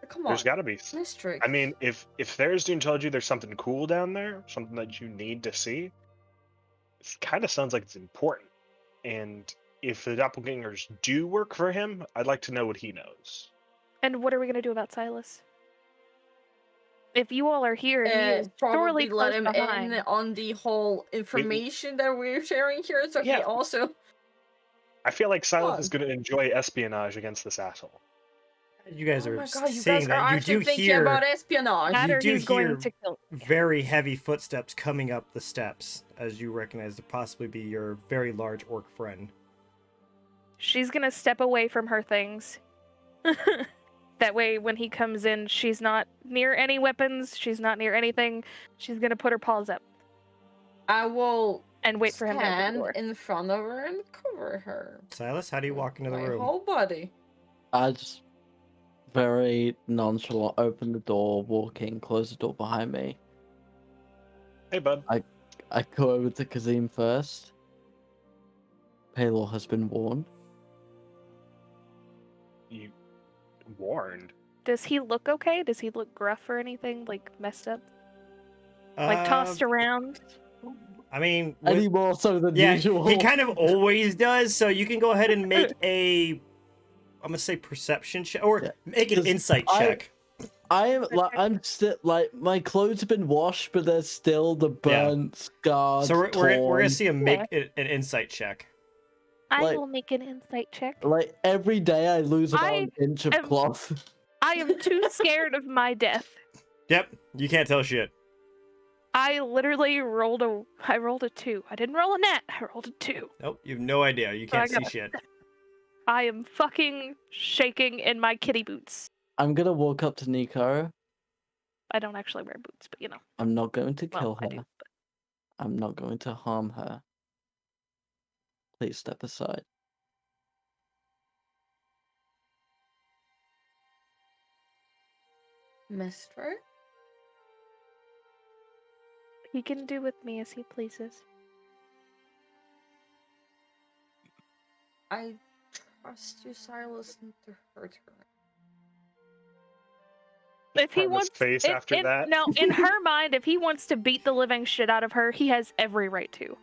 Speaker 6: Come on.
Speaker 4: There's got to be.
Speaker 6: Mistrix.
Speaker 4: I mean, if Tharizdun told you there's something cool down there, something that you need to see, it kind of sounds like it's important. And if the doppelgangers do work for him, I'd like to know what he knows.
Speaker 5: And what are we gonna do about Silus? If you all are here, he is
Speaker 6: probably
Speaker 5: sorely
Speaker 6: let
Speaker 5: close
Speaker 6: him
Speaker 5: behind.
Speaker 6: in on the whole information that we're sharing here, so he
Speaker 4: Yeah.
Speaker 6: also.
Speaker 4: I feel like Silus
Speaker 6: Fun.
Speaker 4: is going to enjoy espionage against this asshole.
Speaker 2: You guys
Speaker 6: Oh
Speaker 2: are
Speaker 6: my god, you
Speaker 2: saying
Speaker 6: guys are
Speaker 2: that. You
Speaker 6: actually
Speaker 2: do
Speaker 6: thinking
Speaker 2: hear
Speaker 6: about espionage.
Speaker 5: That
Speaker 2: you
Speaker 5: or
Speaker 2: do
Speaker 5: he's going
Speaker 2: hear
Speaker 5: to kill me.
Speaker 2: very heavy footsteps coming up the steps as you recognize to possibly be your very large orc friend.
Speaker 5: She's gonna step away from her things. That way, when he comes in, she's not near any weapons, she's not near anything. She's gonna put her paws up
Speaker 6: I will
Speaker 5: and wait for him to open the
Speaker 6: stand
Speaker 5: door.
Speaker 6: in front of her and cover her.
Speaker 2: Silas, how do you walk into the
Speaker 6: My
Speaker 2: room?
Speaker 6: whole body.
Speaker 3: I just very nonchalant open the door, walk in, close the door behind me.
Speaker 4: Hey, bud.
Speaker 3: I go over to Kazim first. Paylor has been warned.
Speaker 4: you warned.
Speaker 5: Does he look okay? Does he look gruff or anything? Like messed up? Like tossed around?
Speaker 2: I mean,
Speaker 3: Any more so than
Speaker 2: yeah,
Speaker 3: usual.
Speaker 2: he kind of always does. So you can go ahead and make a, I'm gonna say perception check or
Speaker 3: Yeah,
Speaker 2: make an
Speaker 3: 'cause
Speaker 2: insight check.
Speaker 3: I'm still like my clothes have been washed, but there's still the burnt, scarred,
Speaker 2: So we're
Speaker 3: torn.
Speaker 2: gonna see him make an insight check.
Speaker 5: I
Speaker 3: Like-
Speaker 5: will make an insight check.
Speaker 3: Like every day, I lose about
Speaker 5: I
Speaker 3: an inch of
Speaker 5: am-
Speaker 3: cloth.
Speaker 5: I am too scared of my death.
Speaker 2: Yep, you can't tell shit.
Speaker 5: I literally rolled a 2. I didn't roll a net. I rolled a 2.
Speaker 2: Nope, you have no idea. You
Speaker 5: So I
Speaker 2: can't see
Speaker 5: got-
Speaker 2: shit.
Speaker 5: I am fucking shaking in my kitty boots.
Speaker 3: I'm gonna walk up to Nico.
Speaker 5: I don't actually wear boots, but you know.
Speaker 3: I'm not going to kill
Speaker 5: Well,
Speaker 3: her.
Speaker 5: I do. But...
Speaker 3: I'm not going to harm her. Please step aside.
Speaker 6: Mister?
Speaker 5: He can do with me as he pleases.
Speaker 6: I trust you, Silus, not to hurt her.
Speaker 5: If he
Speaker 4: Karma's
Speaker 5: wants,
Speaker 4: face after that.
Speaker 5: No, in her mind, if he wants to beat the living shit out of her, he has every right to.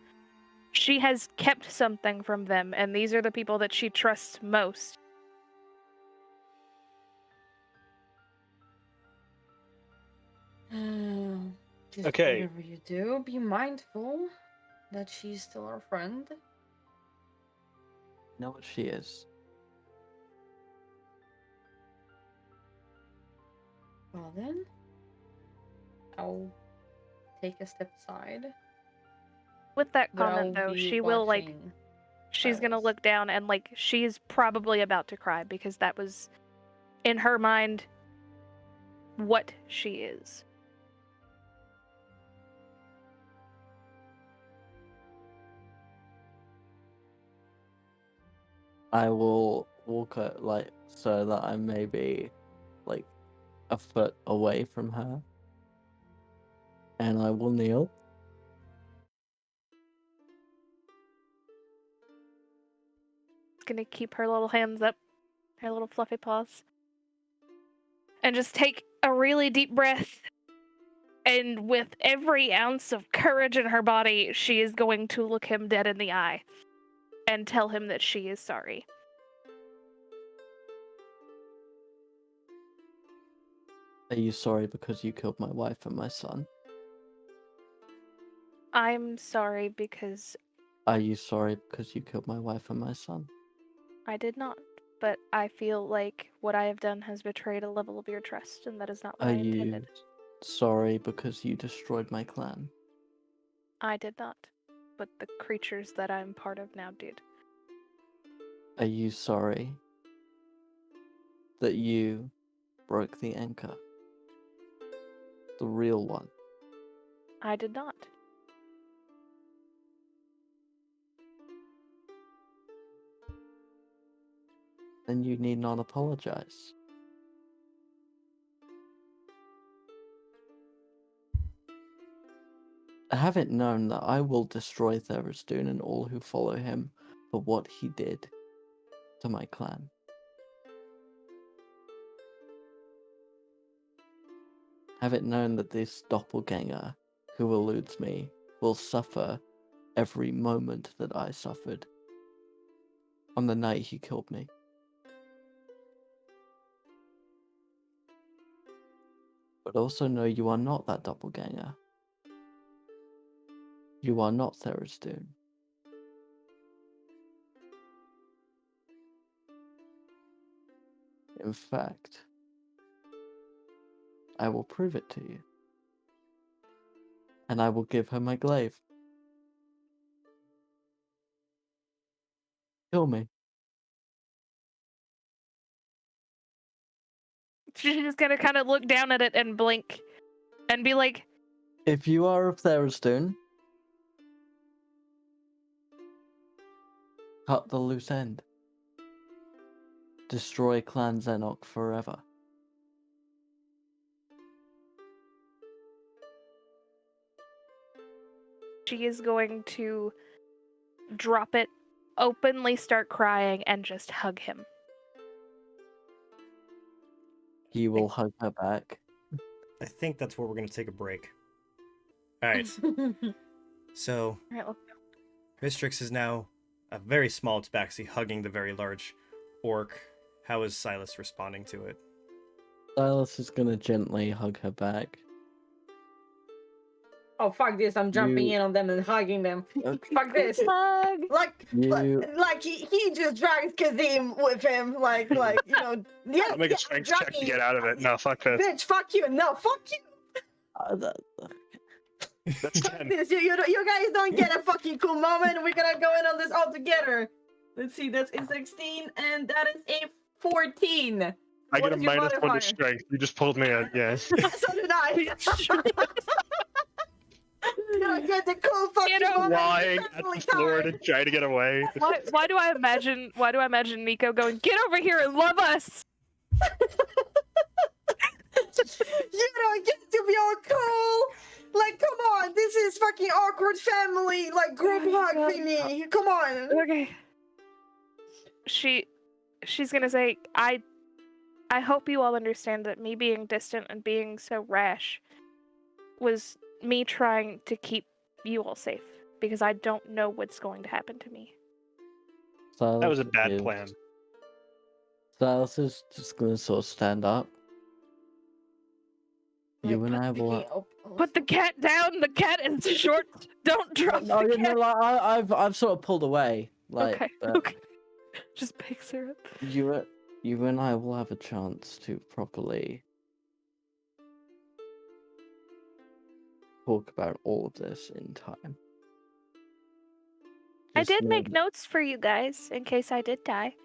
Speaker 5: She has kept something from them, and these are the people that she trusts most.
Speaker 6: Just
Speaker 4: Okay.
Speaker 6: whatever you do, be mindful that she's still our friend.
Speaker 3: Know what she is.
Speaker 6: Well then, I'll take a step aside.
Speaker 5: With that
Speaker 6: But
Speaker 5: comment,
Speaker 6: I'll
Speaker 5: though,
Speaker 6: be
Speaker 5: she will, like,
Speaker 6: watching
Speaker 5: she's gonna
Speaker 6: Silus.
Speaker 5: look down and, like, she's probably about to cry because that was, in her mind, what she is.
Speaker 3: I will walk like so that I may be like a foot away from her, and I will kneel.
Speaker 5: Gonna keep her little hands up, her little fluffy paws, and just take a really deep breath. And with every ounce of courage in her body, she is going to look him dead in the eye and tell him that she is sorry.
Speaker 3: Are you sorry because you killed my wife and my son?
Speaker 5: I'm sorry because
Speaker 3: Are you sorry because you killed my wife and my son?
Speaker 5: I did not. But I feel like what I have done has betrayed a level of your trust, and that is not what
Speaker 3: Are
Speaker 5: I
Speaker 3: you
Speaker 5: intended.
Speaker 3: sorry because you destroyed my clan?
Speaker 5: I did not. But the creatures that I'm part of now did.
Speaker 3: Are you sorry that you broke the anchor? The real one.
Speaker 5: I did not.
Speaker 3: Then you need not apologize. Have it known that I will destroy Tharizdun and all who follow him for what he did to my clan. Have it known that this doppelganger who eludes me will suffer every moment that I suffered on the night he killed me. But also know you are not that doppelganger. You are not Tharizdun. In fact, I will prove it to you. And I will give her my glaive. Kill me.
Speaker 5: She's just gonna kind of look down at it and blink and be like,
Speaker 3: If you are of Tharizdun, cut the loose end. Destroy Clan Zenok forever.
Speaker 5: she is going to drop it, openly start crying, and just hug him.
Speaker 3: He will hug her back.
Speaker 2: I think that's where we're gonna take a break. All right. So
Speaker 5: All right, let's
Speaker 2: Mistrix is now a very small tabaxi hugging the very large orc. How is Silus responding to it?
Speaker 3: Silus is gonna gently hug her back.
Speaker 6: Oh fuck this! I'm jumping
Speaker 3: You-
Speaker 6: in on them and hugging them.
Speaker 3: Okay.
Speaker 6: Fuck this!
Speaker 5: hug.
Speaker 6: Like
Speaker 3: You
Speaker 6: he just drags Kazim with him. Like yeah.
Speaker 4: I'll make a strength check to get out of it. No, fuck this.
Speaker 6: Bitch, fuck you! No, fuck you!
Speaker 4: That's
Speaker 6: Fuck
Speaker 4: 10.
Speaker 6: this! You guys don't get a fucking cool moment. We're gonna go in on this all together. Let's see. That's a 16, and that is a 14.
Speaker 4: I
Speaker 6: What
Speaker 4: get a
Speaker 6: is your
Speaker 4: -1 to
Speaker 6: modifier?
Speaker 4: strength. You just pulled me in. Yeah.
Speaker 6: So did I. You don't get the cool fucking moment.
Speaker 4: Flying at
Speaker 6: Definitely
Speaker 4: the floor
Speaker 6: time.
Speaker 4: to try to get away.
Speaker 5: Why do I imagine Nico going, get over here and love us?
Speaker 6: You don't get to be all cool. Like, come on, this is fucking awkward family, like group
Speaker 5: Oh my
Speaker 6: hug
Speaker 5: God.
Speaker 6: thingy. Come on.
Speaker 5: Okay. She's gonna say, I hope you all understand that me being distant and being so rash was me trying to keep you all safe, because I don't know what's going to happen to me.
Speaker 4: That was a
Speaker 3: Silus
Speaker 4: bad
Speaker 3: is-
Speaker 4: plan.
Speaker 3: Silus is just gonna sort of stand up. You
Speaker 6: Like,
Speaker 3: and I
Speaker 6: put the
Speaker 3: will.
Speaker 6: key up-
Speaker 5: Put the cat down. The cat is short. Don't drop
Speaker 3: No,
Speaker 5: the
Speaker 3: no,
Speaker 5: cat.
Speaker 3: like, I've sort of pulled away. Like,
Speaker 5: Okay.
Speaker 3: but
Speaker 5: Okay. Just picks her up.
Speaker 3: you and I will have a chance to properly talk about all of this in time.
Speaker 5: I
Speaker 3: Just
Speaker 5: did
Speaker 3: know
Speaker 5: make
Speaker 3: that-
Speaker 5: notes for you guys in case I did die.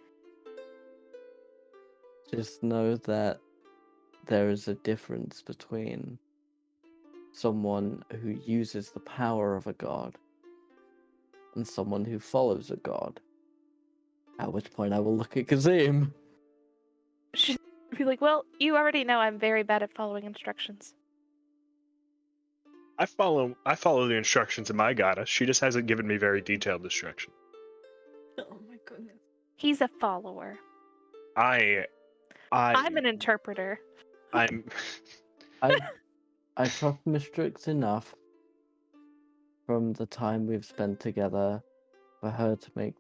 Speaker 3: Just know that there is a difference between someone who uses the power of a god and someone who follows a god. At which point I will look at Kazim.
Speaker 5: She'd be like, well, you already know I'm very bad at following instructions.
Speaker 4: I follow the instructions of my goddess. She just hasn't given me very detailed instructions.
Speaker 6: Oh my goodness.
Speaker 5: He's a follower.
Speaker 4: I'm
Speaker 5: I'm an interpreter.
Speaker 4: I'm
Speaker 3: I trust Mistrix enough from the time we've spent together for her to make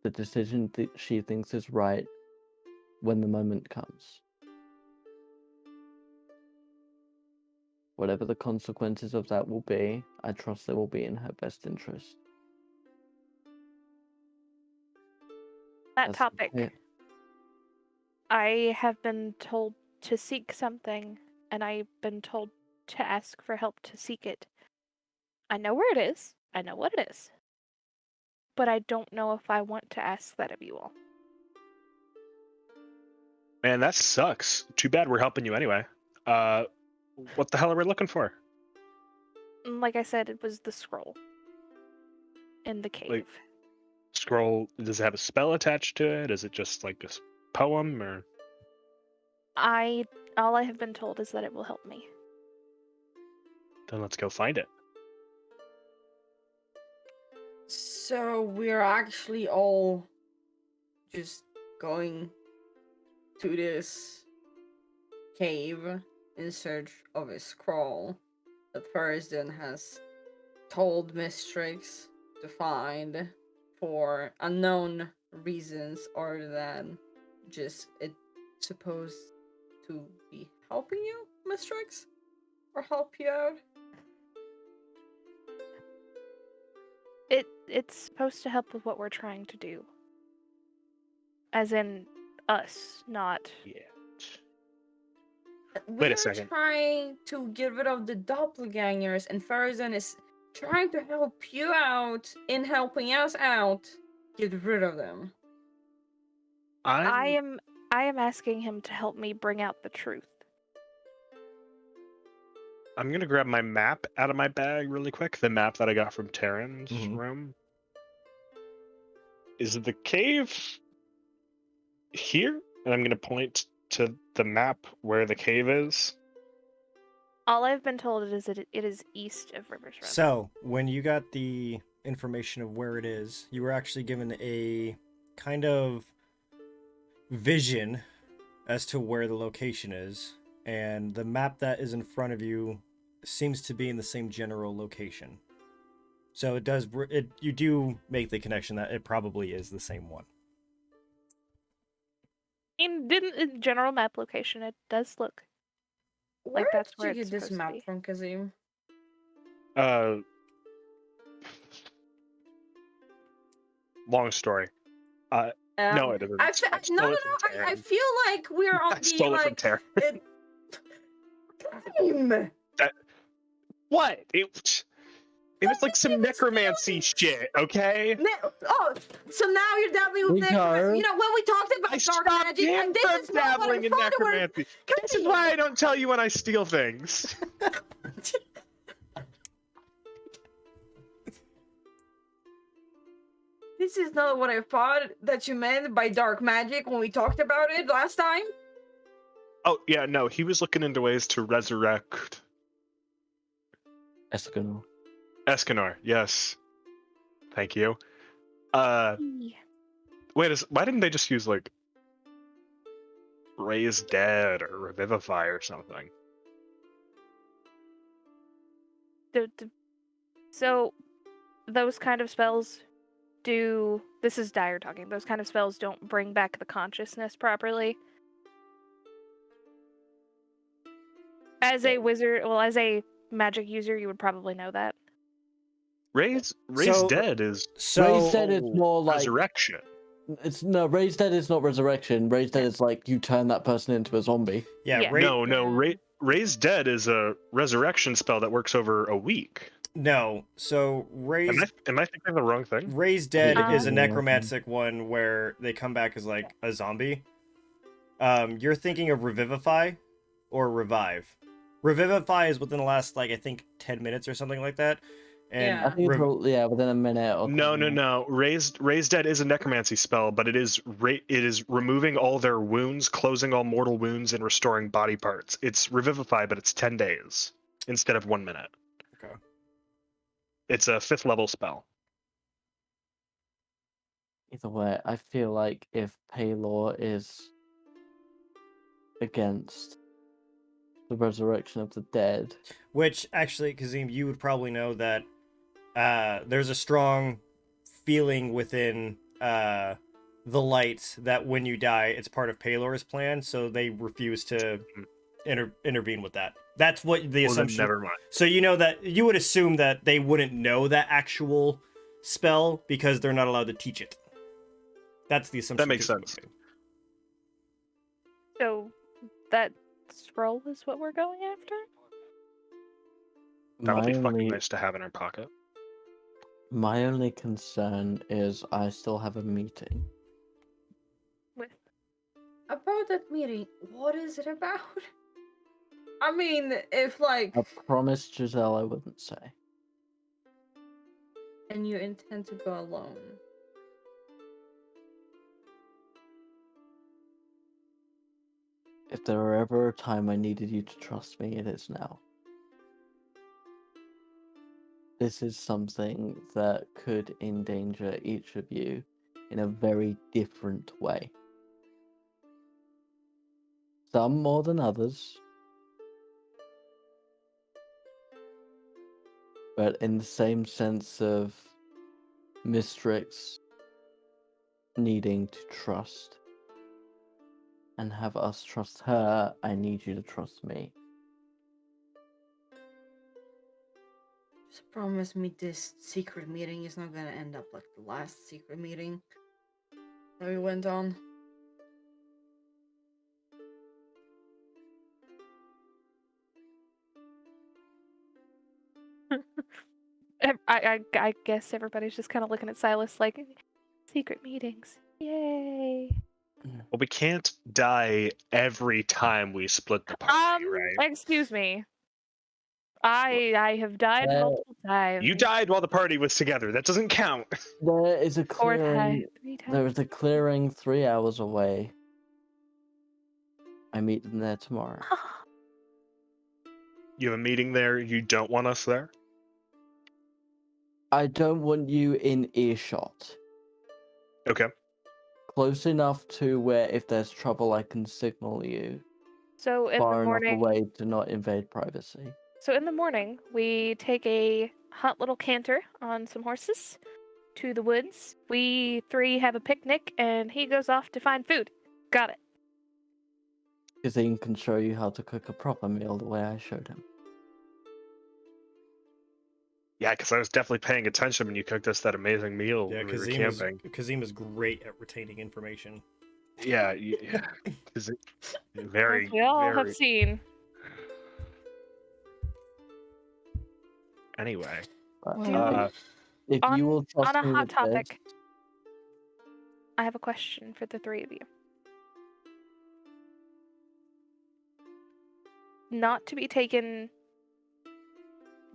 Speaker 3: the decision that she thinks is right when the moment comes. Whatever the consequences of that will be, I trust they will be in her best interest.
Speaker 5: That
Speaker 3: That's
Speaker 5: topic.
Speaker 3: it.
Speaker 5: I have been told to seek something, and I've been told to ask for help to seek it. I know where it is. I know what it is. But I don't know if I want to ask that of you all.
Speaker 4: Man, that sucks. Too bad we're helping you anyway. What the hell are we looking for?
Speaker 5: And like I said, it was the scroll in the cave.
Speaker 4: Scroll, does it have a spell attached to it? Is it just like a poem or?
Speaker 5: All I have been told is that it will help me.
Speaker 4: Then let's go find it.
Speaker 6: So we're actually all just going to this cave in search of a scroll that Thurston has told Mistrix to find for unknown reasons other than just it's supposed to be helping you, Mistrix? Or help you out?
Speaker 5: It's supposed to help with what we're trying to do. As in us, not
Speaker 4: Yeah.
Speaker 6: We're
Speaker 4: Wait a second.
Speaker 6: trying to get rid of the doppelgangers, and Farazan is trying to help you out in helping us out. Get rid of them.
Speaker 5: I am asking him to help me bring out the truth.
Speaker 4: I'm gonna grab my map out of my bag really quick. The map that I got from Terran's
Speaker 2: Mhm.
Speaker 4: room. Is the cave here? And I'm gonna point to the map where the cave is.
Speaker 5: All I've been told is that it is east of Rivers Road.
Speaker 2: So, when you got the information of where it is, you were actually given a kind of vision as to where the location is, and the map that is in front of you seems to be in the same general location. So you do make the connection that it probably is the same one.
Speaker 5: In general map location, it does look
Speaker 6: Where
Speaker 5: that's
Speaker 6: did
Speaker 5: where
Speaker 6: you
Speaker 5: it's
Speaker 6: get this
Speaker 5: supposed to
Speaker 6: map
Speaker 5: be.
Speaker 6: from, Kazim?
Speaker 4: Long story. No, it isn't.
Speaker 6: No,
Speaker 4: I stole it from
Speaker 6: I
Speaker 4: Taryn.
Speaker 6: feel like we're on
Speaker 4: I stole it from Taryn.
Speaker 6: Kazim!
Speaker 4: What? It was like some
Speaker 6: Give me
Speaker 4: necromancy
Speaker 6: feelings.
Speaker 4: shit, okay?
Speaker 6: Oh, so now you're dabbling with necromancy. You know, when we talked
Speaker 4: I
Speaker 6: about dark
Speaker 4: stopped
Speaker 6: magic,
Speaker 4: him
Speaker 6: and this
Speaker 4: from
Speaker 6: is not what I
Speaker 4: dabbling in
Speaker 6: thought it was.
Speaker 4: necromancy. This is why I don't tell you when I steal things.
Speaker 6: This is not what I thought that you meant by dark magic when we talked about it last time.
Speaker 4: Oh, yeah, no, he was looking into ways to resurrect Escanor, yes. Thank you. Wait, why didn't they just use, like, raise dead or revivify or something?
Speaker 5: So, those kind of spells do... This is Dyer talking. Those kind of spells don't bring back the consciousness properly. As a wizard, well, as a magic user, you would probably know that.
Speaker 4: Raise
Speaker 2: So-
Speaker 4: dead is
Speaker 3: Raise dead is more like
Speaker 4: resurrection.
Speaker 3: Raise dead is not resurrection. Raise dead is like you turn that person into a zombie.
Speaker 5: Yeah.
Speaker 4: Raise dead is a resurrection spell that works over a week.
Speaker 2: No, so
Speaker 4: Am I thinking of the wrong thing?
Speaker 2: Raise Dead is a
Speaker 3: Yeah.
Speaker 2: necromantic one where they come back as like a zombie. You're thinking of Revivify or Revive. Revivify is within the last, like, I think 10 minutes or something like that. And
Speaker 6: Yeah.
Speaker 3: I think it's within a minute. Or
Speaker 4: No. Raise dead is a necromancy spell, but it is removing all their wounds, closing all mortal wounds, and restoring body parts. It's Revivify, but it's 10 days instead of 1 minute.
Speaker 2: Okay.
Speaker 4: It's a 5th level spell.
Speaker 3: Either way, I feel like if Paylor is against the resurrection of the dead,
Speaker 2: Which, actually, Kazim, you would probably know that there's a strong feeling within the light that when you die, it's part of Paylor's plan, so they refuse to intervene with that. That's what the assumption.
Speaker 4: Then never mind.
Speaker 2: So you know that you would assume that they wouldn't know that actual spell because they're not allowed to teach it. That's the assumption.
Speaker 4: That makes sense.
Speaker 5: So, that scroll is what we're going after?
Speaker 4: That would be fucking nice to have in our pocket.
Speaker 3: My only concern is I still have a meeting.
Speaker 6: About that meeting, what is it about? I mean, if like...
Speaker 3: I promised Giselle I wouldn't say.
Speaker 6: And you intend to go alone.
Speaker 3: If there were ever a time I needed you to trust me, it is now. This is something that could endanger each of you in a very different way. Some more than others. But in the same sense of Mistrix needing to trust and have us trust her, I need you to trust me.
Speaker 6: Just promise me this secret meeting is not gonna end up like the last secret meeting that we went on.
Speaker 5: I guess everybody's just kind of looking at Silus like, secret meetings. Yay.
Speaker 4: Well, we can't die every time we split the party, right?
Speaker 5: Excuse me. I have died multiple times.
Speaker 4: You died while the party was together. That doesn't count.
Speaker 3: There is a
Speaker 5: 3
Speaker 3: clearing. There is
Speaker 5: times.
Speaker 3: a clearing 3 hours away. I meet them there tomorrow.
Speaker 4: You have a meeting there. You don't want us there?
Speaker 3: I don't want you in earshot.
Speaker 4: Okay.
Speaker 3: close enough to where if there's trouble, I can signal you.
Speaker 5: So in the
Speaker 3: Far enough
Speaker 5: morning,
Speaker 3: away to not invade privacy.
Speaker 5: we take a hot little canter on some horses to the woods. We 3 have a picnic, and he goes off to find food. Got it.
Speaker 3: Kazim can show you how to cook a proper meal the way I showed him.
Speaker 4: Yeah, because I was definitely paying attention when you cooked us that amazing meal
Speaker 2: Yeah,
Speaker 4: when we were
Speaker 2: Kazim
Speaker 4: camping.
Speaker 2: is great at retaining information.
Speaker 4: Yeah, yeah. Very,
Speaker 5: As we all have
Speaker 4: very.
Speaker 5: seen.
Speaker 4: Anyway,
Speaker 3: But
Speaker 6: Well,
Speaker 3: if you will trust
Speaker 5: On a
Speaker 3: me
Speaker 5: hot
Speaker 3: with
Speaker 5: topic,
Speaker 3: this,
Speaker 5: I have a question for the 3 of you. Not to be taken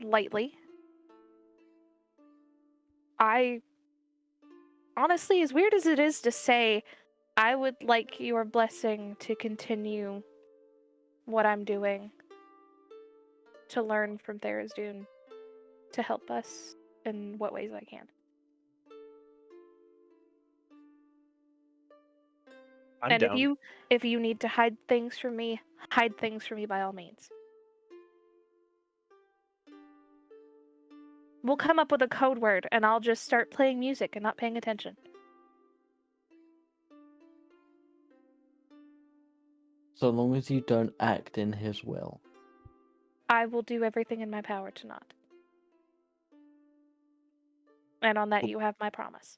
Speaker 5: lightly. I honestly, as weird as it is to say, I would like your blessing to continue what I'm doing, to learn from Tharizdun, to help us in what ways I can.
Speaker 4: I'm
Speaker 5: And
Speaker 4: down.
Speaker 5: if you need to hide things from me by all means. We'll come up with a code word and I'll just start playing music and not paying attention.
Speaker 3: so long as you don't act in his will.
Speaker 5: I will do everything in my power to not. And on that, you have my promise.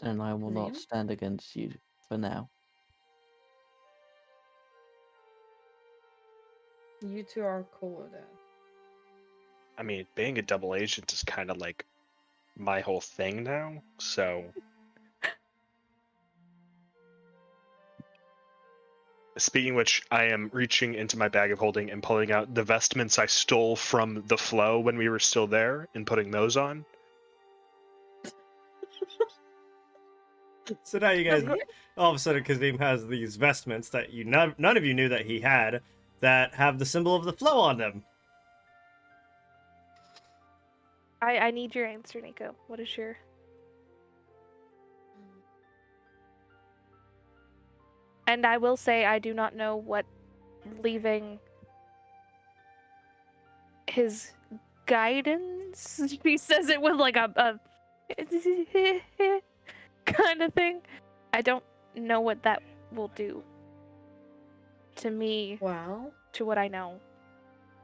Speaker 3: And I will not
Speaker 6: Kazim?
Speaker 3: stand against you for now.
Speaker 6: You two are cool with that.
Speaker 4: I mean, being a double agent is kind of like my whole thing now, so. Speaking of which, I am reaching into my bag of holding and pulling out the vestments I stole from the flow when we were still there and putting those on.
Speaker 2: So now you guys,
Speaker 6: Kazim?
Speaker 2: all of a sudden, Kazim has these vestments that none of you knew that he had that have the symbol of the flow on them.
Speaker 5: I need your answer, Nico. What is your... And I will say I do not know what leaving his guidance, she says it with like a kind of thing. I don't know what that will do to me,
Speaker 6: Well,
Speaker 5: to what I know.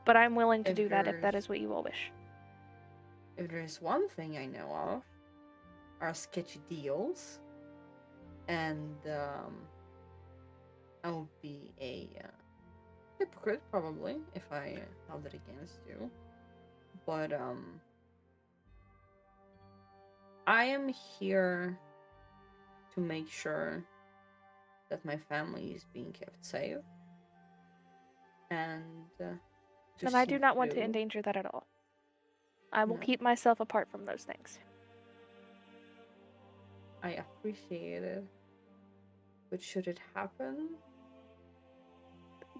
Speaker 5: But I'm willing to
Speaker 6: If
Speaker 5: do that if that
Speaker 6: there's-
Speaker 5: is what you all wish.
Speaker 6: if there's one thing I know of, are sketchy deals. And I would be a hypocrite probably if I held it against you. But I am here to make sure that my family is being kept safe. And
Speaker 5: And I do not want to
Speaker 6: simply-
Speaker 5: endanger that at all. I will
Speaker 6: No.
Speaker 5: keep myself apart from those things.
Speaker 6: I appreciate it. But should it happen?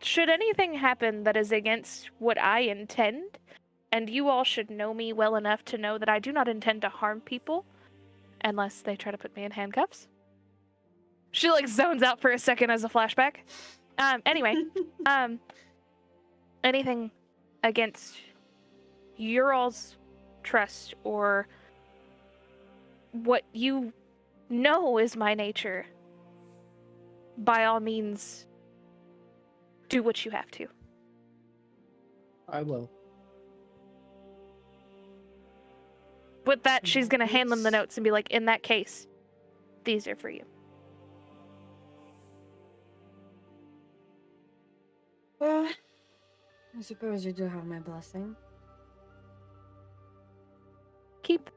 Speaker 5: Should anything happen that is against what I intend, and you all should know me well enough to know that I do not intend to harm people unless they try to put me in handcuffs. She like zones out for a second as a flashback. Anyway, anything against your all's trust or what you know is my nature, by all means, do what you have to.
Speaker 3: I will.
Speaker 5: With that, she's gonna hand them the
Speaker 6: Yes.
Speaker 5: notes and be like, in that case, these are for you.
Speaker 6: Well, I suppose you do have my blessing.
Speaker 5: Keep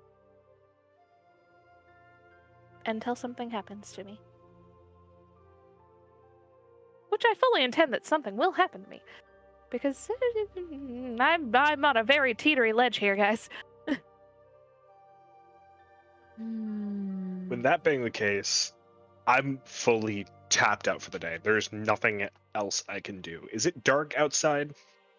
Speaker 5: until something happens to me. Which I fully intend that something will happen to me. Because I'm on a very teetery ledge here, guys.
Speaker 4: When that being the case, I'm fully tapped out for the day. There's nothing else I can do. Is it dark outside?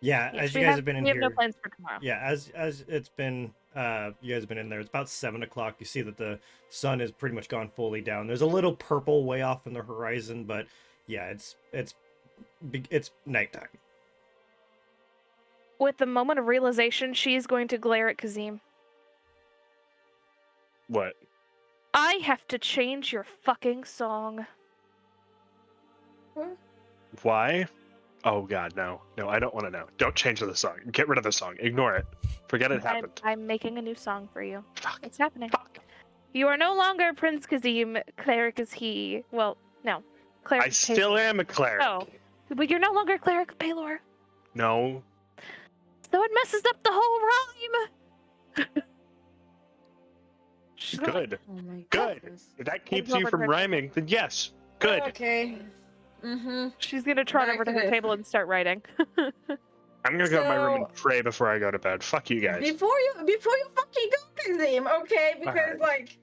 Speaker 2: Yeah,
Speaker 5: Yes,
Speaker 2: as you guys have been in
Speaker 5: we have
Speaker 2: here.
Speaker 5: no plans for tomorrow.
Speaker 2: Yeah, as it's been, you guys have been in there. It's about 7 o'clock. You see that the sun has pretty much gone fully down. There's a little purple way off in the horizon, but yeah, it's nighttime.
Speaker 5: With the moment of realization, she's going to glare at Kazim.
Speaker 4: What?
Speaker 5: I have to change your fucking song.
Speaker 4: Why? Oh god, no. No, I don't want to know. Don't change the song. Get rid of the song. Ignore it. Forget it happened.
Speaker 5: I'm making a new song for you.
Speaker 4: Fuck.
Speaker 5: It's happening.
Speaker 4: Fuck.
Speaker 5: You are no longer Prince Kazim. Cleric is he. Well, no. Cleric
Speaker 4: I
Speaker 5: is
Speaker 4: still am a cleric.
Speaker 5: Oh. But you're no longer Cleric of Palor.
Speaker 4: No.
Speaker 5: So it messes up the whole rhyme.
Speaker 4: Good.
Speaker 6: Oh my
Speaker 4: Good.
Speaker 6: goodness.
Speaker 4: If that keeps
Speaker 5: over
Speaker 4: you
Speaker 5: to
Speaker 4: from
Speaker 5: her.
Speaker 4: rhyming, then yes. Good.
Speaker 6: Okay. Mm-hmm.
Speaker 5: She's gonna trot
Speaker 6: Back
Speaker 5: over to
Speaker 6: to
Speaker 5: her
Speaker 6: this.
Speaker 5: table and start writing.
Speaker 4: I'm gonna go to my room and
Speaker 6: So-
Speaker 4: pray before I go to bed. Fuck you guys.
Speaker 6: Before you fucking go, Kazim, okay? Because
Speaker 4: Alright.
Speaker 6: like,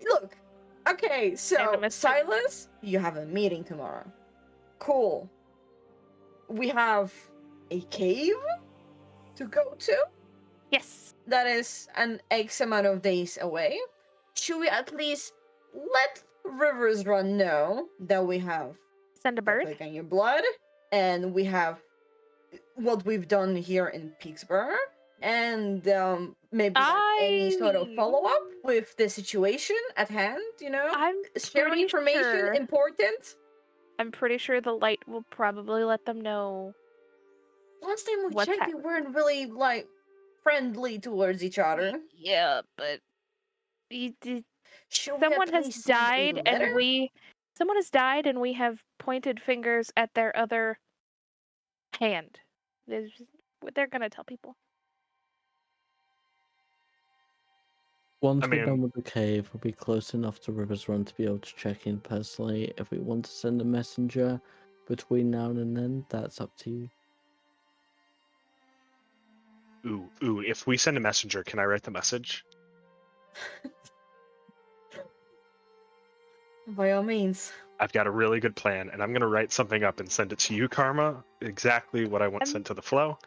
Speaker 6: look, okay. So
Speaker 5: Animus.
Speaker 6: Silus, you have a meeting tomorrow. Cool. We have a cave to go to.
Speaker 5: Yes.
Speaker 6: That is an X amount of days away. Should we at least let Rivers Run know that we have
Speaker 5: Send a bird.
Speaker 6: Like in your blood, and we have what we've done here in Pittsburgh, and maybe like any sort of
Speaker 5: I-
Speaker 6: follow-up with the situation at hand, you know?
Speaker 5: I'm
Speaker 6: Sharing
Speaker 5: pretty
Speaker 6: information
Speaker 5: sure.
Speaker 6: important.
Speaker 5: I'm pretty sure the light will probably let them know.
Speaker 6: Last time we
Speaker 5: What's
Speaker 6: checked, we weren't really like friendly towards each other.
Speaker 5: Yeah, but
Speaker 6: Should we
Speaker 5: someone
Speaker 6: at
Speaker 5: has
Speaker 6: least send a
Speaker 5: died, and
Speaker 6: letter?
Speaker 5: someone has died, and we have pointed fingers at their other hand. They're gonna tell people.
Speaker 3: Once
Speaker 4: I
Speaker 3: we're done
Speaker 4: mean-
Speaker 3: with the cave, we'll be close enough to River's Run to be able to check in personally. If we want to send a messenger between now and then, that's up to you.
Speaker 4: Ooh, if we send a messenger, can I write the message?
Speaker 6: By all means.
Speaker 4: I've got a really good plan, and I'm gonna write something up and send it to you, Karma. Exactly what I want sent to the flow.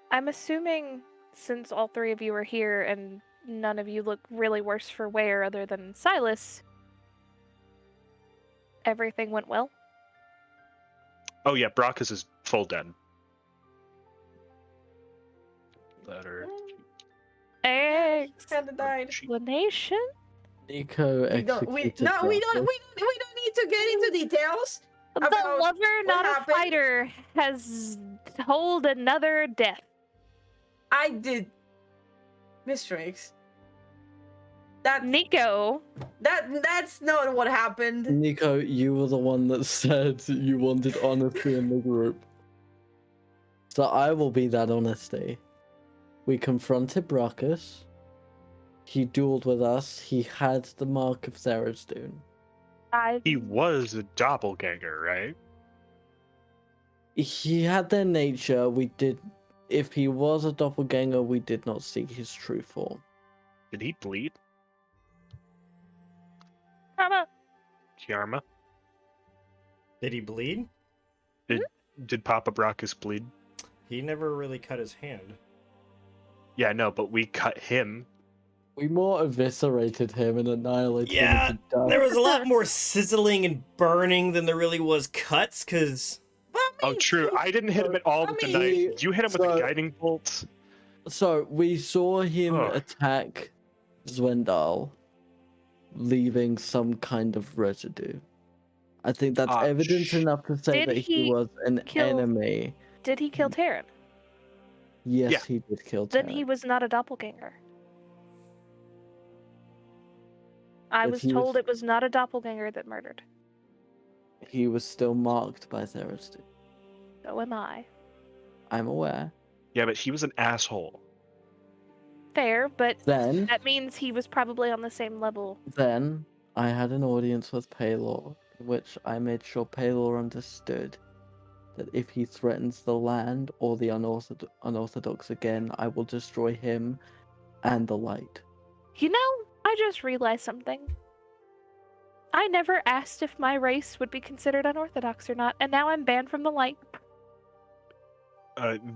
Speaker 5: I'm assuming, since all three of you are here and none of you look really worse for wear other than Silus, everything went well.
Speaker 4: Oh yeah, Brockus is full dead. Letter.
Speaker 6: Kinda died.
Speaker 5: Explanation?
Speaker 3: Nico
Speaker 6: We don't need to get into details.
Speaker 5: The
Speaker 6: About
Speaker 5: lover, not a
Speaker 6: happened.
Speaker 5: fighter, has told another death.
Speaker 6: I did. Mistrix. That's
Speaker 5: Nico,
Speaker 6: that's not what happened.
Speaker 3: Nico, you were the one that said you wanted honesty in the group. So I will be that honesty. We confronted Brockus. He dueled with us. He had the mark of Therazdun.
Speaker 4: He was a doppelganger, right?
Speaker 3: He had their nature. We did. If he was a doppelganger, we did not see his true form.
Speaker 4: Did he bleed?
Speaker 5: Karma.
Speaker 4: Kiarma?
Speaker 2: Did he bleed?
Speaker 4: Did Papa Brockus bleed?
Speaker 2: He never really cut his hand.
Speaker 4: Yeah, no, but we cut him.
Speaker 3: We more eviscerated him and annihilated
Speaker 2: Yeah,
Speaker 3: him to dust.
Speaker 2: There was a lot more sizzling and burning than there really was cuts, because
Speaker 6: But I
Speaker 4: Oh,
Speaker 6: mean,
Speaker 4: true. I didn't hit him at all with the
Speaker 3: mean,
Speaker 4: knife. You hit him with
Speaker 3: so-
Speaker 4: the guiding bolts.
Speaker 3: So we saw him
Speaker 4: Ugh.
Speaker 3: attack Zwendal, leaving some kind of residue. I think that's
Speaker 4: Ah,
Speaker 3: evidence enough to say
Speaker 5: Did
Speaker 3: that he
Speaker 5: he
Speaker 3: was an
Speaker 5: kill-
Speaker 3: enemy.
Speaker 5: Did he kill Terran?
Speaker 3: Yes,
Speaker 4: Yeah.
Speaker 3: he did kill
Speaker 5: Then
Speaker 3: Terran.
Speaker 5: he was not a doppelganger. I
Speaker 3: But
Speaker 5: was
Speaker 3: he
Speaker 5: told
Speaker 3: was-
Speaker 5: it was not a doppelganger that murdered.
Speaker 3: He was still marked by Therazdun.
Speaker 5: So am I.
Speaker 3: I'm aware.
Speaker 4: Yeah, but he was an asshole.
Speaker 5: Fair, but
Speaker 3: Then,
Speaker 5: that means he was probably on the same level.
Speaker 3: I had an audience with Paylor, in which I made sure Paylor understood that if he threatens the land or the unorthodox again, I will destroy him and the light.
Speaker 5: You know, I just realized something. I never asked if my race would be considered unorthodox or not, and now I'm banned from the light.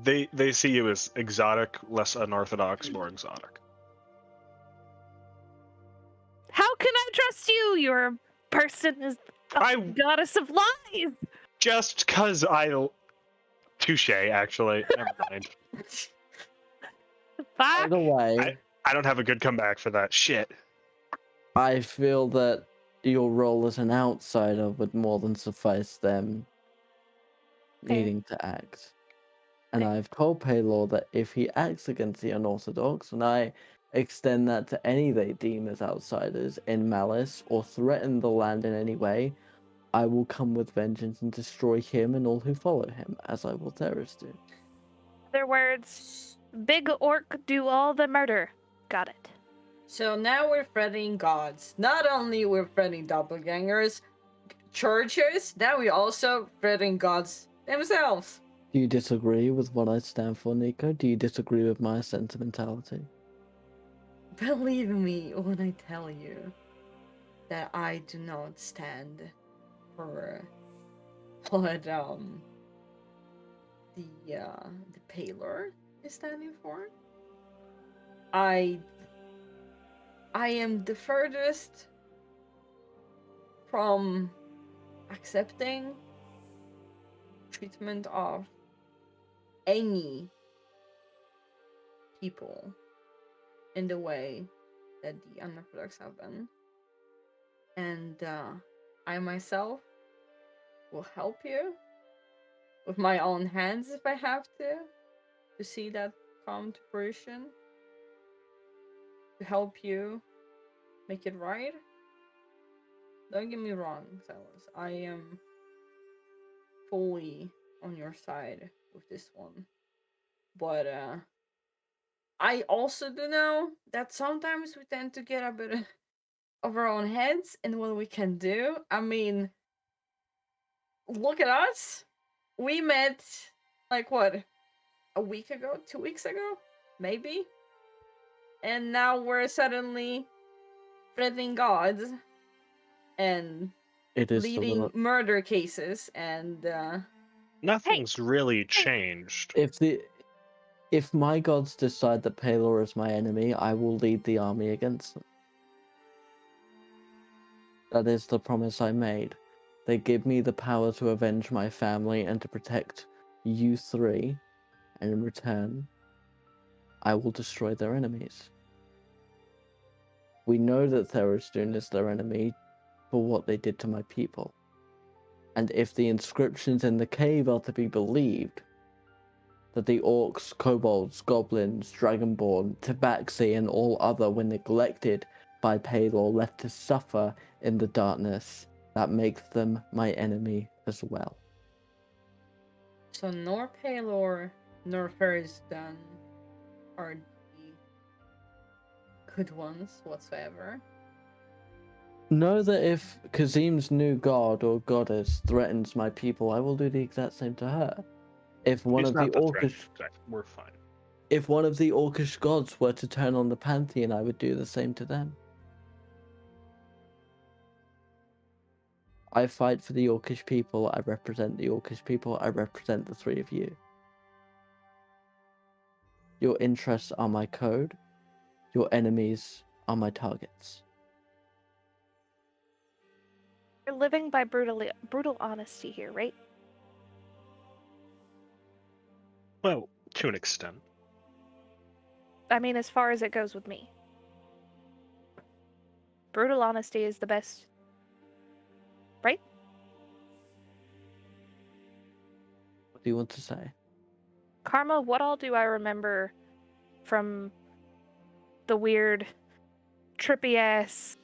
Speaker 4: They see you as exotic, less unorthodox, more exotic.
Speaker 5: How can I trust you? You're a person is a goddess of lies.
Speaker 4: Just cause I touche, actually. Never mind.
Speaker 3: By the
Speaker 5: Fuck.
Speaker 3: way,
Speaker 4: I don't have a good comeback for that shit.
Speaker 3: I feel that your role as an outsider would more than suffice them
Speaker 5: Fair.
Speaker 3: needing to act. And
Speaker 5: Fair.
Speaker 3: I've told Paylor that if he acts against the unorthodox, and I extend that to any they deem as outsiders in malice or threaten the land in any way, I will come with vengeance and destroy him and all who follow him, as I will terrorists do.
Speaker 5: Other words, big orc do all the murder. Got it.
Speaker 6: So now we're threatening gods. Not only we're threatening doppelgangers, churches, now we also threatening gods themselves.
Speaker 3: Do you disagree with what I stand for, Nico? Do you disagree with my sentimentality?
Speaker 6: Believe me when I tell you that I do not stand for what the Paylor is standing for. I am the furthest from accepting treatment of any people in the way that the unorthodox have been. And I myself will help you with my own hands if I have to see that come to fruition. To help you make it right. Don't get me wrong, Silus. I am fully on your side with this one. But I also do know that sometimes we tend to get a bit of our own heads in what we can do. I mean, look at us. We met, like, what? A week ago? 2 weeks ago? Maybe? And now we're suddenly threatening gods and
Speaker 3: It is
Speaker 6: leading murder cases and
Speaker 4: Nothing's really changed.
Speaker 3: If my gods decide that Paylor is my enemy, I will lead the army against them. That is the promise I made. They give me the power to avenge my family and to protect you three, and in return, I will destroy their enemies. We know that Therastoon is their enemy for what they did to my people. And if the inscriptions in the cave are to be believed, that the orcs, kobolds, goblins, dragonborn, tabaxi, and all other were neglected by Paylor, left to suffer in the darkness, that makes them my enemy as well.
Speaker 6: so nor Paylor nor Ferriston are the good ones whatsoever.
Speaker 3: Know that if Kazim's new god or goddess threatens my people, I will do the exact same to her. If one
Speaker 4: He's
Speaker 3: of the
Speaker 4: not the
Speaker 3: orcish
Speaker 4: threat. We're fine.
Speaker 3: if one of the orcish gods were to turn on the pantheon, I would do the same to them. I fight for the orcish people, I represent the orcish people, I represent the three of you. Your interests are my code, your enemies are my targets.
Speaker 5: You're living by brutal honesty here, right?
Speaker 4: Well, to an extent.
Speaker 5: I mean, as far as it goes with me. Brutal honesty is the best. Right?
Speaker 3: What do you want to say?
Speaker 5: Karma, what all do I remember from the weird, trippy ass?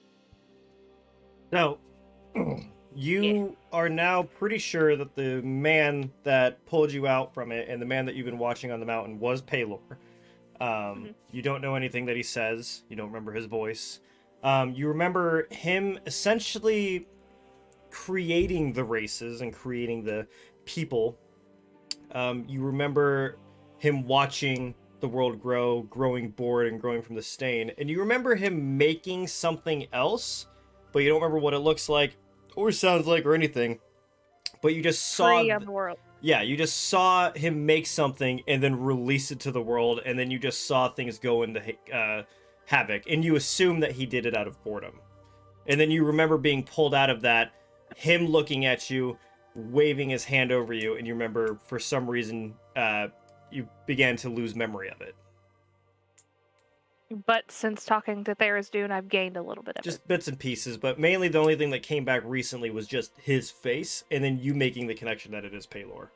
Speaker 2: So, you are now pretty sure that the man that pulled you out from it and the man that you've been watching on the mountain was Paylor. You don't know anything that he says. You don't remember his voice. You remember him essentially creating the races and creating the people. You remember him watching the world grow, growing bored and growing from the stain. And you remember him making something else, but you don't remember what it looks like or sounds like or anything. But you just saw
Speaker 5: Free of the world.
Speaker 2: Yeah, you just saw him make something and then release it to the world, and then you just saw things go into havoc, and you assume that he did it out of boredom. And then you remember being pulled out of that, him looking at you, waving his hand over you, and you remember for some reason you began to lose memory of it.
Speaker 5: But since talking to Tharizdun, I've gained a little bit of
Speaker 2: Just
Speaker 5: it.
Speaker 2: bits and pieces, but mainly the only thing that came back recently was just his face, and then you making the connection that it is Paylor.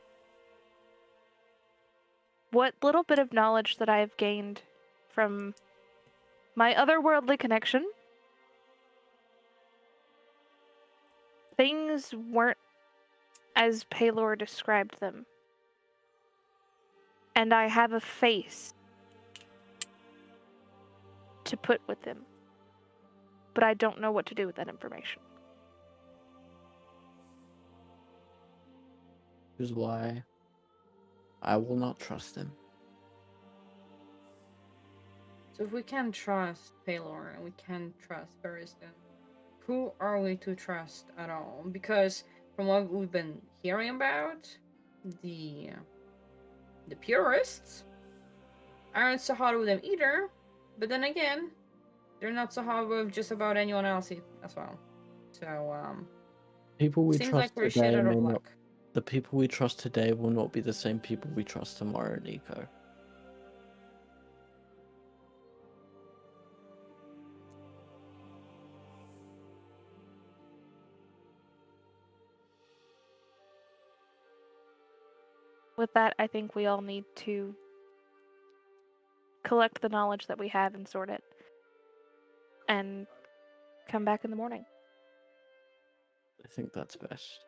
Speaker 5: What little bit of knowledge that I have gained from my otherworldly connection, things weren't as Paylor described them. And I have a face to put with him. But I don't know what to do with that information.
Speaker 3: Which is why I will not trust him.
Speaker 6: So if we can trust Paylor and we can trust Barristan, who are we to trust at all? Because from what we've been hearing about, the purists aren't so hot with them either. But then again, they're not so hot with just about anyone else as well. So
Speaker 3: People we
Speaker 6: seems
Speaker 3: trust
Speaker 6: like we're shit
Speaker 3: today
Speaker 6: out
Speaker 3: may
Speaker 6: of
Speaker 3: not.
Speaker 6: luck.
Speaker 3: The people we trust today will not be the same people we trust tomorrow, Nico.
Speaker 5: With that, I think we all need to collect the knowledge that we have and sort it. And come back in the morning.
Speaker 3: I think that's best.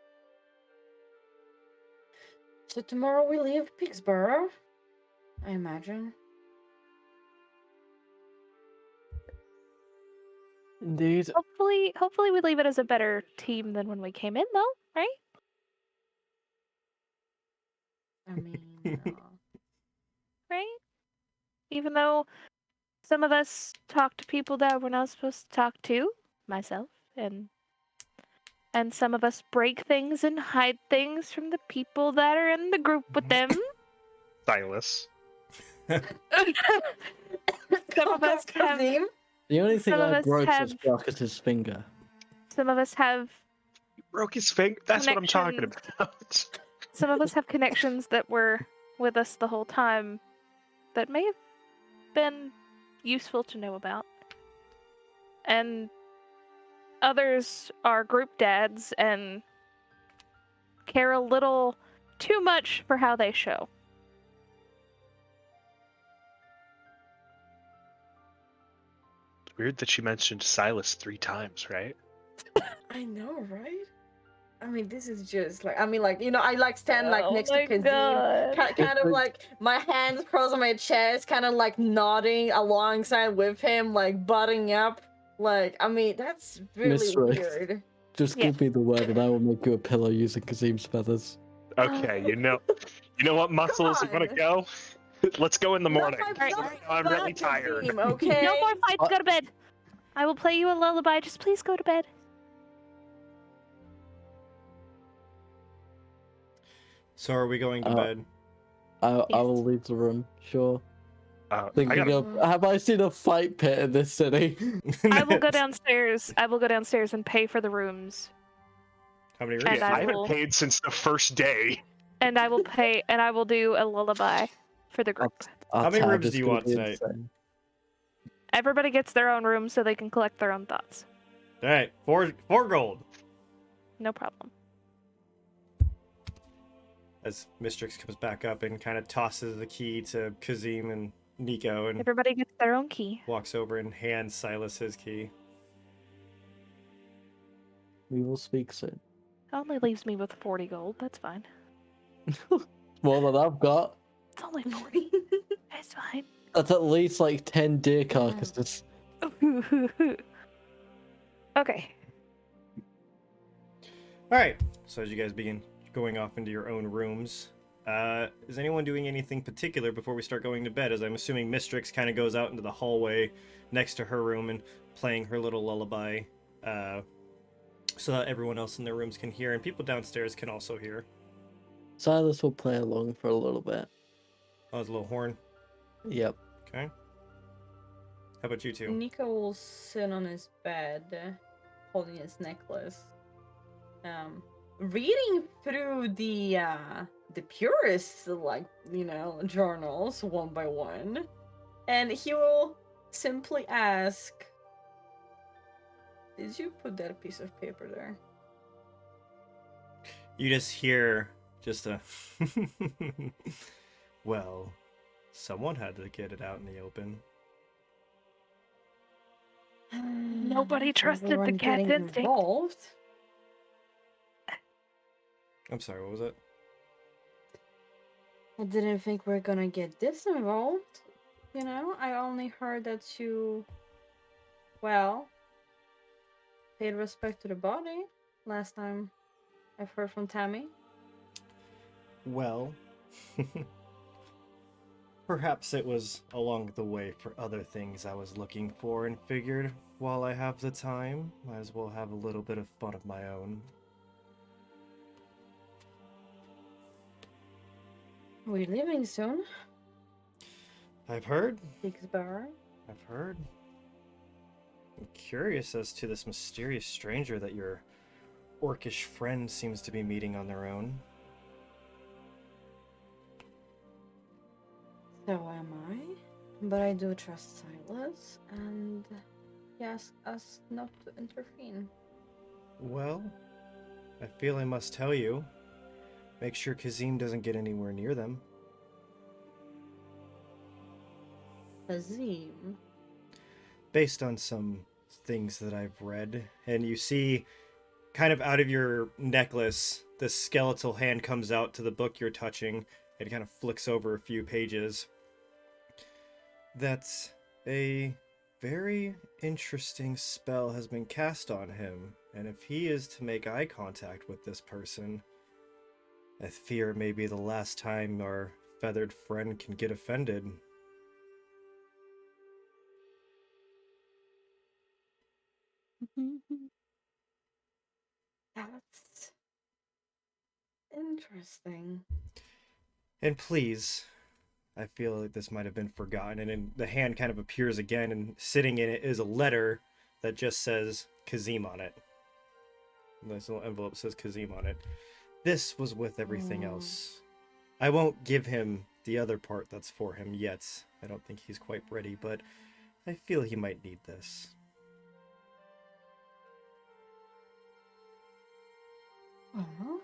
Speaker 6: So tomorrow we leave Pigsborough, I imagine.
Speaker 3: Indeed.
Speaker 5: Hopefully we leave it as a better team than when we came in, though, right?
Speaker 6: I mean,
Speaker 5: Right? Even though some of us talk to people that we're not supposed to talk to, myself, and some of us break things and hide things from the people that are in the group with them.
Speaker 4: Silus.
Speaker 5: Some of us have.
Speaker 6: Kazim?
Speaker 3: The only thing
Speaker 5: Some of
Speaker 3: I
Speaker 5: us
Speaker 3: broke was
Speaker 5: have-
Speaker 3: Brockus' finger.
Speaker 5: Some of us have.
Speaker 4: Broke his finger? That's what I'm talking
Speaker 5: Connections.
Speaker 4: about.
Speaker 5: Some of us have connections that were with us the whole time that may have been useful to know about. And others are group dads and care a little too much for how they show.
Speaker 4: It's weird that she mentioned Silus 3 times, right?
Speaker 6: I know, right? I mean, this is just like, I mean, like, you know, I like stand like
Speaker 5: Oh
Speaker 6: next
Speaker 5: my
Speaker 6: to Kazim,
Speaker 5: God.
Speaker 6: kind of like my hands crossed on my chest, kind of like nodding alongside with him, like butting up. Like, I mean, that's really
Speaker 3: Miss Rose.
Speaker 6: weird.
Speaker 3: Just
Speaker 5: Yeah.
Speaker 3: give me the word and I will make you a pillow using Kazim's feathers.
Speaker 4: Okay, you know what, Muscles, you want to go? Let's go in the morning. I'm really tired.
Speaker 6: Kazim, okay?
Speaker 5: No more fights, go to bed. I will play you a lullaby, just please go to bed.
Speaker 2: So are we going to bed?
Speaker 3: I
Speaker 5: Yes.
Speaker 3: will leave the room, sure.
Speaker 4: I
Speaker 3: Thinking
Speaker 4: gotta,
Speaker 3: of, have I seen a fight pit in this city?
Speaker 5: I will go downstairs. I will go downstairs and pay for the rooms.
Speaker 2: How many
Speaker 5: And
Speaker 2: rooms?
Speaker 4: yeah,
Speaker 5: I
Speaker 4: I haven't
Speaker 5: will-
Speaker 4: paid since the first day.
Speaker 5: And I will pay, and I will do a lullaby for the group.
Speaker 3: Our
Speaker 2: How many
Speaker 3: tab
Speaker 2: rooms
Speaker 3: is
Speaker 2: do you
Speaker 3: gonna
Speaker 2: want
Speaker 3: be
Speaker 2: tonight?
Speaker 3: insane.
Speaker 5: Everybody gets their own room so they can collect their own thoughts.
Speaker 2: All right, four gold.
Speaker 5: No problem.
Speaker 2: As Mistrix comes back up and kind of tosses the key to Kazim and Nico and
Speaker 5: Everybody gets their own key.
Speaker 2: walks over and hands Silas his key.
Speaker 3: We will speak soon.
Speaker 5: Only leaves me with 40 gold. That's fine.
Speaker 3: More than I've got.
Speaker 5: It's only 40. It's fine.
Speaker 3: That's at least like 10 deer carcasses.
Speaker 5: Okay.
Speaker 2: All right. So as you guys begin going off into your own rooms, is anyone doing anything particular before we start going to bed? As I'm assuming Mistrix kind of goes out into the hallway next to her room and playing her little lullaby, so that everyone else in their rooms can hear and people downstairs can also hear.
Speaker 3: Silus will play along for a little bit.
Speaker 2: Oh, it's a little horn.
Speaker 3: Yep.
Speaker 2: Okay. How about you two?
Speaker 6: Nico will sit on his bed, holding his necklace, reading through the purists, like, journals one by one, and he will simply ask, "Did you put that piece of paper there?"
Speaker 2: You just hear just a. Well, someone had to get it out in the open.
Speaker 5: Nobody trusted the
Speaker 6: Everyone
Speaker 5: cat's
Speaker 6: getting
Speaker 5: instinct.
Speaker 6: involved.
Speaker 2: I'm sorry, what was it?
Speaker 6: I didn't think we're gonna get this involved. I only heard that you, well, paid respect to the body last time I've heard from Tammy.
Speaker 2: Well, perhaps it was along the way for other things I was looking for and figured while I have the time, might as well have a little bit of fun of my own.
Speaker 6: We're leaving soon.
Speaker 2: I've heard.
Speaker 6: Bixbar.
Speaker 2: I've heard. I'm curious as to this mysterious stranger that your orcish friend seems to be meeting on their own.
Speaker 6: So am I. But I do trust Silus, and he asked us not to intervene.
Speaker 2: Well, I feel I must tell you. Make sure Kazim doesn't get anywhere near them.
Speaker 6: Kazim.
Speaker 2: Based on some things that I've read, and you see kind of out of your necklace, the skeletal hand comes out to the book you're touching. It kind of flicks over a few pages. That's a very interesting spell has been cast on him, and if he is to make eye contact with this person, I fear it may be the last time our feathered friend can get offended.
Speaker 6: That's interesting.
Speaker 2: And please, I feel like this might have been forgotten, and then the hand kind of appears again, and sitting in it is a letter that just says Kazim on it. This little envelope says Kazim on it. This was with everything else. I won't give him the other part that's for him yet. I don't think he's quite ready, but I feel he might need this.
Speaker 6: Uh-huh.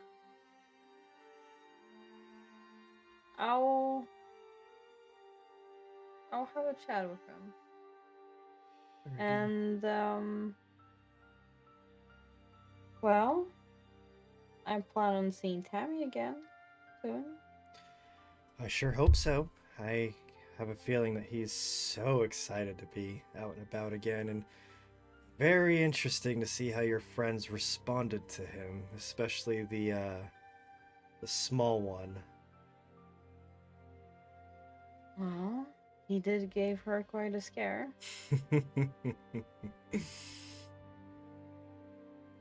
Speaker 6: I'll have a chat with him. And well, I plan on seeing Tammy again soon.
Speaker 2: I sure hope so. I have a feeling that he's so excited to be out and about again, and very interesting to see how your friends responded to him, especially the small one.
Speaker 6: Well, he did give her quite a scare.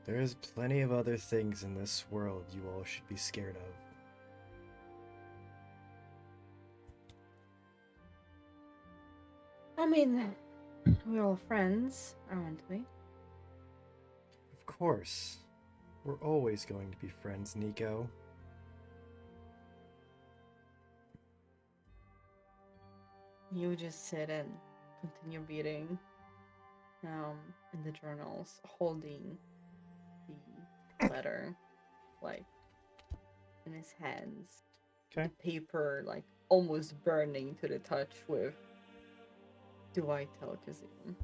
Speaker 2: There's plenty of other things in this world you all should be scared of.
Speaker 6: I mean, we're all friends, aren't we?
Speaker 2: Of course. We're always going to be friends, Nico.
Speaker 6: You just sit and continue reading in the journals, holding the letter, like, in his hands.
Speaker 2: Okay.
Speaker 6: The paper, like, almost burning to the touch with, "Do I tell Kazim?"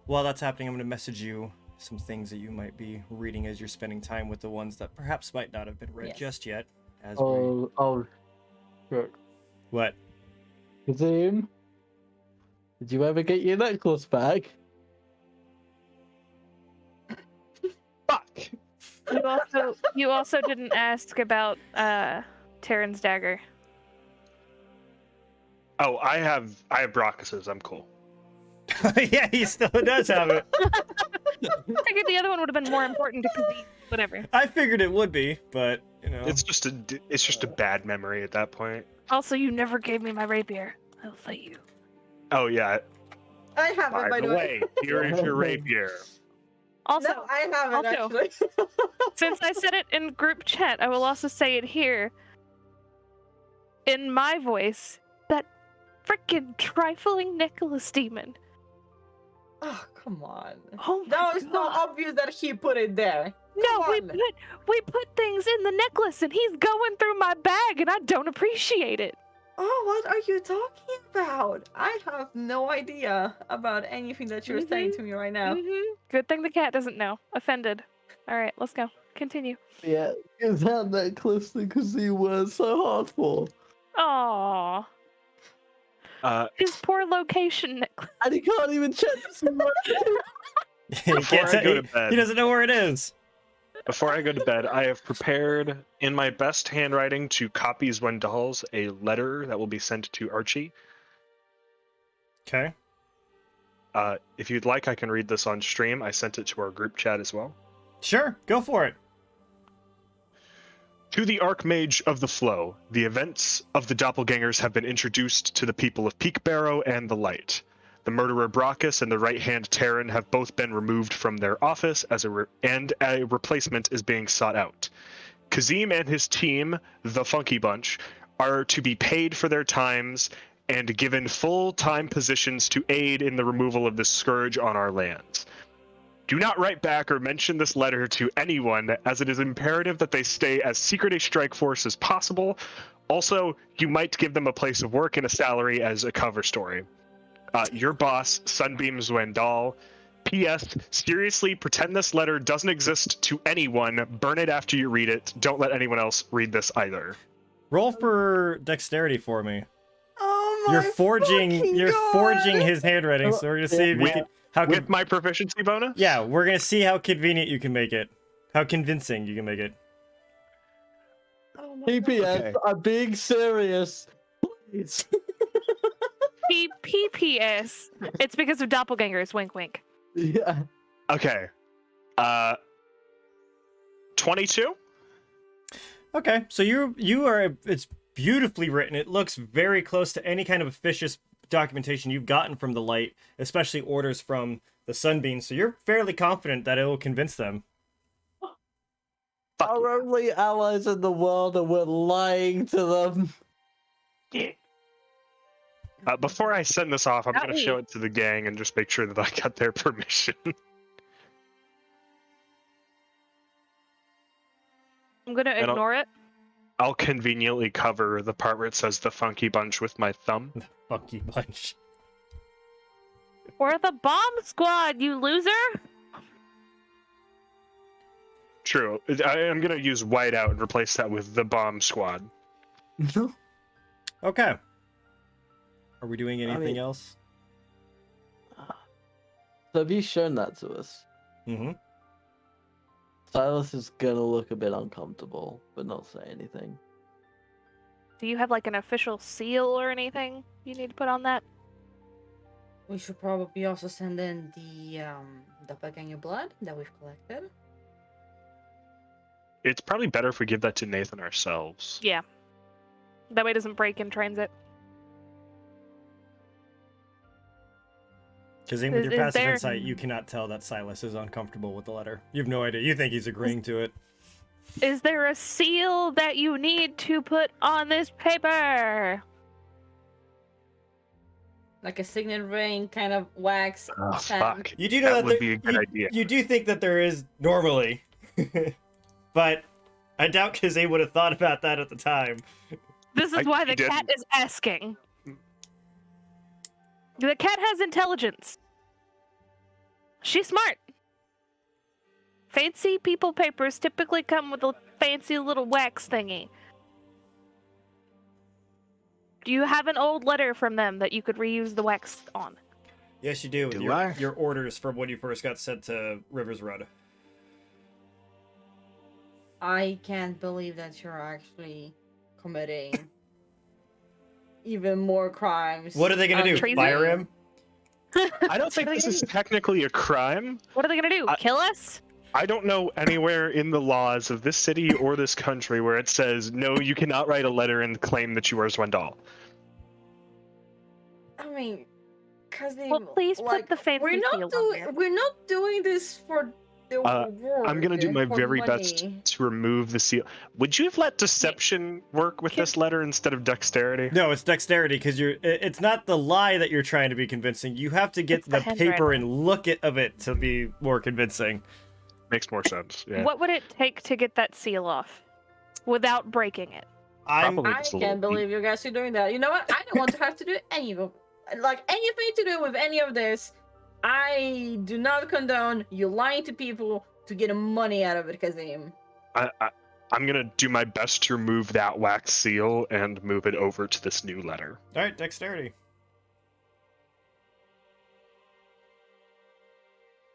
Speaker 2: While that's happening, I'm going to message you some things that you might be reading as you're spending time with the ones that perhaps might not have been read
Speaker 6: Yes.
Speaker 2: just yet. As
Speaker 3: Shit.
Speaker 2: What?
Speaker 3: Kazim, did you ever get your necklace back?
Speaker 4: Fuck!
Speaker 5: You also didn't ask about Terran's dagger.
Speaker 4: Oh, I have Brockus's. I'm cool.
Speaker 2: Yeah, he still does have it.
Speaker 5: I figured the other one would have been more important to Kazim. Whatever.
Speaker 2: I figured it would be, but you know.
Speaker 4: It's just a bad memory at that point.
Speaker 5: Also, you never gave me my rapier. I'll fight you.
Speaker 4: Oh yeah.
Speaker 6: I have it,
Speaker 4: By the way, here is your rapier.
Speaker 5: Also,
Speaker 6: No, I have it
Speaker 5: also-
Speaker 6: actually.
Speaker 5: since I said it in group chat, I will also say it here. In my voice, that freaking trifling Nicholas demon.
Speaker 6: Oh, come on.
Speaker 5: Oh my
Speaker 6: That was so
Speaker 5: God.
Speaker 6: obvious that he put it there.
Speaker 5: No,
Speaker 6: Come
Speaker 5: we
Speaker 6: on.
Speaker 5: put things in the necklace and he's going through my bag and I don't appreciate it.
Speaker 6: Oh, what are you talking about? I have no idea about anything that you're saying to me right now.
Speaker 5: Good thing the cat doesn't know. Offended. All right, let's go. Continue.
Speaker 3: Yeah, is that necklace because he was so hard for?
Speaker 5: Aww. His poor location necklace.
Speaker 3: And he can't even check to see what
Speaker 2: He
Speaker 4: Before
Speaker 2: can't
Speaker 4: I go
Speaker 2: say-
Speaker 4: to bed.
Speaker 2: he doesn't know where it is.
Speaker 4: Before I go to bed, I have prepared in my best handwriting to copy Zwendal's a letter that will be sent to Archie.
Speaker 2: Okay.
Speaker 4: If you'd like, I can read this on stream. I sent it to our group chat as well.
Speaker 2: Sure, go for it.
Speaker 4: To the Archmage of the Flow, the events of the doppelgangers have been introduced to the people of Peakbarrow and the Light. The murderer Brockus and the right-hand Terran have both been removed from their office and a replacement is being sought out. Kazim and his team, the Funky Bunch, are to be paid for their times and given full-time positions to aid in the removal of the scourge on our lands. Do not write back or mention this letter to anyone, as it is imperative that they stay as secret a strike force as possible. Also, you might give them a place of work and a salary as a cover story. Your boss, Sunbeam Zwendal. P.S. Seriously, pretend this letter doesn't exist to anyone. Burn it after you read it. Don't let anyone else read this either.
Speaker 2: Roll for dexterity for me.
Speaker 6: Oh my
Speaker 2: You're forging
Speaker 6: God.
Speaker 2: his handwriting, so we're gonna see if you can
Speaker 4: With my proficiency bonus?
Speaker 2: yeah, we're gonna see how convenient you can make it. How convincing you can make it.
Speaker 6: Oh my
Speaker 3: PPS,
Speaker 4: Okay.
Speaker 3: I'm being serious. Please.
Speaker 5: PPS. It's because of doppelgangers. Wink, wink.
Speaker 3: Yeah.
Speaker 4: Okay. 22?
Speaker 2: Okay, so you are it's beautifully written. It looks very close to any kind of officious documentation you've gotten from the Light, especially orders from the Sunbeam. So you're fairly confident that it will convince them.
Speaker 4: Fuck
Speaker 3: Our only allies in the world and we're lying to them.
Speaker 4: yeah. Before I send this off, I'm
Speaker 5: Not
Speaker 4: going to
Speaker 5: me.
Speaker 4: show it to the gang and just make sure that I got their permission.
Speaker 5: I'm gonna
Speaker 4: And I'll-
Speaker 5: ignore it.
Speaker 4: I'll conveniently cover the part where it says the Funky Bunch with my thumb.
Speaker 2: Funky bunch.
Speaker 5: We're the bomb squad, you loser!
Speaker 4: True. I'm going to use whiteout and replace that with the Bomb Squad.
Speaker 2: Okay. Are we doing
Speaker 3: I
Speaker 2: anything
Speaker 3: mean-
Speaker 2: else?
Speaker 3: So have you shown that to us?
Speaker 2: Mm-hmm.
Speaker 3: Silus is gonna look a bit uncomfortable, but not say anything.
Speaker 5: Do you have like an official seal or anything you need to put on that?
Speaker 6: We should probably also send in the doppelganger blood that we've collected.
Speaker 4: It's probably better if we give that to Nathan ourselves.
Speaker 5: Yeah. That way it doesn't break in transit.
Speaker 2: Kazim, with your
Speaker 5: Is
Speaker 2: passive
Speaker 5: there-
Speaker 2: insight, you cannot tell that Silas is uncomfortable with the letter. You have no idea. You think he's agreeing to it.
Speaker 5: Is there a seal that you need to put on this paper?
Speaker 6: Like a signet ring kind of wax
Speaker 4: Oh,
Speaker 6: stamp.
Speaker 4: fuck.
Speaker 2: You do know
Speaker 4: That
Speaker 2: that,
Speaker 4: would be a good idea.
Speaker 2: You do think that there is normally, but I doubt Kazim would have thought about that at the time.
Speaker 5: This is
Speaker 4: I-
Speaker 5: why
Speaker 4: he
Speaker 5: the cat
Speaker 4: didn't.
Speaker 5: is asking. The cat has intelligence. She's smart. Fancy people papers typically come with a fancy little wax thingy. Do you have an old letter from them that you could reuse the wax on?
Speaker 2: Yes, you do. With
Speaker 4: Do I?
Speaker 2: your orders from when you first got sent to River's Road.
Speaker 6: I can't believe that you're actually committing even more crimes.
Speaker 2: What are they gonna do?
Speaker 5: treason?
Speaker 2: Fire him?
Speaker 4: I don't think this is technically a crime.
Speaker 5: What are they gonna do?
Speaker 4: I-
Speaker 5: Kill us?
Speaker 4: I don't know anywhere in the laws of this city or this country where it says, no, you cannot write a letter and claim that you are Zwendal.
Speaker 6: I mean, Kazim,
Speaker 5: Well, please put
Speaker 6: like,
Speaker 5: the fancy
Speaker 6: we're
Speaker 5: seal
Speaker 6: not
Speaker 5: on there.
Speaker 6: we're not doing this for the reward.
Speaker 4: I'm going to do my
Speaker 6: for
Speaker 4: very
Speaker 6: money.
Speaker 4: best to remove the seal. Would you have let deception work with this letter instead of dexterity?
Speaker 2: No, it's dexterity because it's not the lie that you're trying to be convincing. You have to get
Speaker 5: It's the
Speaker 2: the paper
Speaker 5: handwriting.
Speaker 2: and look of it to be more convincing.
Speaker 4: Makes more sense. Yeah.
Speaker 5: What would it take to get that seal off without breaking it?
Speaker 4: Probably
Speaker 6: I
Speaker 4: just a
Speaker 6: can't
Speaker 4: little
Speaker 6: believe you guys are doing that. You know what? I don't want to have to do any of like anything to do with any of this. I do not condone you lying to people to get money out of it, Kazim.
Speaker 4: I'm going to do my best to remove that wax seal and move it over to this new letter.
Speaker 2: All right, dexterity.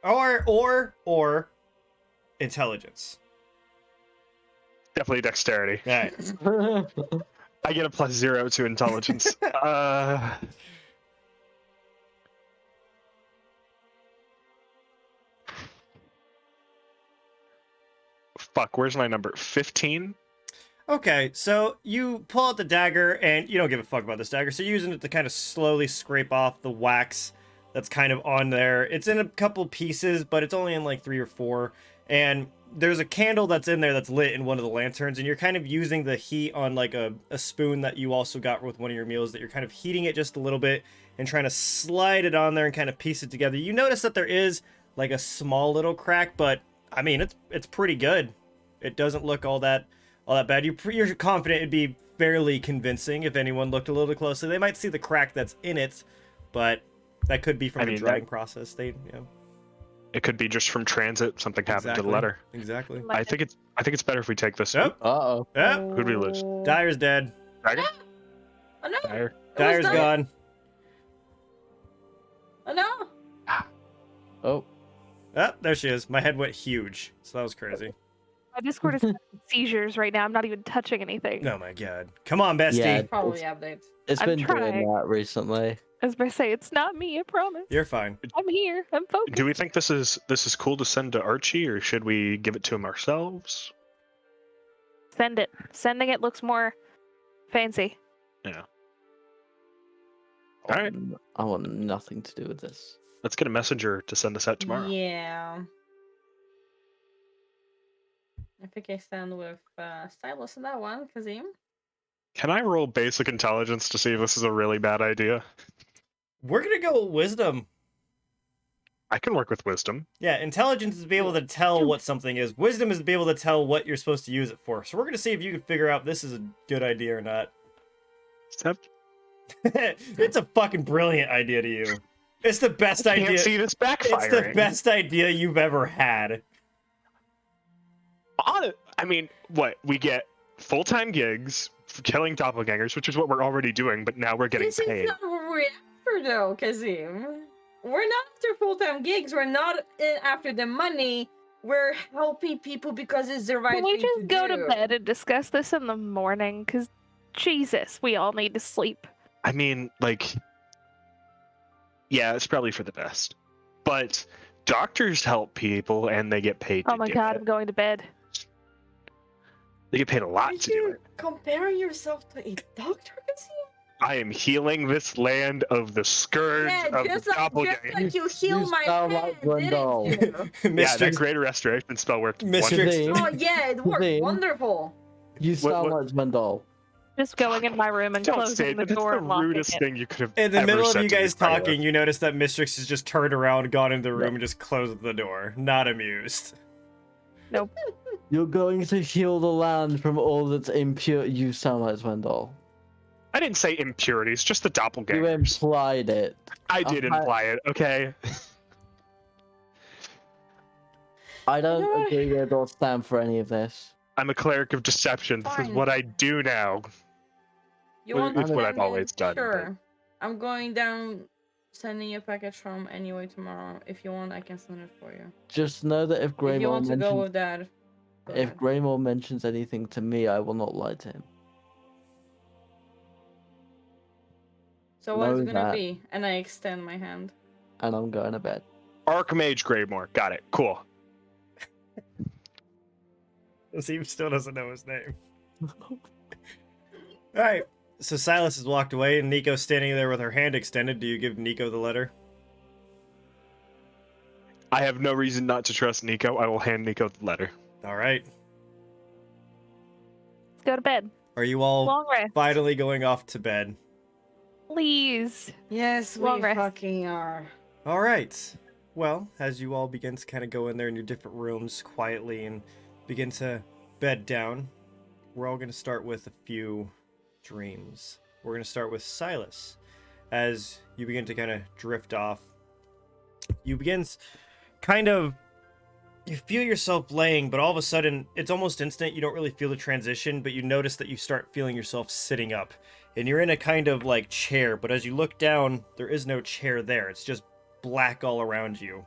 Speaker 2: Or intelligence.
Speaker 4: Definitely dexterity.
Speaker 2: All right.
Speaker 4: I get a +0 to intelligence. Fuck, where's my number? 15?
Speaker 2: Okay, so you pull out the dagger, and you don't give a fuck about this dagger, so you're using it to kind of slowly scrape off the wax that's kind of on there. It's in a couple pieces, but it's only in like 3 or 4, and there's a candle that's in there that's lit in one of the lanterns, and you're kind of using the heat on like a spoon that you also got with one of your meals, that you're kind of heating it just a little bit and trying to slide it on there and kind of piece it together. You notice that there is like a small little crack, but I mean, it's pretty good. It doesn't look all that bad. You're confident it'd be fairly convincing if anyone looked a little closely. They might see the crack that's in it, but that could be from the drying process.
Speaker 4: It could be just from transit. Something happened to the letter.
Speaker 2: Exactly.
Speaker 4: I think it's better if we take this.
Speaker 2: Yep.
Speaker 3: Uh-oh.
Speaker 2: Yep.
Speaker 4: Who'd we lose?
Speaker 2: Dyer's dead.
Speaker 4: Dragon?
Speaker 6: Oh no!
Speaker 4: Dyer.
Speaker 2: Dyer's
Speaker 6: Dyer?
Speaker 2: gone.
Speaker 6: Oh no!
Speaker 3: Oh.
Speaker 2: Oh, there she is. My head went huge, so that was crazy.
Speaker 5: My Discord is having seizures right now. I'm not even touching anything.
Speaker 2: Oh my god. Come on, bestie.
Speaker 3: Yeah.
Speaker 6: Probably updates.
Speaker 3: It's
Speaker 5: I'm
Speaker 3: been
Speaker 5: trying.
Speaker 3: doing that recently.
Speaker 5: As I say, it's not me. I promise.
Speaker 2: You're fine.
Speaker 5: I'm here. I'm focused.
Speaker 4: Do we think this is cool to send to Archie, or should we give it to him ourselves?
Speaker 5: Send it. Sending it looks more fancy.
Speaker 4: Yeah. All right.
Speaker 3: I want nothing to do with this.
Speaker 4: Let's get a messenger to send this out tomorrow.
Speaker 6: Yeah. I think I stand with Silus in that one, Kazim.
Speaker 4: Can I roll basic intelligence to see if this is a really bad idea?
Speaker 2: We're gonna go with wisdom.
Speaker 4: I can work with wisdom.
Speaker 2: Yeah, intelligence is to be able to tell what something is. Wisdom is to be able to tell what you're supposed to use it for. So we're gonna see if you can figure out if this is a good idea or not. It's a fucking brilliant idea to you. It's the best
Speaker 4: I
Speaker 2: idea.
Speaker 4: can't see this backfiring.
Speaker 2: It's the best idea you've ever had.
Speaker 4: I mean, what? We get full-time gigs for killing doppelgangers, which is what we're already doing, but now we're getting
Speaker 6: This
Speaker 4: paid.
Speaker 6: is not what we're after, though, Kazim. We're not after full-time gigs. We're not after the money. We're helping people because it's the right
Speaker 5: Can we
Speaker 6: thing
Speaker 5: just
Speaker 6: to
Speaker 5: go
Speaker 6: do.
Speaker 5: to bed and discuss this in the morning? Because, Jesus, we all need to sleep.
Speaker 4: I mean, like, yeah, it's probably for the best. But doctors help people, and they get paid to
Speaker 5: Oh my
Speaker 4: do
Speaker 5: god,
Speaker 4: it.
Speaker 5: I'm going to bed.
Speaker 4: They get paid a lot
Speaker 6: Are
Speaker 4: to do
Speaker 6: you
Speaker 4: it.
Speaker 6: comparing yourself to a doctor, Kazim?
Speaker 4: I am healing this land of the scourge
Speaker 6: Yeah,
Speaker 4: of
Speaker 6: just
Speaker 4: the
Speaker 6: like
Speaker 4: doppelganger.
Speaker 6: you healed my
Speaker 3: sound
Speaker 6: head,
Speaker 3: like Gwendol.
Speaker 6: didn't you?
Speaker 4: Yeah,
Speaker 2: Mistrix,
Speaker 4: that greater restoration spell worked.
Speaker 2: Mistrix-
Speaker 4: wonderful.
Speaker 6: Oh yeah, it worked.
Speaker 3: Kazim.
Speaker 6: Wonderful.
Speaker 3: You sound like Zwendol.
Speaker 5: Just going in my room and
Speaker 4: Don't say
Speaker 5: closing
Speaker 4: it.
Speaker 5: the
Speaker 4: That's
Speaker 5: door
Speaker 4: the
Speaker 5: and locking
Speaker 4: rudest
Speaker 5: it.
Speaker 4: thing you could have
Speaker 2: in the
Speaker 4: ever
Speaker 2: middle of
Speaker 4: said
Speaker 2: you
Speaker 4: to me,
Speaker 2: guys
Speaker 4: Tyler.
Speaker 2: talking, you notice that Mistrix has just turned around, gone into the room, and just closed the door. Not amused.
Speaker 3: You're going to heal the land from all that's impure. You sound like Zwendol.
Speaker 4: I didn't say impurities, just the
Speaker 3: You
Speaker 4: doppelgangers.
Speaker 3: implied it.
Speaker 4: I did
Speaker 3: Uh-huh.
Speaker 4: imply it, okay?
Speaker 3: I don't agree with or stand for any of this.
Speaker 4: I'm a cleric of deception. This is
Speaker 6: Fine.
Speaker 4: what I do now.
Speaker 6: You
Speaker 4: Well,
Speaker 6: want
Speaker 4: it's
Speaker 6: to
Speaker 4: what
Speaker 6: send
Speaker 4: I've always
Speaker 6: it?
Speaker 4: done,
Speaker 6: Sure. I'm going down, sending you a package home anyway tomorrow. If you want, I can send it for you.
Speaker 3: Just know that if
Speaker 6: If you
Speaker 3: Greymore
Speaker 6: want to go
Speaker 3: mentions,
Speaker 6: with that. go
Speaker 3: if
Speaker 6: ahead.
Speaker 3: Greymore mentions anything to me, I will not lie to him.
Speaker 6: So what's it
Speaker 3: know
Speaker 6: gonna
Speaker 3: that.
Speaker 6: be? And I extend my hand.
Speaker 3: And I'm going to bed.
Speaker 4: Archmage Greymore. Got it. Cool.
Speaker 2: Kazim still doesn't know his name. All right. So Silus has walked away, and Nico's standing there with her hand extended. Do you give Nico the letter?
Speaker 4: I have no reason not to trust Nico. I will hand Nico the letter.
Speaker 2: All right.
Speaker 5: Let's go to bed.
Speaker 2: Are you all
Speaker 5: Long rest.
Speaker 2: finally going off to bed?
Speaker 5: Please.
Speaker 6: Yes, we
Speaker 5: Long rest.
Speaker 6: fucking are.
Speaker 2: All right. Well, as you all begin to kind of go in there in your different rooms quietly and begin to bed down, we're all going to start with a few dreams. We're going to start with Silus. As you begin to kind of drift off, you feel yourself laying, but all of a sudden, it's almost instant. You don't really feel the transition, but you notice that you start feeling yourself sitting up. And you're in a kind of like chair, but as you look down, there is no chair there. It's just black all around you.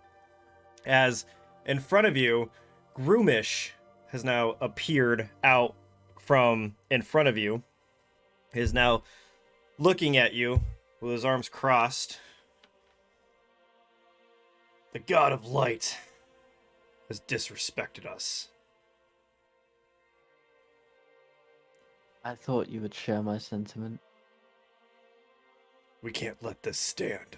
Speaker 2: As in front of you, Groomish has now appeared out from in front of you. He is now looking at you with his arms crossed. The god of light has disrespected us.
Speaker 3: I thought you would share my sentiment.
Speaker 2: We can't let this stand.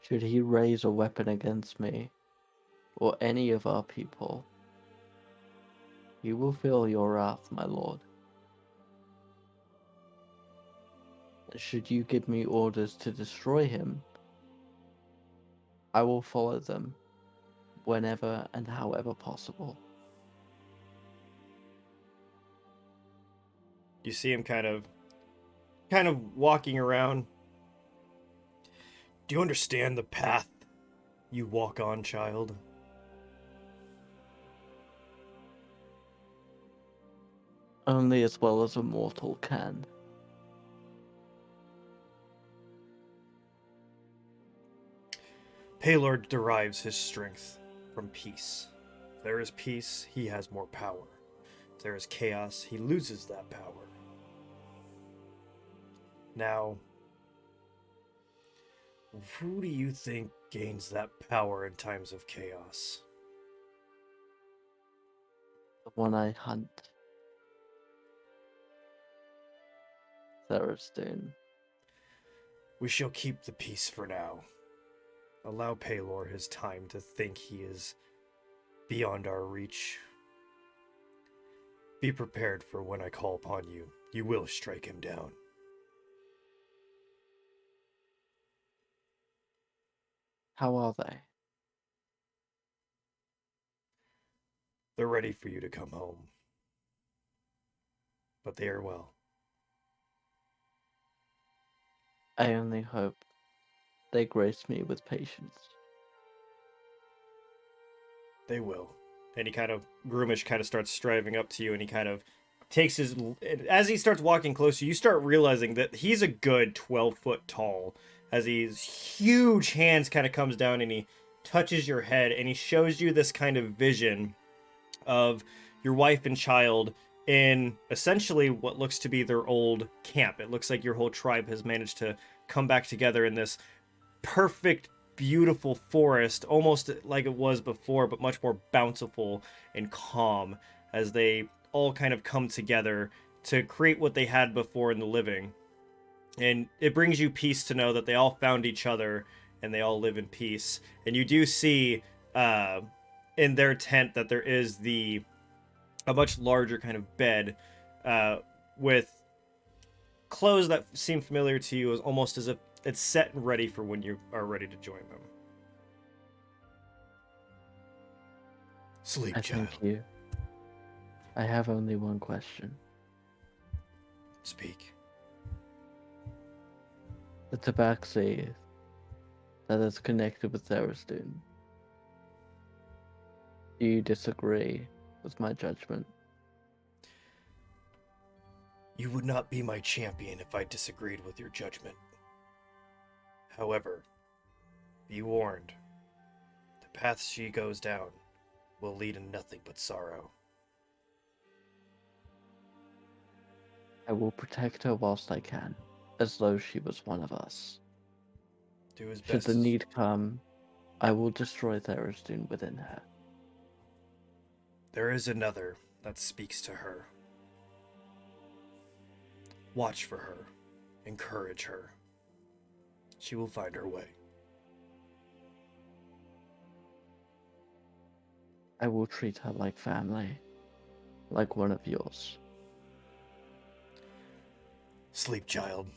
Speaker 3: Should he raise a weapon against me, or any of our people, you will feel your wrath, my lord. Should you give me orders to destroy him, I will follow them whenever and however possible.
Speaker 2: You see him kind of walking around. Do you understand the path you walk on, child?
Speaker 3: Only as well as a mortal can.
Speaker 2: Paylord derives his strength from peace. If there is peace, he has more power. If there is chaos, he loses that power. Now, who do you think gains that power in times of chaos?
Speaker 3: The one I hunt. Tharizdun.
Speaker 2: We shall keep the peace for now. Allow Paylor his time to think he is beyond our reach. Be prepared for when I call upon you. You will strike him down.
Speaker 3: How are they?
Speaker 2: They're ready for you to come home. But they are well.
Speaker 3: I only hope they grace me with patience.
Speaker 2: They will. And Groomish kind of starts striving up to you, and he kind of takes as he starts walking closer, you start realizing that he's a good 12 foot tall, as his huge hands kind of comes down and he touches your head, and he shows you this kind of vision of your wife and child in essentially what looks to be their old camp. It looks like your whole tribe has managed to come back together in this perfect, beautiful forest, almost like it was before, but much more bountiful and calm, as they all kind of come together to create what they had before in the living. And it brings you peace to know that they all found each other and they all live in peace. And you do see in their tent that there is a much larger kind of bed with clothes that seem familiar to you, almost as if it's set and ready for when you are ready to join them. Sleep,
Speaker 3: I
Speaker 2: child.
Speaker 3: thank you. I have only one question.
Speaker 2: Speak.
Speaker 3: The tabaxi that is connected with Tharizdun. Do you disagree with my judgment?
Speaker 2: You would not be my champion if I disagreed with your judgment. However, be warned, the path she goes down will lead in nothing but sorrow.
Speaker 3: I will protect her whilst I can, as though she was one of us.
Speaker 2: Do his
Speaker 3: Should
Speaker 2: best.
Speaker 3: the need come, I will destroy Tharizdun within her.
Speaker 2: There is another that speaks to her. Watch for her. Encourage her. She will find her way.
Speaker 3: I will treat her like family, like one of yours.
Speaker 2: Sleep, child.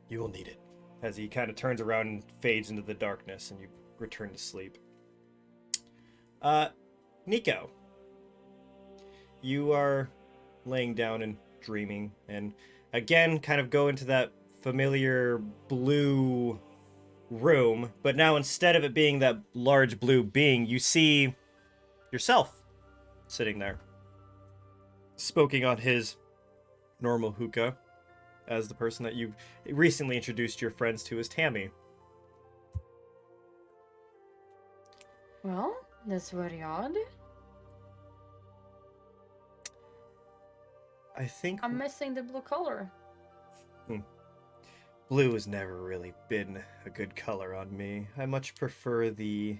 Speaker 2: You will need it. As he kind of turns around and fades into the darkness, and you return to sleep. Nico. You are laying down and dreaming, and again kind of go into that familiar blue room, but now instead of it being that large blue being, you see yourself sitting there, smoking on his normal hookah as the person that you've recently introduced your friends to as Tammy.
Speaker 6: Well, that's very odd.
Speaker 2: I think
Speaker 6: I'm missing the blue color.
Speaker 2: blue has never really been a good color on me. I much prefer the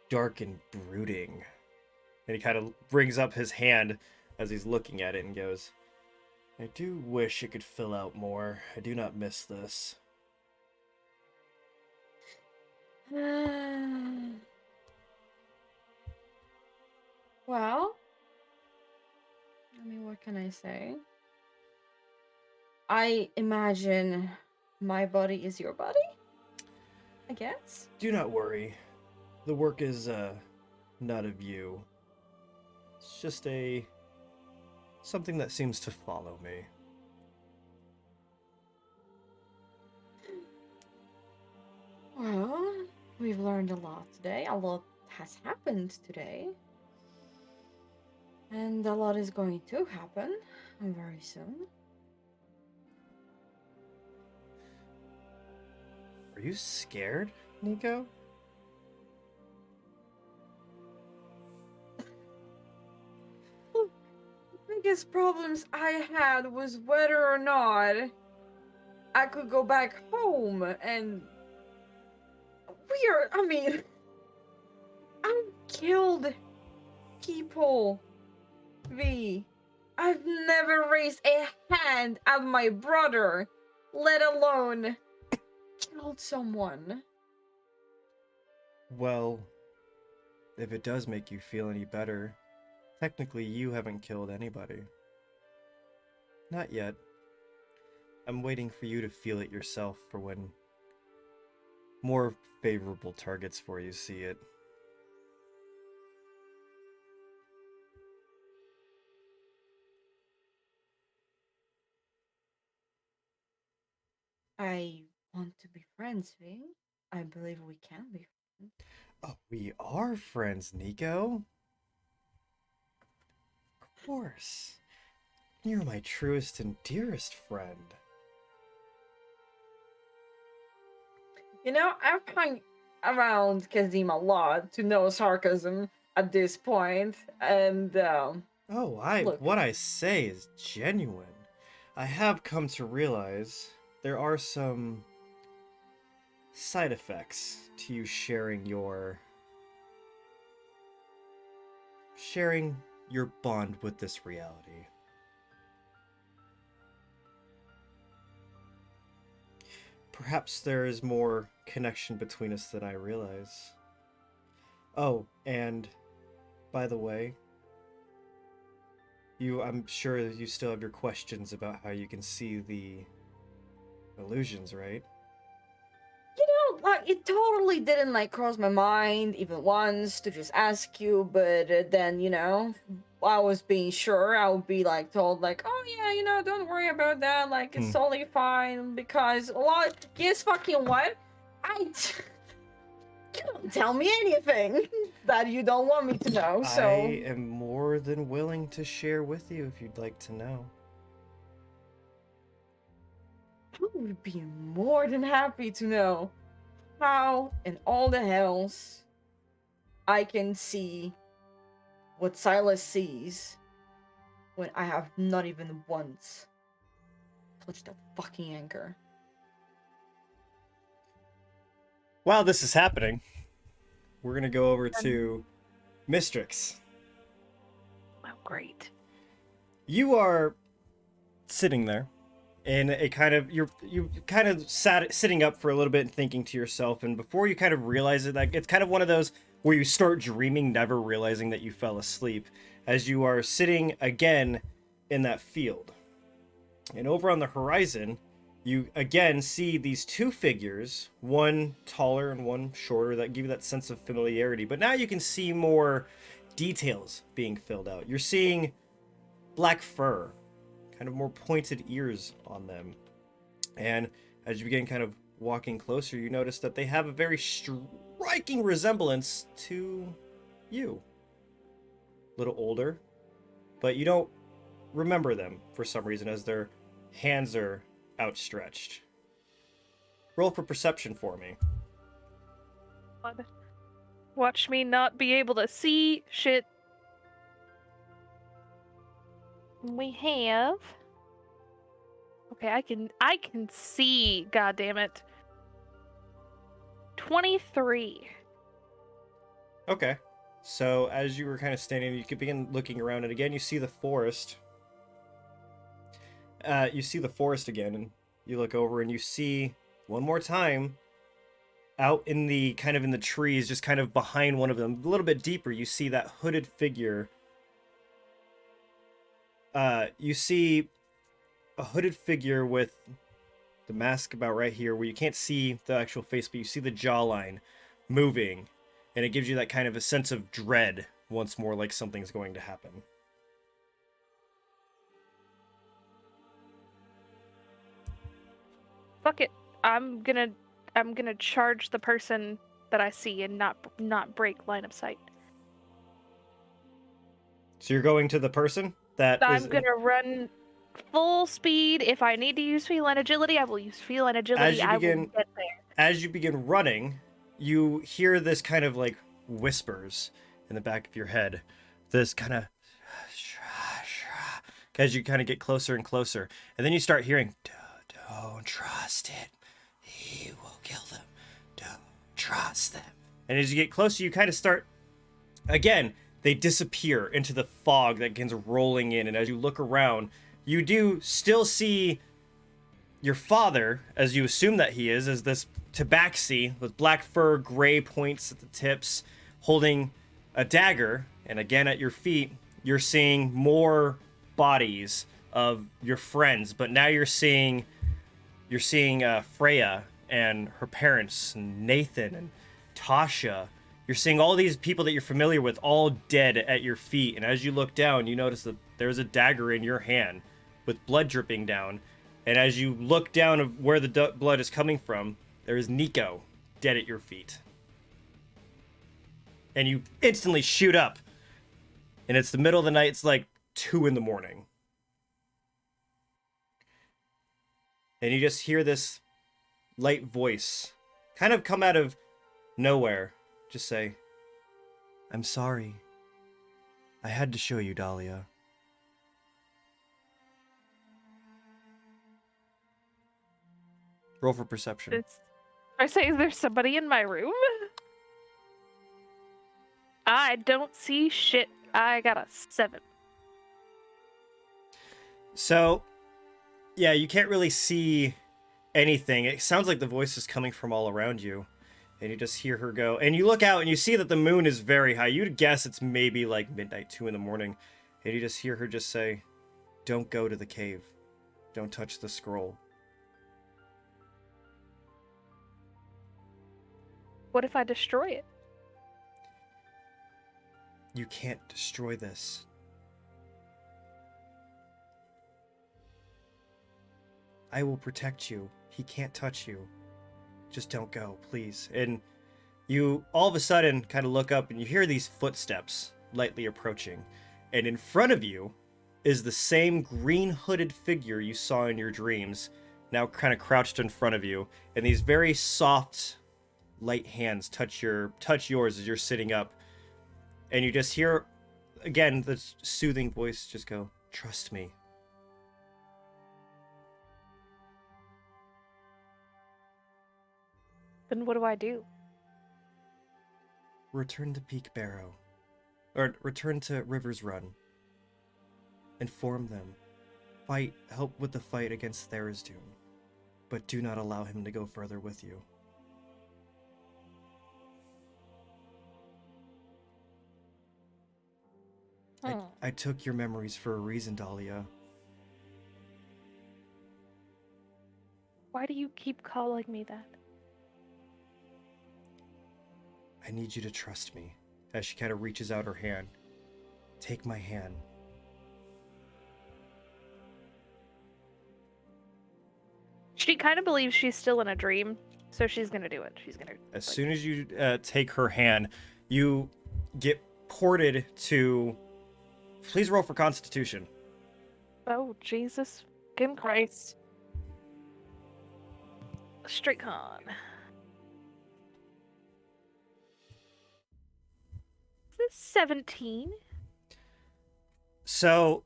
Speaker 2: dark and brooding. And he kind of brings up his hand as he's looking at it and goes, I do wish it could fill out more. I do not miss this.
Speaker 6: Well, I mean, what can I say? I imagine my body is your body? I guess?
Speaker 2: Do not worry. The work is, not of you. It's just something that seems to follow me.
Speaker 6: Well, we've learned a lot today. A lot has happened today. And a lot is going to happen very soon.
Speaker 2: Are you scared, Nico?
Speaker 6: The biggest problems I had was whether or not I could go back home, and I've killed people. I've never raised a hand at my brother, let alone killed someone.
Speaker 2: Well, if it does make you feel any better, technically you haven't killed anybody. Not yet. I'm waiting for you to feel it yourself for when more favorable targets for you see it.
Speaker 6: I want to be friends, V. I believe we can be friends.
Speaker 2: Oh, we are friends, Nico. Of course. You're my truest and dearest friend.
Speaker 6: You know, I've hung around Kazim a lot to know sarcasm at this point, and
Speaker 2: Oh,
Speaker 6: look.
Speaker 2: what I say is genuine. I have come to realize there are some side effects to you sharing your bond with this reality. Perhaps there is more connection between us than I realize. Oh, and by the way, I'm sure you still have your questions about how you can see the illusions, right?
Speaker 6: You know, like, it totally didn't, like, cross my mind even once to just ask you, but then, you know, I was being sure. I would be, like, told, like, oh, yeah, you know, don't worry about that, like, it's totally fine, because, well, guess fucking what? You don't tell me anything that you don't want me to know, so...
Speaker 2: I am more than willing to share with you if you'd like to know.
Speaker 6: I would be more than happy to know how in all the hells I can see what Silus sees when I have not even once touched that fucking anchor.
Speaker 2: While this is happening, we're gonna go over to Mistrix.
Speaker 5: great.
Speaker 2: You are sitting there, and it kind of you kind of sitting up for a little bit and thinking to yourself, and before you kind of realize it, like it's kind of one of those where you start dreaming, never realizing that you fell asleep, as you are sitting again in that field. And over on the horizon, you again see these two figures, one taller and one shorter, that give you that sense of familiarity. But now you can see more details being filled out. You're seeing black fur, kind of more pointed ears on them. And as you begin kind of walking closer, you notice that they have a very striking resemblance to you. A little older, but you don't remember them for some reason, as their hands are outstretched. Roll for perception for me.
Speaker 5: God. Watch me not be able to see shit. We have. Okay, I can see. God damn it. 23.
Speaker 2: Okay. So as you were kind of standing, you could begin looking around, and again you see the forest. You see the forest again, and you look over and you see one more time out in the kind of in the trees, just kind of behind one of them, a little bit deeper, you see that hooded figure. You see a hooded figure with the mask about right here, where you can't see the actual face, but you see the jawline moving, and it gives you that kind of a sense of dread once more, like something's going to happen.
Speaker 5: Fuck it. I'm gonna charge the person that I see and not break line of sight.
Speaker 2: So you're going to the person that
Speaker 5: I'm
Speaker 2: is...
Speaker 5: gonna run full speed. If I need to use feline agility, I will use feline agility. I will get there.
Speaker 2: As you begin running, you hear this kind of like whispers in the back of your head. This kind of... as you kind of get closer and closer. And then you start hearing, don't trust it. He will kill them. Don't trust them. And as you get closer, you kind of start... Again, they disappear into the fog that begins rolling in. And as you look around, you do still see your father, as you assume that he is, as this tabaxi with black fur, gray points at the tips, holding a dagger. And again, at your feet, you're seeing more bodies of your friends. But now you're seeing Freya and her parents, and Nathan and Tasha. You're seeing all these people that you're familiar with, all dead at your feet. And as you look down, you notice that there's a dagger in your hand with blood dripping down. And as you look down of where the blood is coming from, there is Nico dead at your feet. And you instantly shoot up. And it's the middle of the night. It's like 2 a.m. And you just hear this light voice kind of come out of nowhere. Just say, I'm sorry. I had to show you, Dahlia. Roll for perception.
Speaker 5: I say, is there somebody in my room? I don't see shit. I got a 7.
Speaker 2: So, yeah, you can't really see anything. It sounds like the voice is coming from all around you. And you just hear her go. And you look out and you see that the moon is very high. You'd guess it's maybe like midnight, 2 a.m. And you just hear her just say, don't go to the cave. Don't touch the scroll.
Speaker 5: What if I destroy it?
Speaker 2: You can't destroy this. I will protect you. He can't touch you. Just don't go, please. And you all of a sudden kind of look up and you hear these footsteps lightly approaching. And in front of you is the same green hooded figure you saw in your dreams, now kind of crouched in front of you. And these very soft, light hands touch yours as you're sitting up. And you just hear, again, the soothing voice just go, trust me.
Speaker 5: Then what do I do?
Speaker 2: Return to Peak Barrow. Or return to River's Run. Inform them. Help with the fight against Tharizdun, but do not allow him to go further with you. I took your memories for a reason, Dahlia.
Speaker 5: Why do you keep calling me that?
Speaker 2: I need you to trust me. As she kind of reaches out her hand. Take my hand.
Speaker 5: She kind of believes she's still in a dream, so she's gonna do it.
Speaker 2: As soon as you take her hand, you get ported to... Please roll for Constitution.
Speaker 5: Oh, Jesus fucking Christ. Straight con. Is this 17?
Speaker 2: So...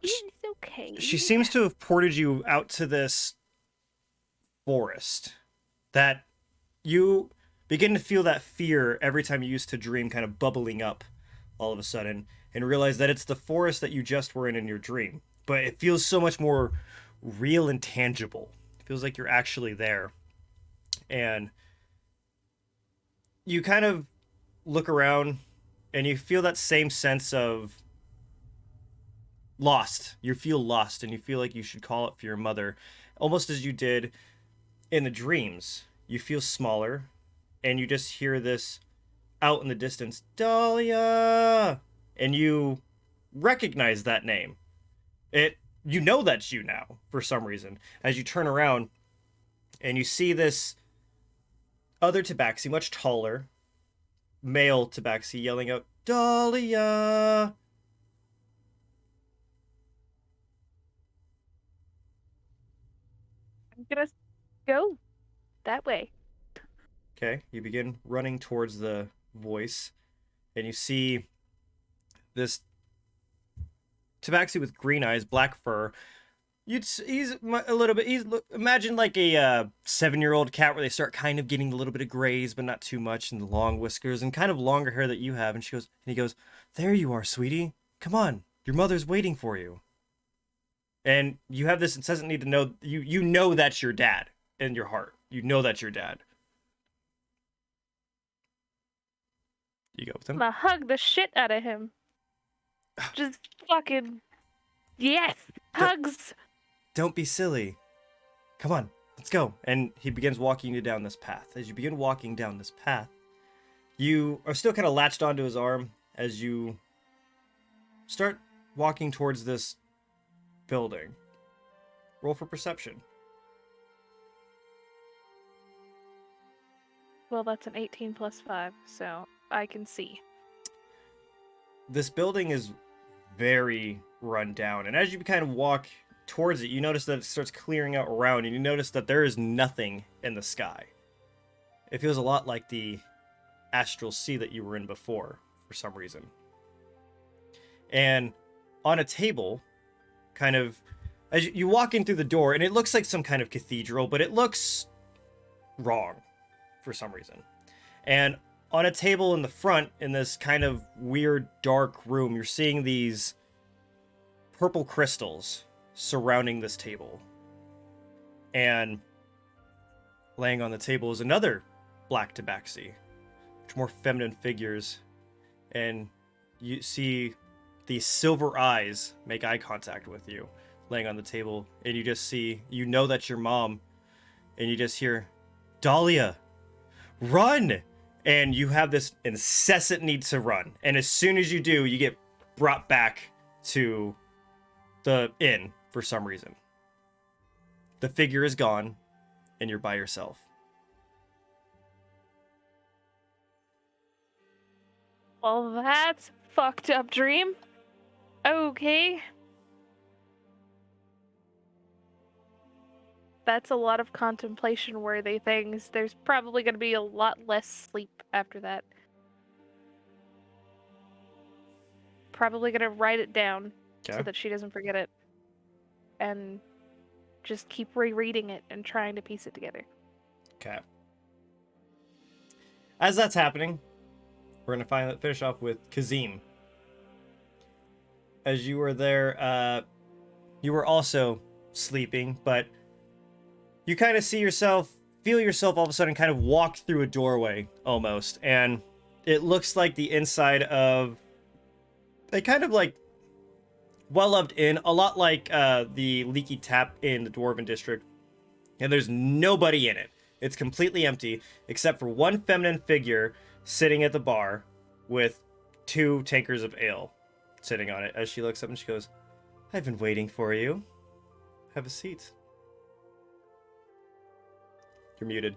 Speaker 5: It's okay.
Speaker 2: She seems to have ported you out to this forest that you begin to feel that fear every time you used to dream kind of bubbling up all of a sudden and realize that it's the forest that you just were in your dream. But it feels so much more real and tangible. It feels like you're actually there. And you kind of look around and you feel that same sense of lost. You feel lost and you feel like you should call out for your mother, almost as you did in the dreams. You feel smaller and you just hear this out in the distance, Dahlia, and you recognize that name. You know that's you now for some reason as you turn around and you see this other tabaxi, much taller male tabaxi, yelling out, Dahlia.
Speaker 5: I'm gonna go that way.
Speaker 2: Okay, you begin running towards the voice, and you see this tabaxi with green eyes, black fur. He's a little bit. Imagine like a 7-year-old cat where they start kind of getting a little bit of grays, but not too much, and the long whiskers and kind of longer hair that you have. And he goes, "There you are, sweetie. Come on, your mother's waiting for you." And you have this incessant need to know. You know that's your dad in your heart. You know that's your dad. You go with him?
Speaker 5: I'm gonna hug the shit out of him. Just fucking... Yes! Hugs!
Speaker 2: Don't be silly. Come on, let's go. And he begins walking you down this path. As you begin walking down this path, you are still kind of latched onto his arm as you start walking towards this building. Roll for perception.
Speaker 5: Well, that's an 18 plus 5, so I can see.
Speaker 2: This building is very run down, and as you kind of walk towards it, you notice that it starts clearing out around, and you notice that there is nothing in the sky. It feels a lot like the astral sea that you were in before, for some reason. And on a table, kind of, as you walk in through the door, and it looks like some kind of cathedral, but it looks wrong for some reason. And on a table in the front, in this kind of weird dark room, you're seeing these purple crystals surrounding this table. And laying on the table is another black tabaxi, much more feminine figures. And you see these silver eyes make eye contact with you, laying on the table. And you just see, you know that's your mom. And you just hear, Dahlia, run! And you have this incessant need to run. And as soon as you do, you get brought back to the inn for some reason. The figure is gone, and you're by yourself.
Speaker 5: Well, that's fucked up, dream. Okay. That's a lot of contemplation-worthy things. There's probably going to be a lot less sleep after that. Probably going to write it down so that she doesn't forget it. And just keep rereading it and trying to piece it together.
Speaker 2: Okay. As that's happening, we're going to finish off with Kazim. as you were there, you were also sleeping, but you kind of feel yourself all of a sudden kind of walk through a doorway almost, and it looks like the inside of a kind of like well-loved inn, a lot like the Leaky Tap in the Dwarven District, and there's nobody in it. It's completely empty, except for one feminine figure sitting at the bar with 2 tankers of ale sitting on it. As she looks up and she goes, "I've been waiting for you. Have a seat." You're muted.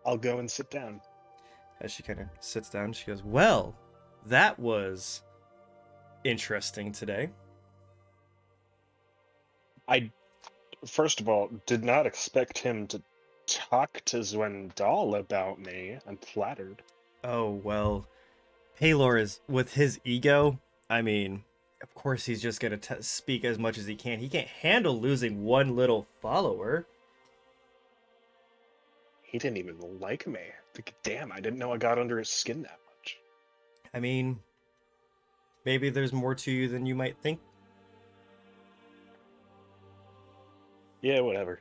Speaker 4: I'll go and sit down.
Speaker 2: As she kind of sits down, she goes, "Well, that was interesting today."
Speaker 4: I, first of all, did not expect him to talk to Zwendal about me. I'm flattered.
Speaker 2: Oh, well, Paylor is, with his ego, I mean, of course he's just going to speak as much as he can. He can't handle losing one little follower.
Speaker 4: He didn't even like me. Damn, I didn't know I got under his skin that much.
Speaker 2: I mean, maybe there's more to you than you might think.
Speaker 4: Yeah, whatever.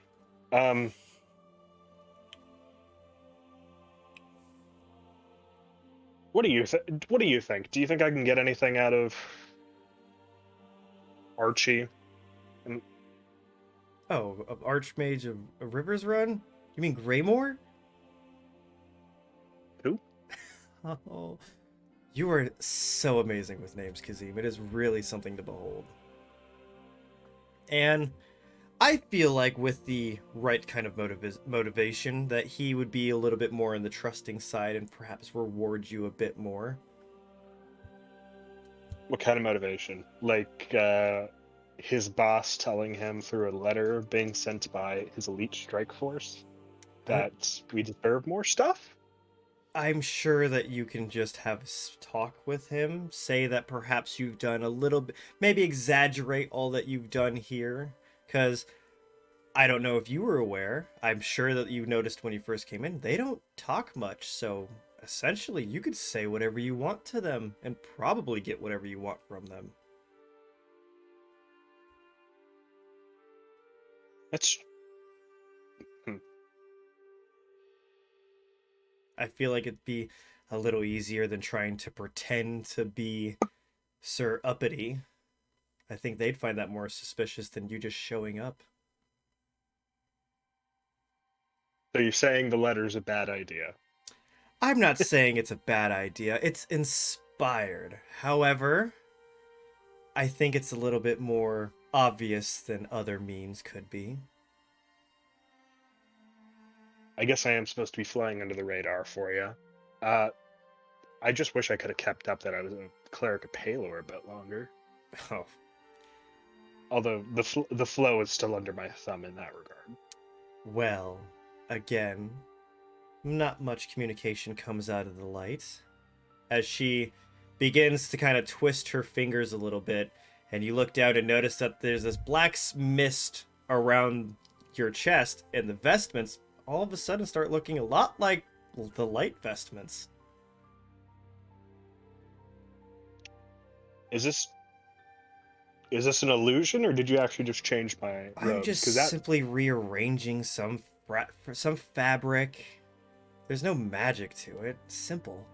Speaker 4: What do you think? Do you think I can get anything out of Archie?
Speaker 2: Oh, of Archmage of Rivers Run? You mean Greymore?
Speaker 4: Who?
Speaker 2: Oh, you are so amazing with names, Kazim. It is really something to behold. And I feel like with the right kind of motivation that he would be a little bit more on the trusting side and perhaps reward you a bit more.
Speaker 4: What kind of motivation? Like his boss telling him through a letter being sent by his elite strike force that we deserve more stuff?
Speaker 2: I'm sure that you can just have a talk with him, say that perhaps you've done a little bit, maybe exaggerate all that you've done here, because I don't know if you were aware, I'm sure that you noticed when you first came in, they don't talk much, so essentially you could say whatever you want to them and probably get whatever you want from them.
Speaker 4: That's
Speaker 2: I feel like it'd be a little easier than trying to pretend to be Sir Uppity. I think they'd find that more suspicious than you just showing up.
Speaker 4: So you're saying the letter's a bad idea?
Speaker 2: I'm not saying it's a bad idea. It's inspired. However, I think it's a little bit more obvious than other means could be.
Speaker 4: I guess I am supposed to be flying under the radar for you. I just wish I could have kept up that I was a cleric of Palor a bit longer.
Speaker 2: Oh,
Speaker 4: Although the flow is still under my thumb in that regard.
Speaker 2: well, again, not much communication comes out of the light. As she begins to kind of twist her fingers a little bit, and you look down and notice that there's this black mist around your chest, and the vestments all of a sudden start looking a lot like the light vestments.
Speaker 4: Is this an illusion, or did you actually just change my robes?
Speaker 2: I'm just simply rearranging some fabric. There's no magic to it. It's simple.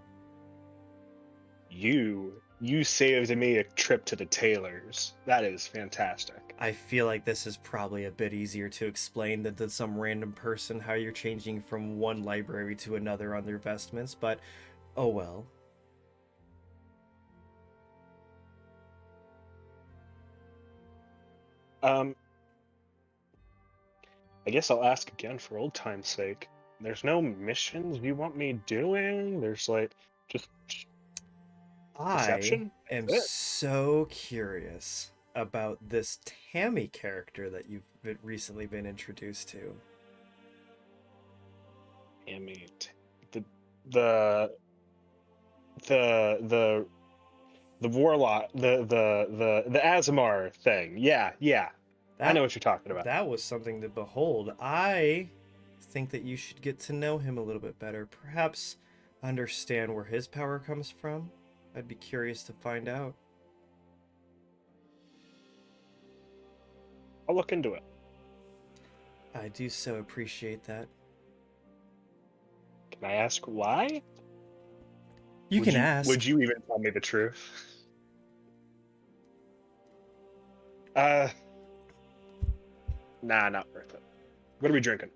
Speaker 4: You saved me a trip to the tailor's. That is fantastic.
Speaker 2: I feel like this is probably a bit easier to explain than to some random person how you're changing from one library to another on their vestments, but oh well.
Speaker 4: I guess I'll ask again for old time's sake. There's no missions you want me doing? There's like just deception?
Speaker 2: I am
Speaker 4: That's it.
Speaker 2: so curious about this Tammy character that you've recently been introduced to.
Speaker 4: Tammy, the warlock, the Azamar thing. Yeah. I know what you're talking about.
Speaker 2: That was something to behold. I think that you should get to know him a little bit better. Perhaps understand where his power comes from. I'd be curious to find out.
Speaker 4: I'll look into it.
Speaker 2: I do so appreciate that.
Speaker 4: Can I ask why?
Speaker 2: You can ask.
Speaker 4: Would you even tell me the truth? Nah, not worth it. What are we drinking?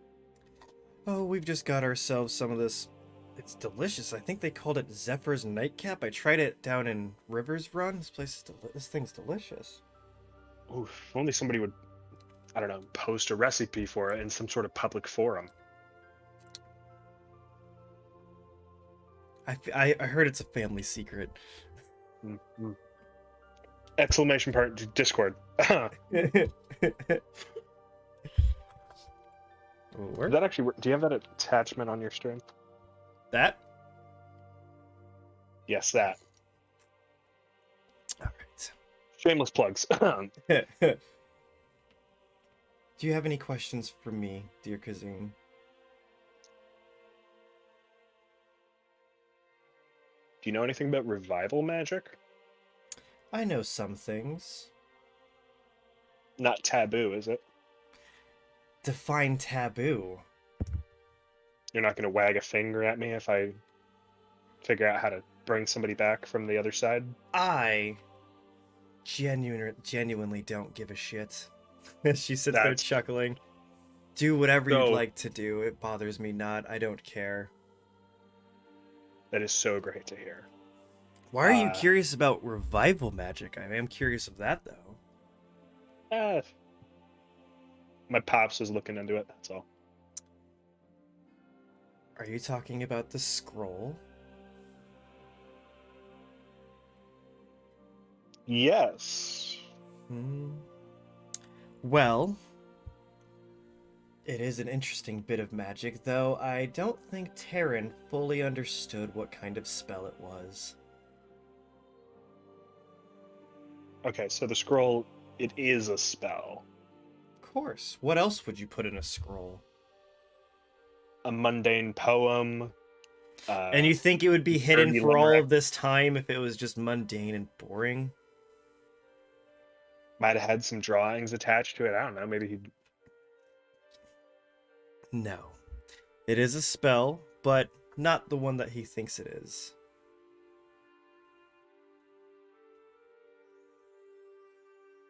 Speaker 2: Oh, we've just got ourselves some of this. It's delicious. I think they called it Zephyr's Nightcap. I tried it down in Rivers Run. This place is this thing's delicious.
Speaker 4: Ooh, if only somebody would, I don't know, post a recipe for it in some sort of public forum.
Speaker 2: I heard it's a family secret.
Speaker 4: Mm-hmm. Exclamation part, Discord.
Speaker 2: Where?
Speaker 4: Does that actually work? Do you have that attachment on your stream?
Speaker 2: That?
Speaker 4: Yes, that.
Speaker 2: All right.
Speaker 4: Shameless plugs.
Speaker 2: Do you have any questions for me, dear Kazim?
Speaker 4: Do you know anything about revival magic?
Speaker 2: I know some things.
Speaker 4: Not taboo, is it?
Speaker 2: Define taboo.
Speaker 4: You're not going to wag a finger at me if I figure out how to bring somebody back from the other side?
Speaker 2: I genuinely don't give a shit. She sits there chuckling. Do whatever you'd like to do. It bothers me not. I don't care.
Speaker 4: That is so great to hear.
Speaker 2: Why are you curious about revival magic? I am curious of that, though.
Speaker 4: My pops was looking into it, that's all.
Speaker 2: Are you talking about the scroll?
Speaker 4: Yes.
Speaker 2: Well, it is an interesting bit of magic, though I don't think Terran fully understood what kind of spell it was.
Speaker 4: Okay, so the scroll, it is a spell.
Speaker 2: Of course. What else would you put in a scroll?
Speaker 4: A mundane poem.
Speaker 2: And you think it would be hidden for all of this time if it was just mundane and boring?
Speaker 4: Might have had some drawings attached to it. I don't know. Maybe he'd...
Speaker 2: No. It is a spell, but not the one that he thinks it is.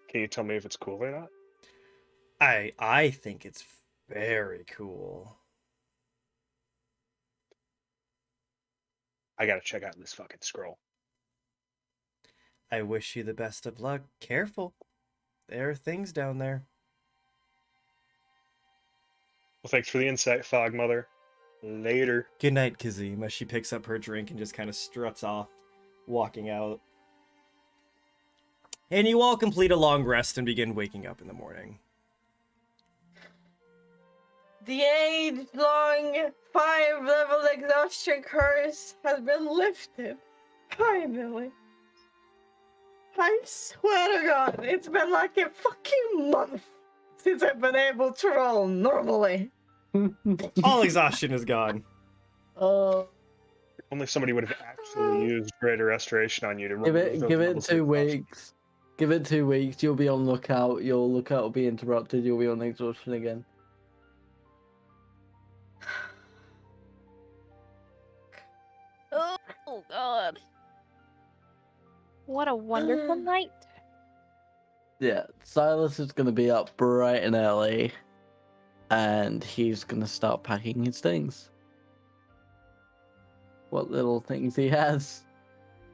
Speaker 4: Can you tell me if it's cool or not?
Speaker 2: I think it's very cool.
Speaker 4: I gotta check out this fucking scroll.
Speaker 2: I wish you the best of luck. Careful. There are things down there.
Speaker 4: Well, thanks for the insight, Fog Mother. Later.
Speaker 2: Good night, Kazim, as she picks up her drink and just kind of struts off, walking out. And you all complete a long rest and begin waking up in the morning.
Speaker 6: The age-long 5-level exhaustion curse has been lifted. Finally. I swear to God, it's been like a fucking month since I've been able to roll normally.
Speaker 2: All exhaustion is gone.
Speaker 4: If only somebody would have actually used Greater Restoration on you to
Speaker 3: Give it 2 weeks. Give it 2 weeks. You'll be on lookout. Your lookout will be interrupted. You'll be on exhaustion again.
Speaker 5: Oh God. What a wonderful night.
Speaker 3: Yeah, Silus is going to be up bright and early, and he's going to start packing his things. What little things he has.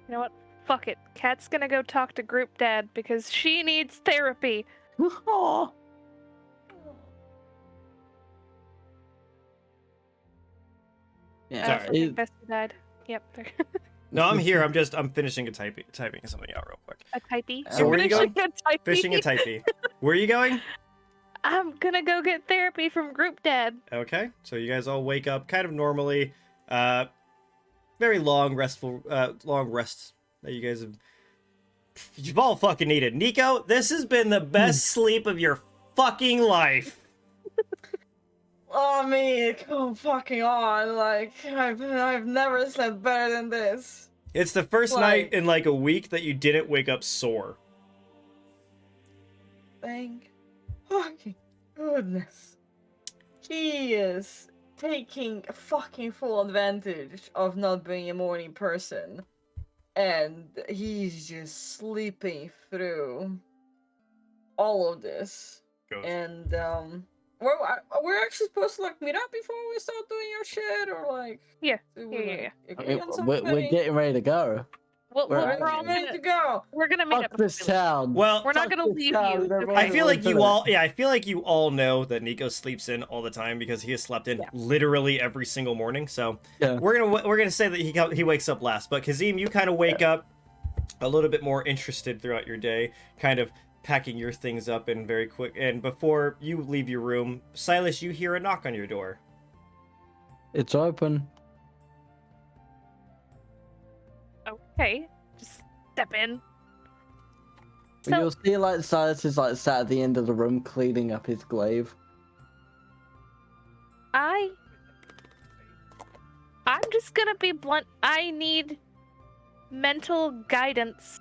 Speaker 5: You know what? Fuck it. Kat's gonna go talk to Group Dad because she needs therapy.
Speaker 3: Aw. Yeah,
Speaker 2: Sorry.
Speaker 5: Bestie died. Yep.
Speaker 2: No, I'm here. I'm finishing typing something out real quick.
Speaker 5: A typey.
Speaker 2: So where are you going?
Speaker 5: Finishing
Speaker 2: Fishing a typey. Where are you going?
Speaker 5: I'm gonna go get therapy from Group Dad.
Speaker 2: Okay, so you guys all wake up kind of normally. Very long rests that you guys have. You've all fucking needed. Nico, this has been the best sleep of your fucking life.
Speaker 6: I mean, come fucking on. Like, I've never slept better than this.
Speaker 2: It's the first night
Speaker 6: Like-
Speaker 2: in like a week that you didn't wake up sore.
Speaker 6: Thank fucking goodness. He is taking fucking full advantage of not being a morning person. And he's just sleeping through all of this.
Speaker 2: Goes.
Speaker 6: And, we're actually supposed to, like, meet up before we start doing our shit, or, like...
Speaker 5: Yeah,
Speaker 6: do we,
Speaker 5: yeah,
Speaker 6: like,
Speaker 5: yeah.
Speaker 3: I
Speaker 6: agree
Speaker 3: mean,
Speaker 6: on something?
Speaker 3: we're getting ready to go.
Speaker 5: We're
Speaker 3: We're
Speaker 5: all
Speaker 6: ready
Speaker 5: gonna,
Speaker 6: to go.
Speaker 5: we're gonna meet up.
Speaker 3: Fuck
Speaker 5: before
Speaker 3: this
Speaker 5: we leave.
Speaker 3: town.
Speaker 2: Well,
Speaker 5: We're not
Speaker 3: Fuck
Speaker 5: gonna
Speaker 3: this
Speaker 5: leave
Speaker 3: town.
Speaker 5: you.
Speaker 3: Never
Speaker 5: Okay.
Speaker 3: mind
Speaker 2: I feel
Speaker 3: the
Speaker 2: like you
Speaker 3: village.
Speaker 2: all, I feel like you all know that Nico sleeps in all the time because he has slept in
Speaker 5: Yeah.
Speaker 2: literally every single morning. So
Speaker 3: Yeah.
Speaker 2: we're gonna say that he wakes up last. But Kazim, you kind of wake up a little bit more interested throughout your day, kind of packing your things up and very quick. And before you leave your room, Silus, you hear a knock on your door.
Speaker 3: It's open.
Speaker 5: Okay, just step in.
Speaker 3: But you'll see like Silus is like sat at the end of the room cleaning up his glaive.
Speaker 5: I'm just gonna be blunt. I need mental guidance.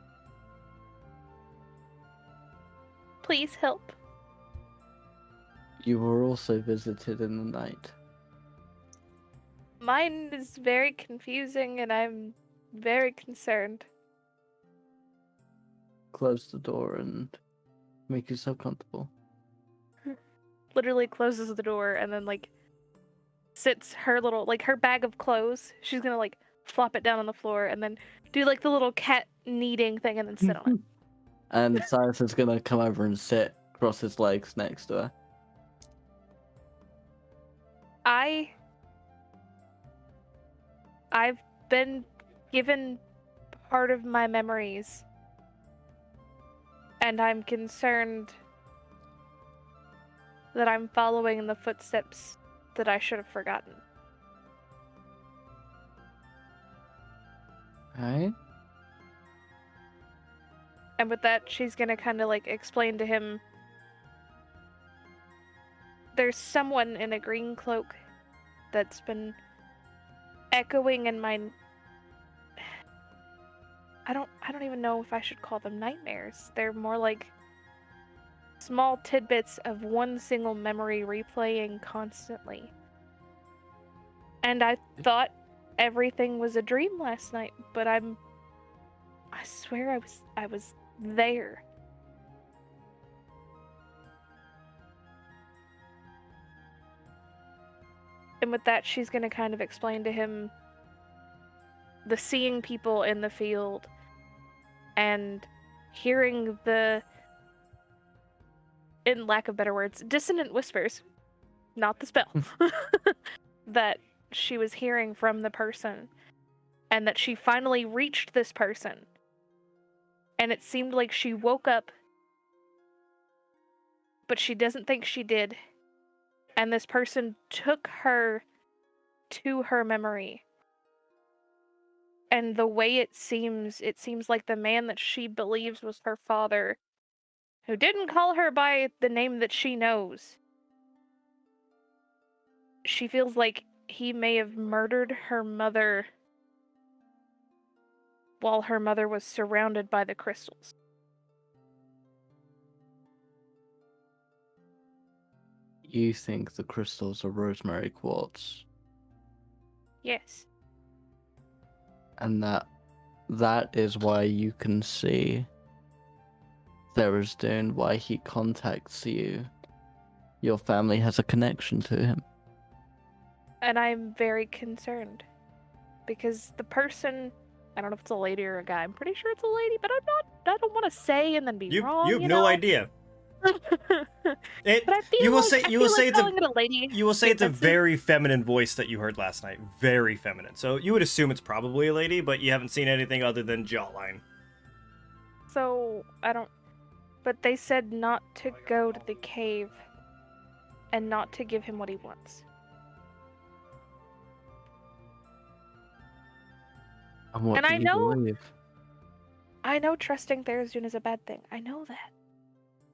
Speaker 5: Please help.
Speaker 3: You were also visited in the night.
Speaker 5: Mine is very confusing and I'm very concerned.
Speaker 3: Close the door and make yourself comfortable.
Speaker 5: Literally closes the door and then like sits her little like her bag of clothes. She's gonna like flop it down on the floor and then do like the little cat kneading thing and then sit on it.
Speaker 3: And Silus is gonna come over and sit, cross his legs next to her.
Speaker 5: I've been given part of my memories. And I'm concerned that I'm following in the footsteps that I should have forgotten.
Speaker 3: Alright?
Speaker 5: And with that, she's gonna kind of like explain to him there's someone in a green cloak that's been echoing in my I don't even know if I should call them nightmares. They're more like small tidbits of one single memory replaying constantly. And I thought everything was a dream last night, but I swear I was there. And with that, she's going to kind of explain to him the seeing people in the field and hearing the, in lack of better words, dissonant whispers, not the spell, that she was hearing from the person, and that she finally reached this person. And it seemed like she woke up, but she doesn't think she did. And this person took her to her memory. And the way it seems like the man that she believes was her father, who didn't call her by the name that she knows. She feels like he may have murdered her mother while her mother was surrounded by the crystals.
Speaker 3: You think the crystals are rosemary quartz,
Speaker 5: Yes.
Speaker 3: and that is why you can see Therisdune, why he contacts you. Your family has a connection to him.
Speaker 5: And I'm very concerned. Because the person, I don't know if it's a lady or a guy, I'm pretty sure it's a lady, but I don't want to say and then be wrong.
Speaker 2: You have no idea. It,
Speaker 5: But I feel
Speaker 2: you will
Speaker 5: like,
Speaker 2: say
Speaker 5: I
Speaker 2: you will
Speaker 5: feel
Speaker 2: say
Speaker 5: like
Speaker 2: it's a
Speaker 5: calling it a lady.
Speaker 2: you will say it's a
Speaker 5: That's it.
Speaker 2: very feminine voice that you heard last night. Very feminine. So you would assume it's probably a lady, but you haven't seen anything other than jawline.
Speaker 5: So, I don't... But they said not to go to the cave and not to give him what he wants.
Speaker 3: And what
Speaker 5: And
Speaker 3: do
Speaker 5: I
Speaker 3: you
Speaker 5: know-
Speaker 3: believe?
Speaker 5: I know trusting Therisdune is a bad thing. I know that.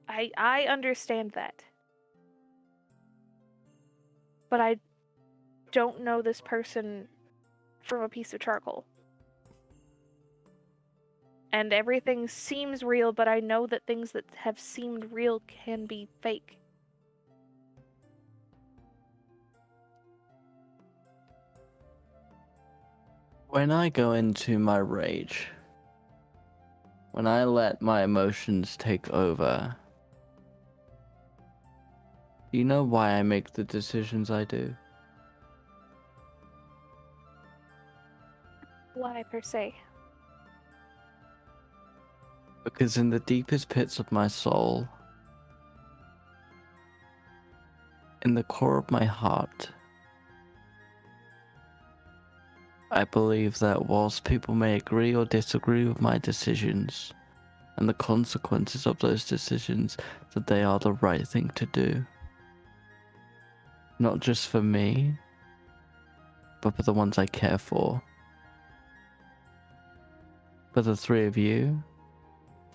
Speaker 5: I understand that. but I don't know this person from a piece of charcoal. And everything seems real, but I know that things that have seemed real can be fake.
Speaker 3: When I go into my rage, when I let my emotions take over, do you know why I make the decisions I do?
Speaker 5: Why, per se?
Speaker 3: Because in the deepest pits of my soul, in the core of my heart, I believe that whilst people may agree or disagree with my decisions and the consequences of those decisions, that they are the right thing to do. Not just for me, but for the ones I care for. For the three of you,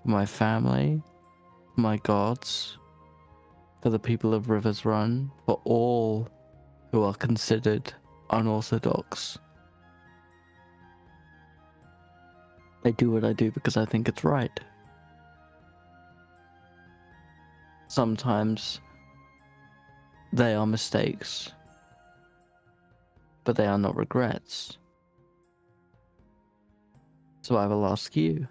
Speaker 3: for my family, for my gods, for the people of Rivers Run, for all who are considered unorthodox. I do what I do because I think it's right. Sometimes they are mistakes, but they are not regrets. So I will ask you,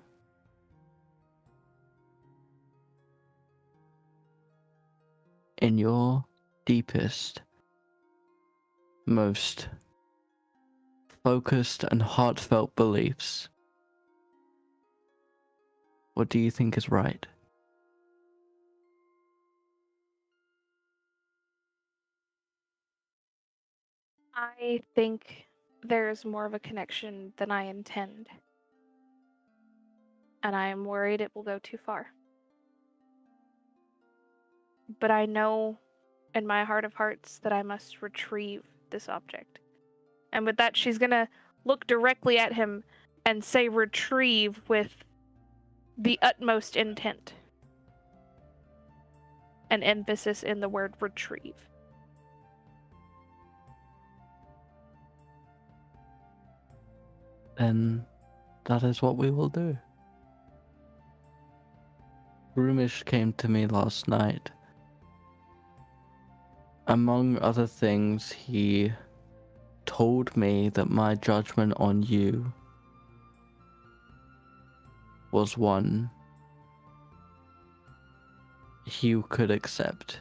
Speaker 3: in your deepest, most focused and heartfelt beliefs, what do you think is right?
Speaker 5: I think there's more of a connection than I intend. And I am worried it will go too far. But I know in my heart of hearts that I must retrieve this object. And with that, she's gonna look directly at him and say retrieve with the utmost intent. An emphasis in the word retrieve.
Speaker 3: Then that is what we will do. Broomish came to me last night. Among other things, he told me that my judgment on you was one he could accept.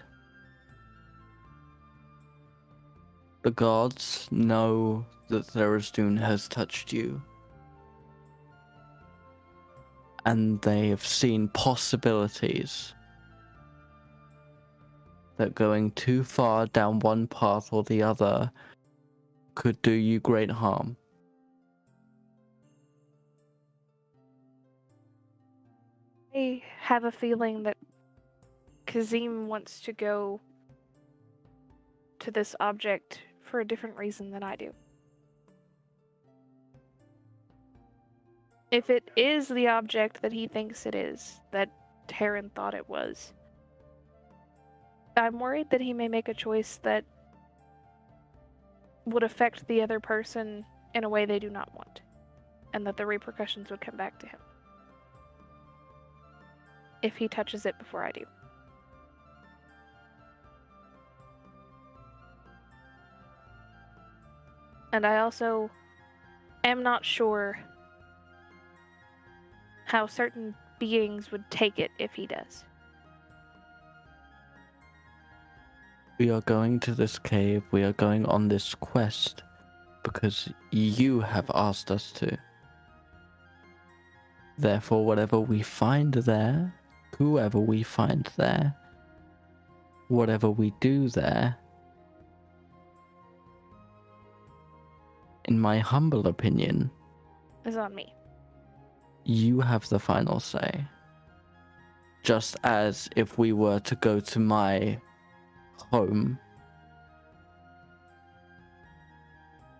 Speaker 3: The gods know that Tharizdun has touched you, and they have seen possibilities that going too far down one path or the other could do you great harm.
Speaker 5: I have a feeling that Kazim wants to go to this object for a different reason than I do. If it is the object that he thinks it is, that Terran thought it was, I'm worried that he may make a choice that would affect the other person in a way they do not want, and that the repercussions would come back to him if he touches it before I do. And I also am not sure how certain beings would take it if he does.
Speaker 3: We are going to this cave, we are going on this quest because you have asked us to. Therefore, whatever we find there, whoever we find there, whatever we do there, in my humble opinion,
Speaker 5: Is on me.
Speaker 3: you have the final say. Just as if we were to go to my home,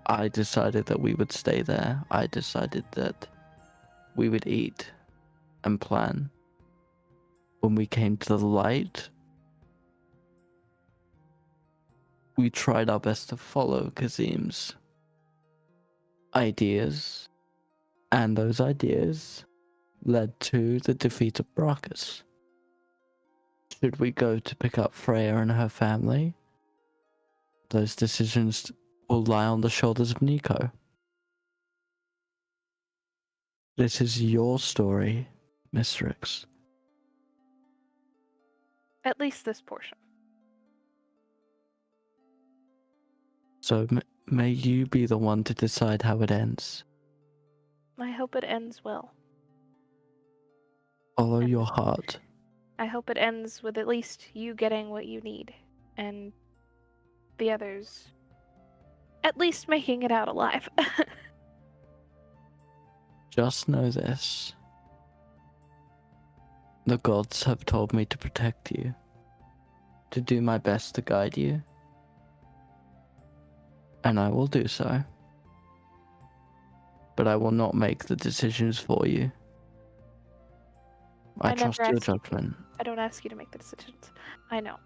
Speaker 3: I decided that we would stay there. I decided that we would eat and plan. When we came to the light, we tried our best to follow Kazim's ideas, and those ideas led to the defeat of Brockus. Should we go to pick up Freya and her family, those decisions will lie on the shoulders of Nico. This is your story, Miss Rix.
Speaker 5: At least this portion.
Speaker 3: So may you be the one to decide how it ends.
Speaker 5: I hope it ends well.
Speaker 3: Follow your heart.
Speaker 5: I hope it ends with at least you getting what you need, and the others at least making it out alive.
Speaker 3: Just know this. The gods have told me to protect you, to do my best to guide you, and I will do so. But I will not make the decisions for you. I trust your judgment.
Speaker 5: I don't ask you to make the decisions. I know.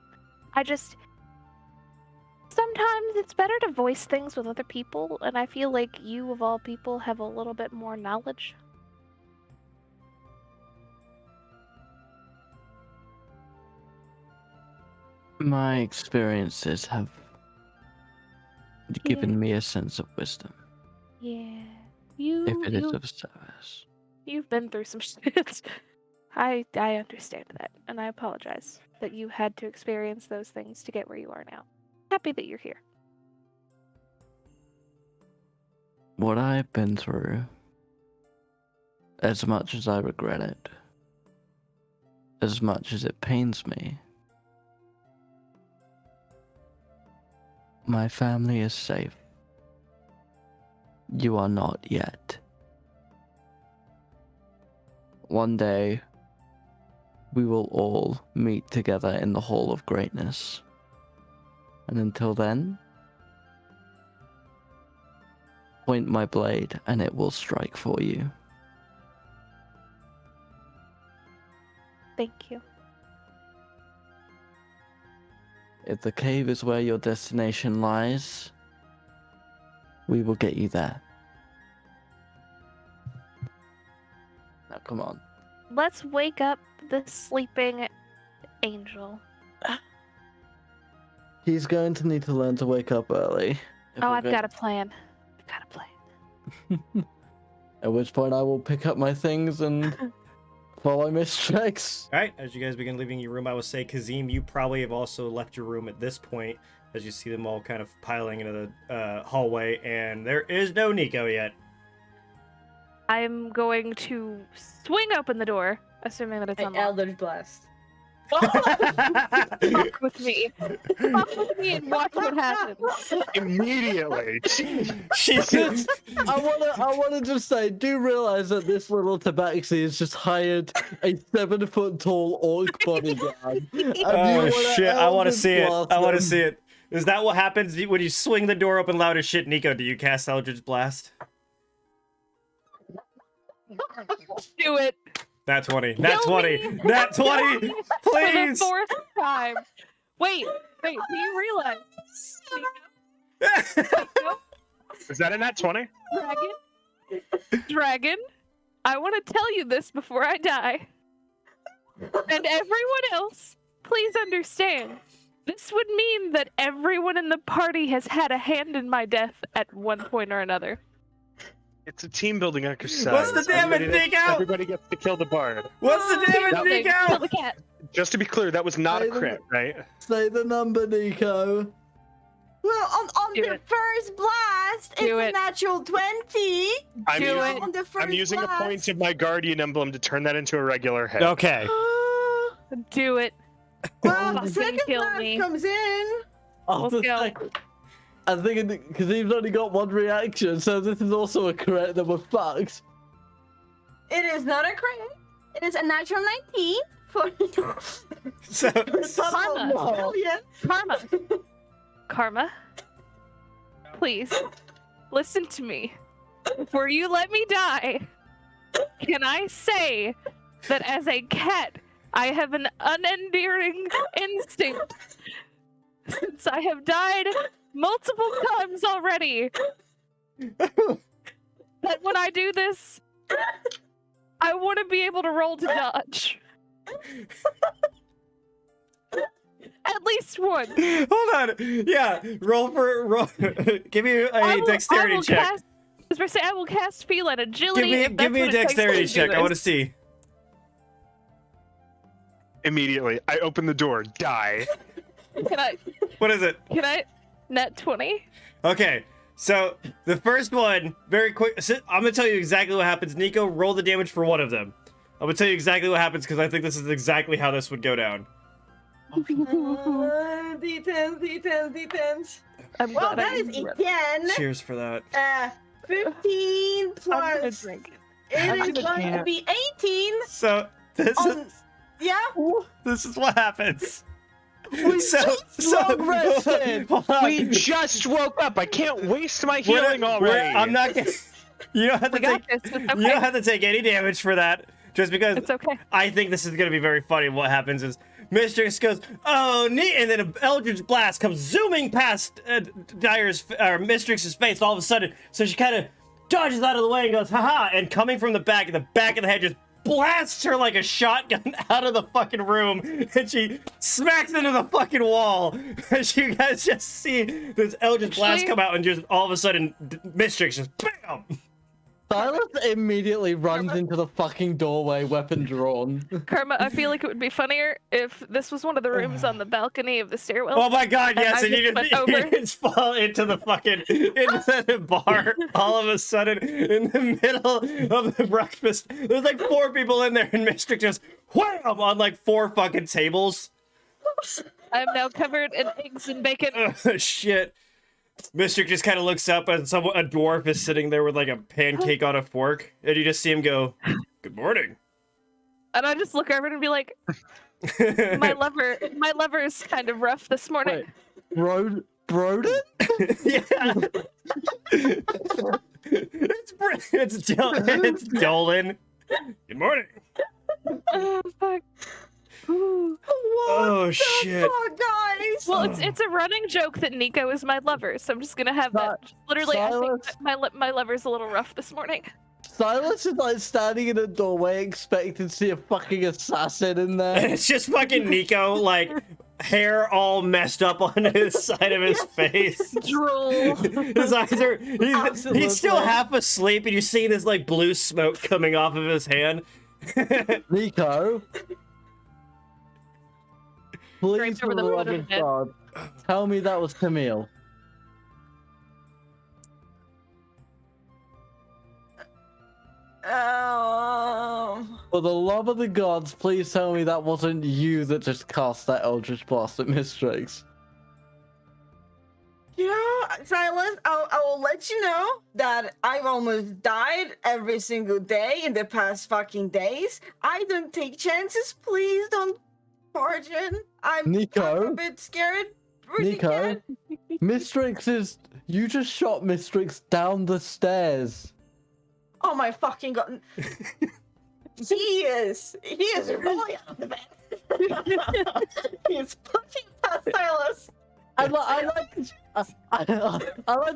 Speaker 5: Sometimes it's better to voice things with other people, and I feel like you, of all people, have a little bit more knowledge.
Speaker 3: My experiences have given me a sense of wisdom.
Speaker 5: Yeah.
Speaker 3: If it is of service.
Speaker 5: You've been through some shit. I understand that, and I apologize that you had to experience those things to get where you are now. Happy that you're here.
Speaker 3: What I've been through, as much as I regret it, as much as it pains me, my family is safe. You are not yet. One day, we will all meet together in the Hall of Greatness. And until then, point my blade and it will strike for you.
Speaker 5: Thank you.
Speaker 3: If the cave is where your destination lies, we will get you there. Now, come on.
Speaker 5: Let's wake up the sleeping angel.
Speaker 3: He's going to need to learn to wake up early.
Speaker 5: I've got a plan.
Speaker 3: At which point I will pick up my things and follow Miss Trex.
Speaker 2: All right, as you guys begin leaving your room, I will say, Kazim, you probably have also left your room at this point, as you see them all kind of piling into the hallway, and there is no Nico yet.
Speaker 5: I'm going to swing open the door, assuming that it's unlocked.
Speaker 6: Eldritch Blast.
Speaker 5: Fuck with me. Fuck with me and watch what happens.
Speaker 4: Immediately.
Speaker 2: Jesus.
Speaker 3: I wanna just say, do realize that this little tabaxi has just hired a 7-foot-tall orc bodyguard.
Speaker 2: Oh shit! I want to see it. I want to see it. Is that what happens when you swing the door open loud as shit, Nico? Do you cast Eldritch Blast?
Speaker 5: Do it.
Speaker 2: Nat 20. Nat 20. Nat 20. Please.
Speaker 5: For the fourth time. Wait. Do you realize?
Speaker 4: Is that a nat 20?
Speaker 5: Dragon, I want to tell you this before I die. And everyone else, please understand. This would mean that everyone in the party has had a hand in my death at one point or another.
Speaker 4: It's a team building exercise.
Speaker 2: What's the damage, Nico?
Speaker 4: Everybody gets to kill the bard.
Speaker 2: What's the damage,
Speaker 5: Kill
Speaker 2: Nico?
Speaker 5: the cat.
Speaker 4: Just to be clear, that was not a crit, right?
Speaker 3: Say the number, Nico.
Speaker 6: Well, on
Speaker 5: Do
Speaker 6: the
Speaker 5: it.
Speaker 6: first blast,
Speaker 5: Do
Speaker 6: it's
Speaker 5: it.
Speaker 6: a natural 20. On the first
Speaker 4: I'm using a
Speaker 6: blast.
Speaker 4: point of my guardian emblem to turn that into a regular hit.
Speaker 2: Okay.
Speaker 5: Do it.
Speaker 6: Well,
Speaker 5: Fucking
Speaker 6: second
Speaker 5: kill
Speaker 6: blast
Speaker 5: me.
Speaker 6: comes in.
Speaker 5: Let's go.
Speaker 3: I think because he's only got one reaction, so this is also a crit that we're fucked.
Speaker 6: It is not a crit. It is a natural 19 for
Speaker 2: So,
Speaker 5: Karma, please listen to me. Before you let me die, can I say that as a cat, I have an unendearing instinct since I have died multiple times already, that when I do this, I want to be able to roll to dodge. At least one.
Speaker 2: Hold on. Yeah, roll. Give me a dexterity check.
Speaker 5: I will cast feel and agility.
Speaker 2: Give me a dexterity check. I want to see.
Speaker 4: Immediately, I open the door. Die.
Speaker 5: Can I?
Speaker 2: What is it?
Speaker 5: Can I? Net 20.
Speaker 2: Okay. So the first one, very quick. I'm gonna tell you exactly what happens. Nico, roll the damage for one of them. I'm gonna tell you exactly what happens because I think this is exactly how this would go down.
Speaker 6: D10s.
Speaker 5: I'm
Speaker 6: Well,
Speaker 5: glad
Speaker 6: that
Speaker 5: I
Speaker 6: is
Speaker 5: didn't
Speaker 6: a
Speaker 5: run.
Speaker 6: 10.
Speaker 2: Cheers for that.
Speaker 6: 15
Speaker 5: I'm gonna
Speaker 6: plus.
Speaker 5: drink.
Speaker 6: It is going to be 18.
Speaker 2: So this
Speaker 6: Yeah.
Speaker 2: is what happens.
Speaker 3: We long rested.
Speaker 2: hold on.
Speaker 4: We just woke up. I can't waste my healing already.
Speaker 2: I'm not gonna. You don't have to
Speaker 5: We got
Speaker 2: take.
Speaker 5: this. It's
Speaker 2: You
Speaker 5: okay.
Speaker 2: don't have to take any damage for that. Just because
Speaker 5: It's okay.
Speaker 2: I think this is gonna be very funny. What happens is Mistress goes, "Oh, neat," and then an Eldritch Blast comes zooming past Mistress's face. All of a sudden, so she kind of dodges out of the way and goes, "Haha!" And coming from the back of the head, just blasts her like a shotgun out of the fucking room, and she smacks into the fucking wall. And you guys just see this Eldritch Blast come out, and just all of a sudden, Mistress just BAM!
Speaker 3: Silus immediately runs into the fucking doorway, weapon drawn.
Speaker 5: Karma, I feel like it would be funnier if this was one of the rooms on the balcony of the stairwell.
Speaker 2: Oh my god, yes,
Speaker 5: I
Speaker 2: and you
Speaker 5: just
Speaker 2: just,
Speaker 5: went over.
Speaker 2: you just fall into the bar all of a sudden in the middle of the breakfast. There's like 4 people in there, and Mystic just wham on like 4 fucking tables.
Speaker 5: I'm now covered in eggs and bacon.
Speaker 2: Shit. Mystic just kind of looks up, and a dwarf is sitting there with like a pancake on a fork, and you just see him go, "Good morning."
Speaker 5: And I just look over and be like, my lever is kind of rough this morning.
Speaker 3: Wait, Broden?
Speaker 2: Yeah. It's Dolan. Good morning.
Speaker 5: Oh, fuck. Ooh.
Speaker 2: Oh shit.
Speaker 6: Fuck, guys.
Speaker 5: Well, it's a running joke that Nico is my lover, so I'm just gonna have that. Just literally, I think
Speaker 3: Silence.
Speaker 5: that my lever's a little rough this morning.
Speaker 3: Silus is like standing in a doorway expecting to see a fucking assassin in there.
Speaker 2: It's just fucking Nico, like, hair all messed up on his side of his face.
Speaker 5: Drool.
Speaker 2: His eyes are, he's still half asleep, and you see this, like, blue smoke coming off of his hand.
Speaker 3: Nico, please,
Speaker 5: Draped
Speaker 3: for
Speaker 5: over
Speaker 3: the
Speaker 5: the
Speaker 3: love
Speaker 5: foot
Speaker 3: of
Speaker 5: of death.
Speaker 3: God, tell me that was Camille. For the love of the gods, please tell me that wasn't you that just cast that Eldritch Blast at Mistrix.
Speaker 6: You know, Silence, I will let you know that I've almost died every single day in the past fucking days. I don't take chances. Please don't charge in. I'm a bit scared. Really
Speaker 3: Nico,
Speaker 6: scared.
Speaker 3: Mistrix is... You just shot Mistrix down the stairs.
Speaker 6: Oh my fucking god. He is rolling out of the bed. He's pushing past Silas.
Speaker 3: I like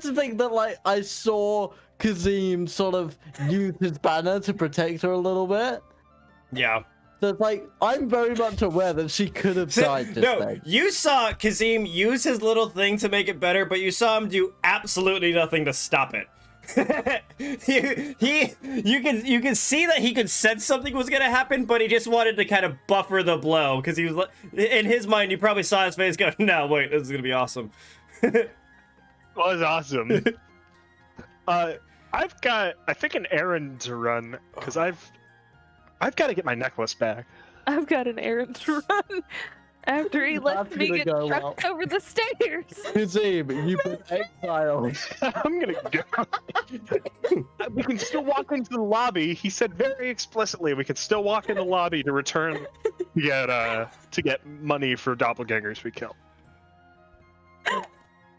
Speaker 3: to think that, like, I saw Kazim sort of use his banner to protect her a little bit.
Speaker 2: Yeah.
Speaker 3: So it's like, I'm very much aware that she could have died just
Speaker 2: No,
Speaker 3: then.
Speaker 2: you saw Kazim use his little thing to make it better, but you saw him do absolutely nothing to stop it. You can see that he could sense something was gonna happen, but he just wanted to kind of buffer the blow because he was in his mind. You probably saw his face go, "No, wait, this is gonna be awesome."
Speaker 4: Was awesome. I've got, I think, an errand to run because I've got to get my necklace back.
Speaker 5: I've got an errand to run after he left me
Speaker 3: gonna
Speaker 5: get
Speaker 3: go
Speaker 5: trucked over the stairs.
Speaker 3: Kazim, you've been exiled.
Speaker 4: I'm gonna go. We can still walk into the lobby. He said very explicitly we could still walk in the lobby to return to get money for doppelgangers we kill.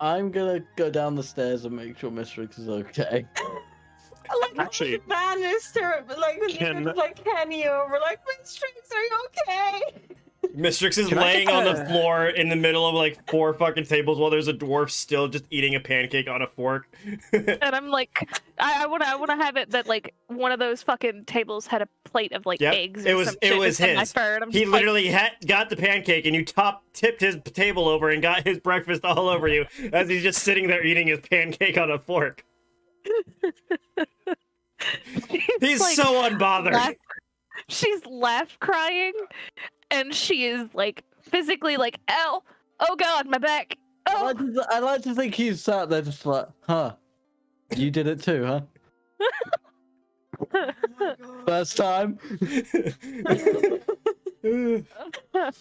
Speaker 3: I'm gonna go down the stairs and make sure Mistrix is okay.
Speaker 6: I like
Speaker 4: Actually,
Speaker 6: the banister, but like
Speaker 4: can
Speaker 6: like Kenny over, like, Mistress, are you okay?
Speaker 2: Mistrix is
Speaker 4: Can I
Speaker 2: laying
Speaker 4: get
Speaker 2: on the
Speaker 4: a-
Speaker 2: floor in the middle of like 4 fucking tables while there's a dwarf still just eating a pancake on a fork.
Speaker 5: And I'm like, I wanna have it that like one of those fucking tables had a plate of like
Speaker 2: Yep,
Speaker 5: eggs.
Speaker 2: it
Speaker 5: Or
Speaker 2: was
Speaker 5: some shit
Speaker 2: his.
Speaker 5: in my fur, and I'm
Speaker 2: He
Speaker 5: just like,
Speaker 2: literally got the pancake, and you tipped his table over and got his breakfast all over you as he's just sitting there eating his pancake on a fork. He's
Speaker 5: like,
Speaker 2: so unbothered.
Speaker 5: she's laugh crying, and she is like physically like, ow, oh god, my back. Oh,
Speaker 3: I like to think he's sat there just like, huh? You did it too, huh? First time.
Speaker 5: that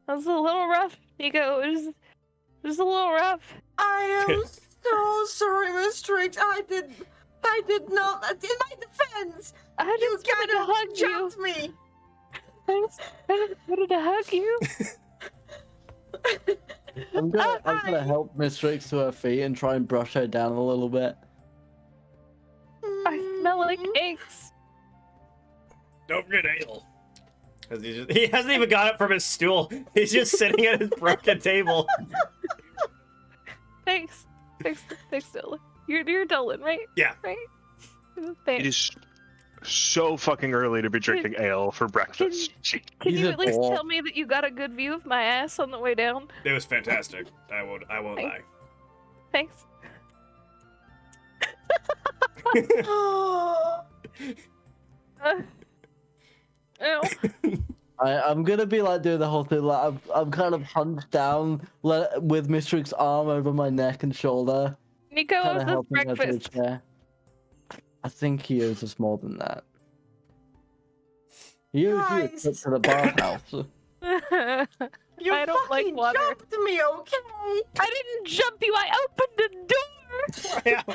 Speaker 5: was a little rough, Nico. It was a little rough.
Speaker 6: I am so sorry, Mistrix. I did not. In my defense,
Speaker 5: I
Speaker 6: you
Speaker 5: just wanted to
Speaker 6: kind
Speaker 5: hug
Speaker 6: of
Speaker 5: you.
Speaker 6: jumped me.
Speaker 5: I just wanted to hug you.
Speaker 3: I'm gonna help Mistrix to her feet and try and brush her down a little bit.
Speaker 5: I smell like eggs.
Speaker 2: Don't get ale. Because he hasn't even got up from his stool. He's just sitting at his broken table.
Speaker 5: Thanks, Dylan. You're Dylan, right?
Speaker 2: Yeah.
Speaker 5: Right.
Speaker 4: It
Speaker 5: Thanks.
Speaker 4: is so fucking early to be drinking ale for breakfast. Gee.
Speaker 5: Can
Speaker 3: He's
Speaker 5: you
Speaker 3: a
Speaker 5: at least
Speaker 3: dwarf.
Speaker 5: tell me that you got a good view of my ass on the way down?
Speaker 2: It was fantastic. I won't lie.
Speaker 5: Thanks. Ew.
Speaker 3: I'm gonna be like doing the whole thing. Like I'm kind of hunched down, with Mistrix's arm over my neck and shoulder,
Speaker 5: Nico
Speaker 3: kind
Speaker 5: owes
Speaker 3: of
Speaker 5: us
Speaker 3: helping her to a
Speaker 5: breakfast.
Speaker 3: chair. I think he owes us more than that. He owes you a trip
Speaker 6: Guys.
Speaker 3: to the bathhouse.
Speaker 6: You
Speaker 5: I don't like
Speaker 6: fucking
Speaker 5: water.
Speaker 6: jumped me, okay?
Speaker 5: I didn't jump you. I opened the door.
Speaker 2: Yeah.
Speaker 6: I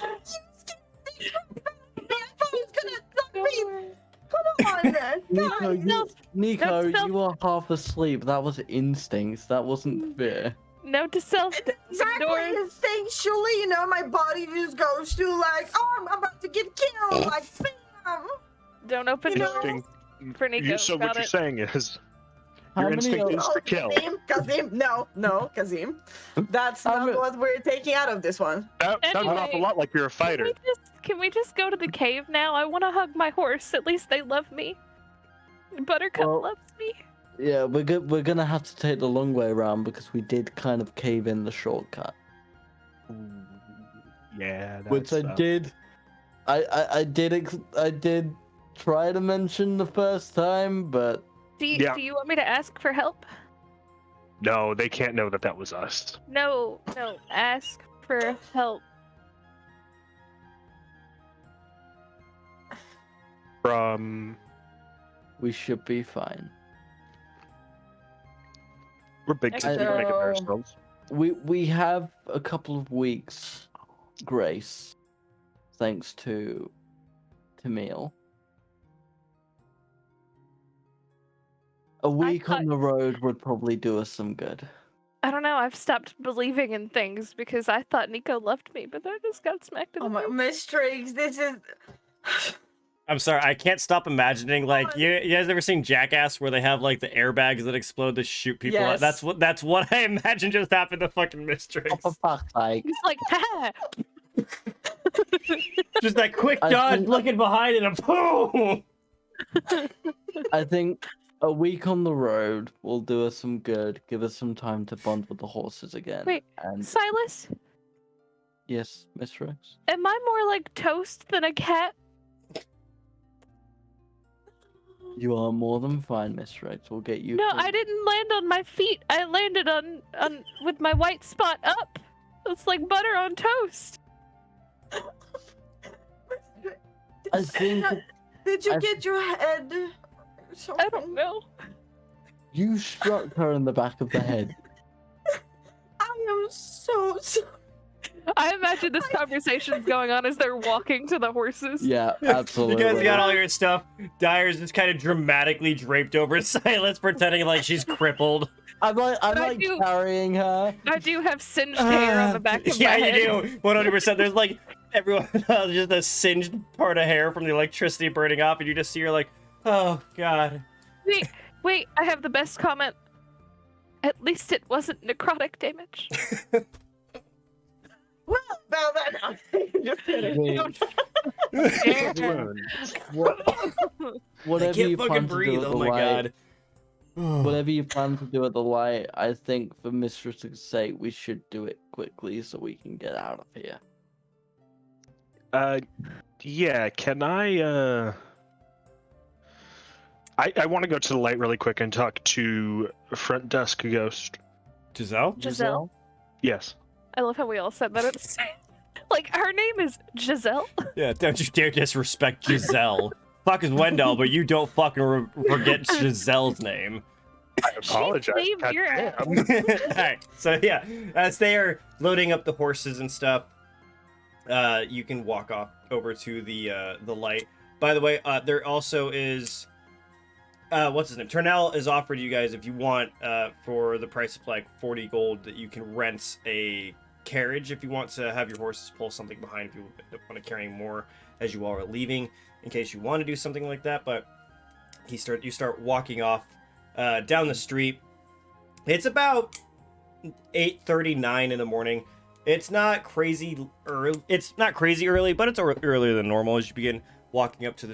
Speaker 6: thought he was gonna knock me. Come on,
Speaker 3: Nico,
Speaker 6: guys.
Speaker 3: Nico,
Speaker 5: That's
Speaker 3: you were half asleep. That was instincts. That wasn't fear.
Speaker 5: Note to self.
Speaker 6: Exactly.
Speaker 5: Door.
Speaker 6: Instinctually, you know, my body just goes to like, oh, I'm about to get killed. Like, bam.
Speaker 5: Don't open the door
Speaker 4: Instinct-
Speaker 5: for Nico.
Speaker 4: So
Speaker 5: Got
Speaker 4: what you're
Speaker 5: it.
Speaker 4: saying is
Speaker 3: How
Speaker 4: your
Speaker 3: many
Speaker 4: instinct
Speaker 3: of-
Speaker 4: is to kill.
Speaker 6: Kazim, no, Kazim. That's not
Speaker 3: I'm-
Speaker 6: what we're taking out of this one.
Speaker 4: That sounds an awful
Speaker 5: Anyway,
Speaker 4: lot like you're a fighter.
Speaker 5: Can we just go to the cave now? I want to hug my horse. At least they love me. Buttercup
Speaker 3: Well-
Speaker 5: loves me.
Speaker 3: Yeah, we're gonna have to take the long way around because we did kind of cave in the shortcut,
Speaker 4: Yeah,
Speaker 3: which I did. I did try to mention the first time, but
Speaker 5: Do you,
Speaker 4: Yeah.
Speaker 5: do you want me to ask for help?
Speaker 4: No, they can't know that was us.
Speaker 5: No, ask for help.
Speaker 4: From
Speaker 3: we should be fine.
Speaker 4: we're big
Speaker 5: Excellent.
Speaker 4: thinking of ourselves.
Speaker 3: We have a couple of weeks grace, thanks to Meal. A week on
Speaker 5: thought-
Speaker 3: the road would probably do us some good.
Speaker 5: I don't know. I've stopped believing in things because I thought Nico loved me, but I just got smacked in
Speaker 6: Oh
Speaker 5: the
Speaker 6: my,
Speaker 5: face.
Speaker 6: Mistrix, this is.
Speaker 2: I'm sorry, I can't stop imagining, like, you guys ever seen Jackass where they have like the airbags that explode to shoot people out?
Speaker 6: Yes.
Speaker 2: That's what I imagine just happened to fucking
Speaker 3: Oh,
Speaker 2: Mistrix.
Speaker 3: for fuck's sake.
Speaker 5: He's like, ha!
Speaker 2: Just that quick
Speaker 3: I
Speaker 2: dodge,
Speaker 3: think-
Speaker 2: looking behind and a boom.
Speaker 3: I think a week on the road will do us some good, give us some time to bond with the horses again.
Speaker 5: Wait,
Speaker 3: and
Speaker 5: Silas,
Speaker 3: yes, Miss Rex.
Speaker 5: am I more like toast than a cat?
Speaker 3: You are more than fine, Miss Rex. We'll get you.
Speaker 5: No,
Speaker 3: through.
Speaker 5: I didn't land on my feet. I landed on with my white spot up. It's like butter on toast.
Speaker 3: I think
Speaker 6: Did you
Speaker 3: I-
Speaker 6: get your head?
Speaker 5: I don't know.
Speaker 3: you struck her in the back of the head.
Speaker 6: I am so sorry.
Speaker 5: I imagine this conversation's going on as they're walking to the horses.
Speaker 3: Yeah,
Speaker 2: You
Speaker 3: absolutely.
Speaker 2: guys got all your stuff. Dyer's just kind of dramatically draped over Silas, pretending like she's crippled.
Speaker 3: I'm
Speaker 5: I
Speaker 3: like
Speaker 5: do-
Speaker 3: carrying her.
Speaker 5: I do have singed hair on the back of
Speaker 2: Yeah,
Speaker 5: my
Speaker 2: you
Speaker 5: head.
Speaker 2: do. 100%. There's like everyone just a singed part of hair from the electricity burning off, and you just see her like, oh god.
Speaker 5: Wait, I have the best comment. At least it wasn't necrotic damage.
Speaker 6: Well, that just kidding.
Speaker 3: Whatever you
Speaker 2: fucking
Speaker 3: plan to do
Speaker 2: breathe.
Speaker 3: at
Speaker 2: Oh
Speaker 3: the
Speaker 2: my
Speaker 3: light,
Speaker 2: god.
Speaker 3: whatever you plan to do at the light, I think for Mistress's sake, we should do it quickly so we can get out of here.
Speaker 4: Yeah, can I want to go to the light really quick and talk to front desk ghost.
Speaker 2: Giselle?
Speaker 5: Giselle.
Speaker 4: Yes.
Speaker 5: I love how we all said that at the same. Like her name is Giselle.
Speaker 2: Yeah, don't you dare disrespect Giselle. Fuck is Wendell, but you don't fucking forget Giselle's name.
Speaker 4: I apologize.
Speaker 5: She saved your
Speaker 4: goddamn.
Speaker 5: ass.
Speaker 2: Alright, so yeah, as they are loading up the horses and stuff, you can walk off over to the light. By the way, there also is what's his name? Turnell is offered you guys, if you want, for the price of like 40 gold, that you can rent a carriage if you want to have your horses pull something behind, if you want to carry more as you all are leaving, in case you want to do something like that. But you start walking off down the street. It's about 8:39 in the morning. It's not crazy early. It's not crazy early, but it's earlier than normal as you begin walking up to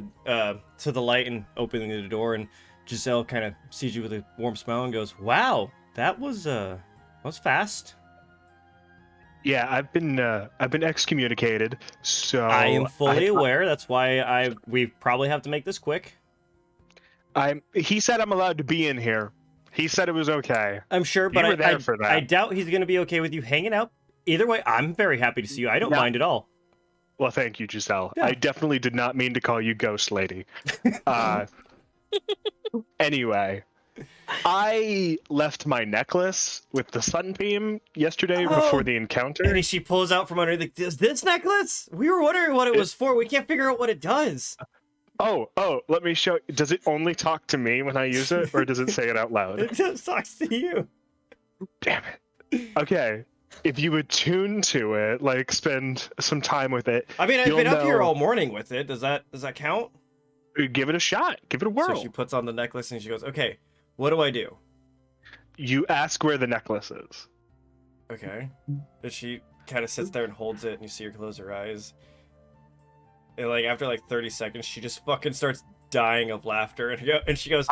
Speaker 2: the light and opening the door. And Giselle kind of sees you with a warm smile and goes, "Wow, that was fast."
Speaker 4: Yeah, I've been excommunicated, so
Speaker 2: I am fully aware. That's why we probably have to make this quick.
Speaker 4: He said I'm allowed to be in here. He said it was okay.
Speaker 2: I'm sure, but
Speaker 4: You were there for that.
Speaker 2: I doubt he's going to be okay with you hanging out. Either way, I'm very happy to see you. I don't
Speaker 4: Yeah.
Speaker 2: mind at all.
Speaker 4: Well, thank you, Giselle.
Speaker 2: Yeah.
Speaker 4: I definitely did not mean to call you Ghost Lady. Anyway, I left my necklace with the Sunbeam yesterday before the encounter.
Speaker 2: And she pulls out from under this necklace? We were wondering what it was for. We can't figure out what it does.
Speaker 4: Oh, let me show. Does it only talk to me when I use it, or does it say it out loud?
Speaker 2: It just talks to you.
Speaker 4: Damn it. Okay. If you attune to it, like spend some time with it.
Speaker 2: I mean, I've
Speaker 4: you'll
Speaker 2: been up here
Speaker 4: know-
Speaker 2: all morning with it. Does that count?
Speaker 4: Give it a shot. Give it a whirl.
Speaker 2: So she puts on the necklace and she goes, "Okay, what do I do?"
Speaker 4: You ask where the necklace is.
Speaker 2: Okay. And she kind of sits there and holds it, and you see her close her eyes. And like after like 30 seconds, she just fucking starts dying of laughter, and she goes,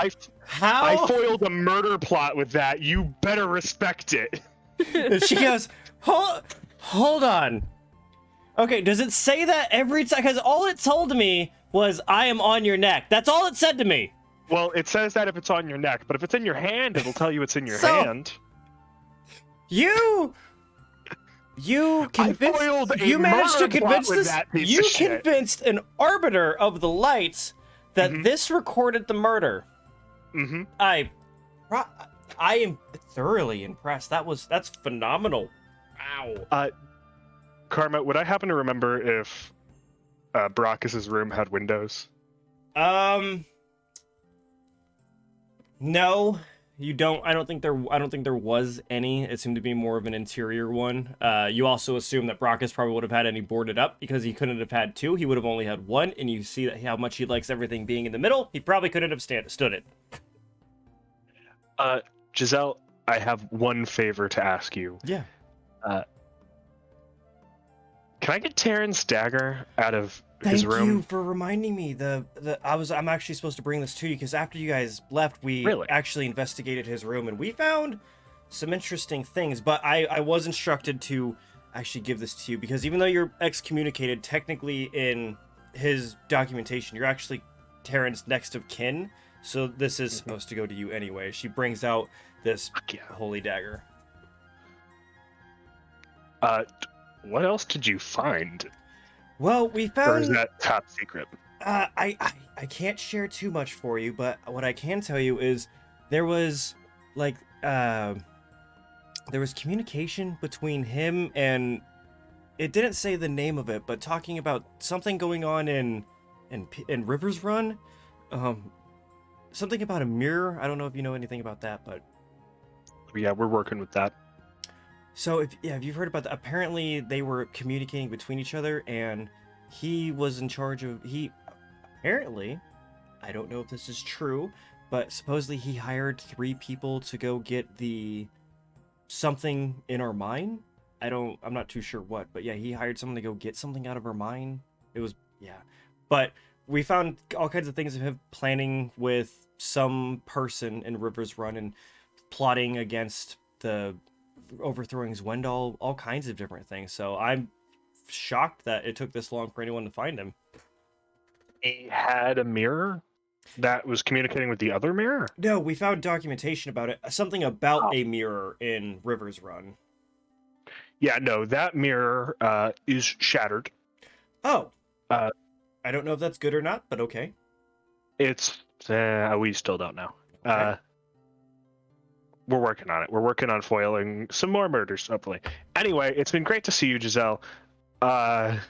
Speaker 2: "How?"
Speaker 4: I foiled a murder plot with that. You better respect it.
Speaker 2: And she goes, hold on. Okay, does it say that every time? Because all it told me was, "I am on your neck." That's all it said to me.
Speaker 4: Well, it says that if it's on your neck, but if it's in your hand, it'll tell you it's in your
Speaker 2: So-
Speaker 4: hand.
Speaker 2: You convinced.
Speaker 4: foiled a
Speaker 2: You managed to
Speaker 4: murder plot
Speaker 2: convince
Speaker 4: with
Speaker 2: this.
Speaker 4: that piece
Speaker 2: You
Speaker 4: of shit.
Speaker 2: convinced an arbiter of the lights that this recorded the murder.
Speaker 4: Mm-hmm.
Speaker 2: I am thoroughly impressed. That's phenomenal. Wow.
Speaker 4: Karma, would I happen to remember if Brockus's room had windows?
Speaker 2: No, you don't. I don't think there was any. It seemed to be more of an interior one. You also assume that Brockus probably would have had any boarded up because he couldn't have had two. He would have only had one, and you see that how much he likes everything being in the middle. He probably couldn't have stood it.
Speaker 4: Giselle, I have one favor to ask you.
Speaker 2: Yeah.
Speaker 4: Can I get Terran's dagger out of his
Speaker 2: Thank
Speaker 4: room?
Speaker 2: you for reminding me. I'm actually supposed to bring this to you because after you guys left, we
Speaker 4: Really?
Speaker 2: actually investigated his room and we found some interesting things. But I was instructed to actually give this to you because even though you're excommunicated, technically in his documentation, you're actually Terran's next of kin. So this is supposed to go to you anyway. She brings out this
Speaker 4: Fuck yeah.
Speaker 2: holy dagger.
Speaker 4: What else did you find?
Speaker 2: Well, we
Speaker 4: Or
Speaker 2: found.
Speaker 4: is that top secret?
Speaker 2: I can't share too much for you, but what I can tell you is there was like there was communication between him and it didn't say the name of it, but talking about something going on in Rivers Run, something about a mirror. I don't know if you know anything about that, but
Speaker 4: Yeah, we're working with that.
Speaker 2: so if you've heard about that, apparently they were communicating between each other, and he was in charge of apparently, I don't know if this is true, but supposedly he hired 3 people to go get something in our mine. I'm not too sure what, but yeah, he hired someone to go get something out of our mine. But we found all kinds of things of him planning with some person in River's Run and plotting against the overthrowing Zwendal, all kinds of different things. So I'm shocked that it took this long for anyone to find him.
Speaker 4: He had a mirror that was communicating with the other mirror?
Speaker 2: No, we found documentation about it. Something about a mirror in River's Run.
Speaker 4: Yeah, no, that mirror is shattered.
Speaker 2: Oh. I don't know if that's good or not, but okay.
Speaker 4: It's we still don't know.
Speaker 2: Okay.
Speaker 4: We're working on it. We're working on foiling some more murders, hopefully. Anyway, it's been great to see you, Giselle. I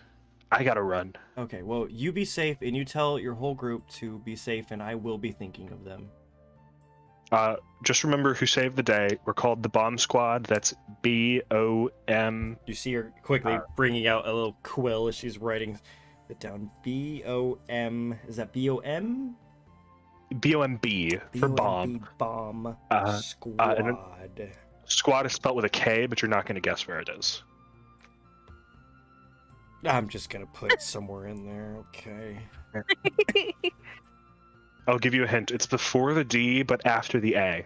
Speaker 4: gotta run.
Speaker 2: Okay, well, you be safe, and you tell your whole group to be safe, and I will be thinking of them.
Speaker 4: Just remember who saved the day. We're called the Bomb Squad. That's B-O-M.
Speaker 2: You see her quickly bringing out a little quill as she's writing it down. B-O-M. Is that B-O-M?
Speaker 4: B-O-M-B for bomb.
Speaker 2: Bomb Squad.
Speaker 4: Squad is spelled with a K, but you're not going to guess where it is.
Speaker 2: I'm just going to put it somewhere in there. Okay.
Speaker 4: I'll give you a hint. It's before the D, but after the A.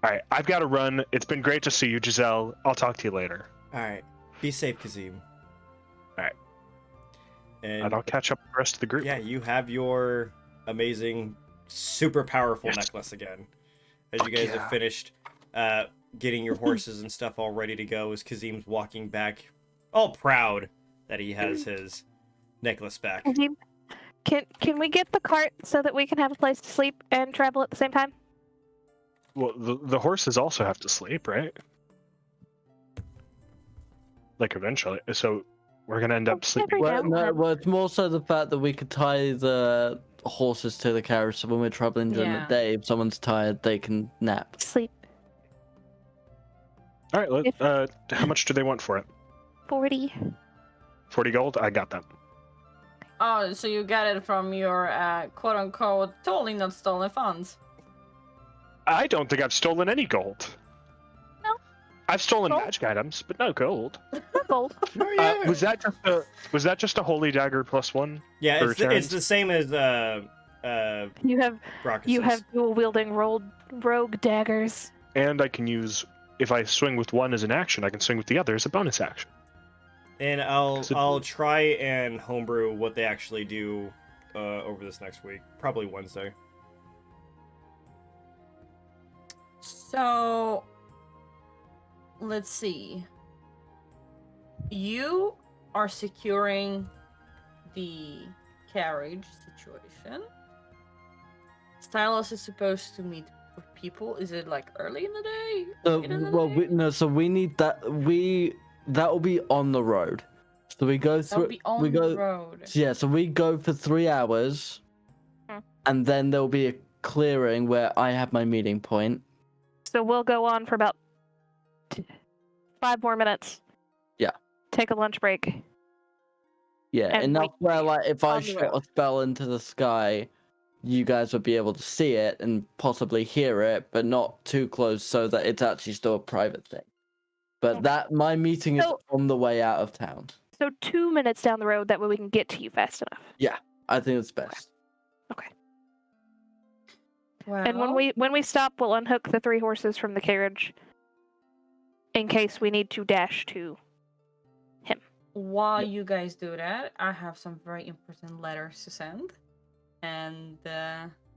Speaker 4: All right, I've got to run. It's been great to see you, Giselle. I'll talk to you later.
Speaker 2: All right. Be safe, Kazim.
Speaker 4: All right.
Speaker 2: And
Speaker 4: I'll catch up with the rest of the group.
Speaker 2: Yeah, you have your amazing, super powerful necklace again. As you guys have finished getting your horses and stuff all ready to go, as Kazim's walking back, all proud that he has his necklace back.
Speaker 5: Can we get the cart so that we can have a place to sleep and travel at the same time?
Speaker 4: Well, the horses also have to sleep, right? Like eventually. So we're gonna end up sleeping.
Speaker 3: Well, it's more so the fact that we could tie the horses to the carriage, so when we're traveling during the day, if someone's tired, they can nap.
Speaker 5: Sleep.
Speaker 4: All right. How much do they want for it?
Speaker 5: 40.
Speaker 4: 40 gold. I got that.
Speaker 6: Oh, so you got it from your quote-unquote totally not stolen funds.
Speaker 4: I don't think I've stolen any gold.
Speaker 5: No.
Speaker 4: I've stolen magic items, but no gold.
Speaker 5: Gold.
Speaker 4: Was that just a holy dagger +1?
Speaker 2: Yeah, it's the same as
Speaker 5: you have
Speaker 2: Brockus.
Speaker 5: dual wielding rogue daggers.
Speaker 4: And I can use, if I swing with one as an action, I can swing with the other as a bonus action.
Speaker 2: And I'll try and homebrew what they actually do over this next week, probably Wednesday.
Speaker 6: So, let's see. You are securing the carriage situation. Silus is supposed to meet with people. Is it like early in the day?
Speaker 3: We need that. That will be on the road. So we go through.
Speaker 6: The road.
Speaker 3: Yeah, so we go for 3 hours, and then there'll be a clearing where I have my meeting point.
Speaker 5: So we'll go on for about 5 more minutes.
Speaker 3: Yeah.
Speaker 5: Take a lunch break.
Speaker 3: Yeah,
Speaker 5: and
Speaker 3: enough where, like, if I
Speaker 6: on the
Speaker 3: shot
Speaker 6: road.
Speaker 3: a spell into the sky, you guys would be able to see it and possibly hear it, but not too close so that it's actually still a private thing. But my meeting is on the way out of town.
Speaker 5: So 2 minutes down the road, that way we can get to you fast enough.
Speaker 3: Yeah, I think it's best.
Speaker 5: Okay.
Speaker 6: Well,
Speaker 5: And when we stop, we'll unhook the 3 horses from the carriage in case we need to dash to him.
Speaker 6: while you guys do that, I have some very important letters to send, and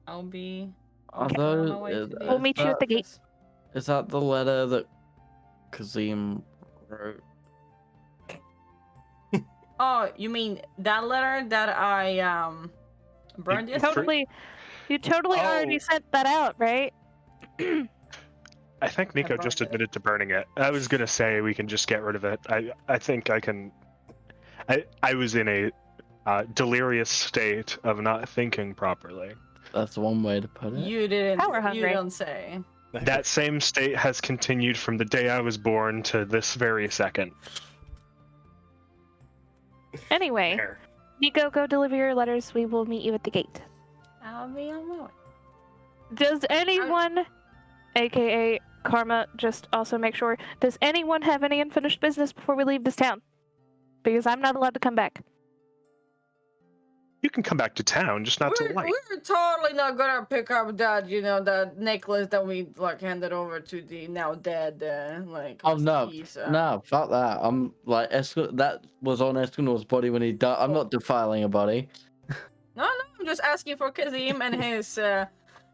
Speaker 6: I'll be on my way to the
Speaker 5: We'll meet you at the gate.
Speaker 3: Is that the letter that Kazim wrote?
Speaker 6: Oh, you mean that letter that I burned yesterday?
Speaker 5: You totally already sent that out, right?
Speaker 4: I think Nico just admitted to burning it. I was gonna say we can just get rid of it. I think I can. I was in a delirious state of not thinking properly.
Speaker 3: That's one way to put it.
Speaker 6: You didn't.
Speaker 5: Power hungry.
Speaker 6: You don't say.
Speaker 4: That same state has continued from the day I was born to this very second.
Speaker 5: Anyway, Nico, go deliver your letters. We will meet you at the gate.
Speaker 6: I'll be on my way.
Speaker 5: Does anyone, aka Karma, just also make sure, does anyone have any unfinished business before we leave this town? Because I'm not allowed to come back.
Speaker 4: You can come back to town, just not to light.
Speaker 6: We're totally not gonna pick up that, that necklace that we handed over to the now dead
Speaker 3: Oh no,
Speaker 6: piece,
Speaker 3: no, fuck that. I'm like that was on Escanor's body when he died. I'm not defiling a body.
Speaker 6: No, I'm just asking for Kazim and his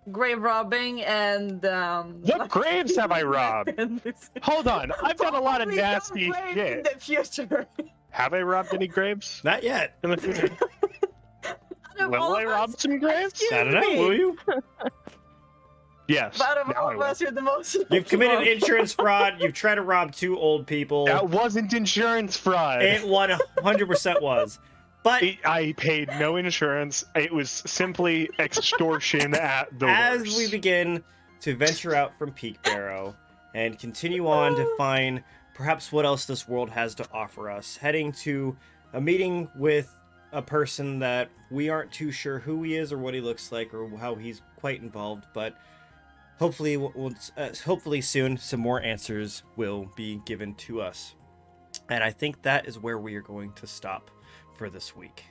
Speaker 6: grave robbing and
Speaker 4: What graves have I robbed? Hold on, I've done a lot of nasty shit.
Speaker 6: In the future.
Speaker 4: Have I robbed any graves?
Speaker 2: Not yet.
Speaker 4: In the future? Will I rob some graves?
Speaker 2: I don't know. Will you?
Speaker 4: Yes.
Speaker 6: But out of
Speaker 4: now
Speaker 6: all
Speaker 4: I
Speaker 6: of
Speaker 4: will.
Speaker 6: us, you're the most.
Speaker 2: You've committed insurance fraud. You've tried to rob 2 old people.
Speaker 4: That wasn't insurance fraud.
Speaker 2: It 100% was. But
Speaker 4: I paid no insurance. It was simply extortion at the
Speaker 2: as
Speaker 4: worst.
Speaker 2: we begin to venture out from Peak Barrow and continue on to find perhaps what else this world has to offer us, heading to a meeting with a person that we aren't too sure who he is or what he looks like or how he's quite involved, but hopefully hopefully soon some more answers will be given to us. And I think that is where we are going to stop for this week.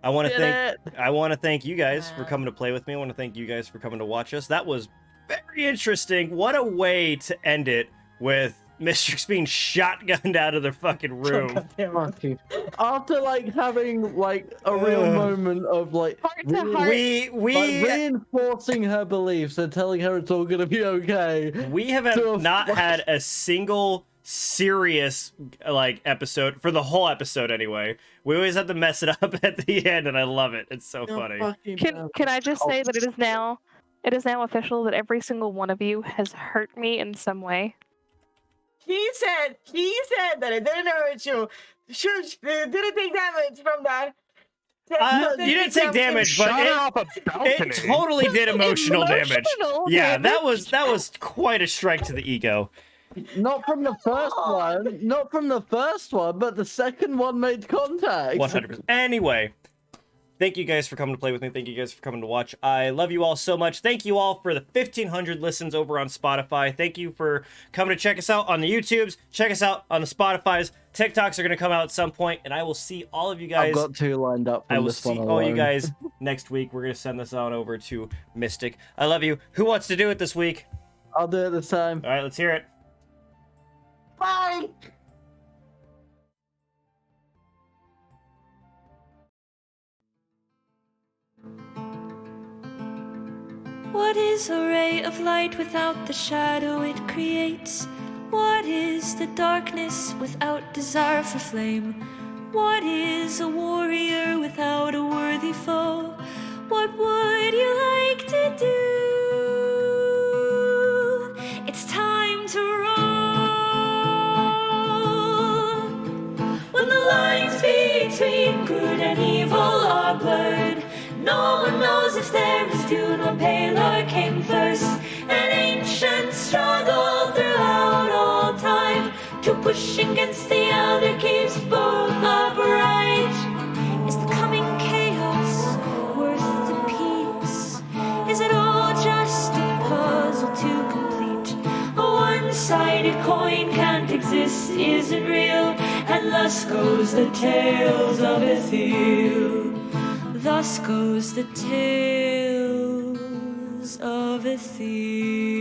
Speaker 2: I want to thank you guys for coming to play with me. I want to thank you guys for coming to watch us. That was very interesting. What a way to end it, with Mistress being shotgunned out of the fucking room.
Speaker 3: After having a real moment of
Speaker 5: Heart to heart.
Speaker 3: reinforcing her beliefs and telling her it's all gonna be okay.
Speaker 2: We have not had a single serious episode for the whole episode anyway. We always have to mess it up at the end, and I love it. It's so funny.
Speaker 5: Can I just say that it is now official that every single one of you has hurt me in some way?
Speaker 6: He said that it didn't hurt you. Shush, it didn't take damage from that.
Speaker 2: You didn't take damage, but it totally did emotional damage. Yeah, that was quite a strike to the ego.
Speaker 3: Not from the first one, but the second one made contact.
Speaker 2: 100%. Anyway, thank you guys for coming to play with me. Thank you guys for coming to watch. I love you all so much. Thank you all for the 1,500 listens over on Spotify. Thank you for coming to check us out on the YouTubes. Check us out on the Spotifys. TikToks are going to come out at some point, and I will see all of you guys.
Speaker 3: I've got 2 lined up.
Speaker 2: I will see all you guys next week. We're going to send this on over to Mystic. I love you. Who wants to do it this week?
Speaker 3: I'll do it this time.
Speaker 2: All right, let's hear it.
Speaker 3: Bye!
Speaker 1: What is a ray of light without the shadow it creates? What is the darkness without desire for flame? What is a warrior without a worthy foe? What would you like to do? It's time to roll. When the lines between good and evil are blurred, no one knows if there is Dune or Paler came first. An ancient struggle throughout all time to push against the other keeps both upright. Is the coming chaos worth the peace? Is it all just a puzzle to complete? A one-sided coin can't exist, isn't real, and thus goes the tales of Ethyl. Thus goes the tales of Ethyl.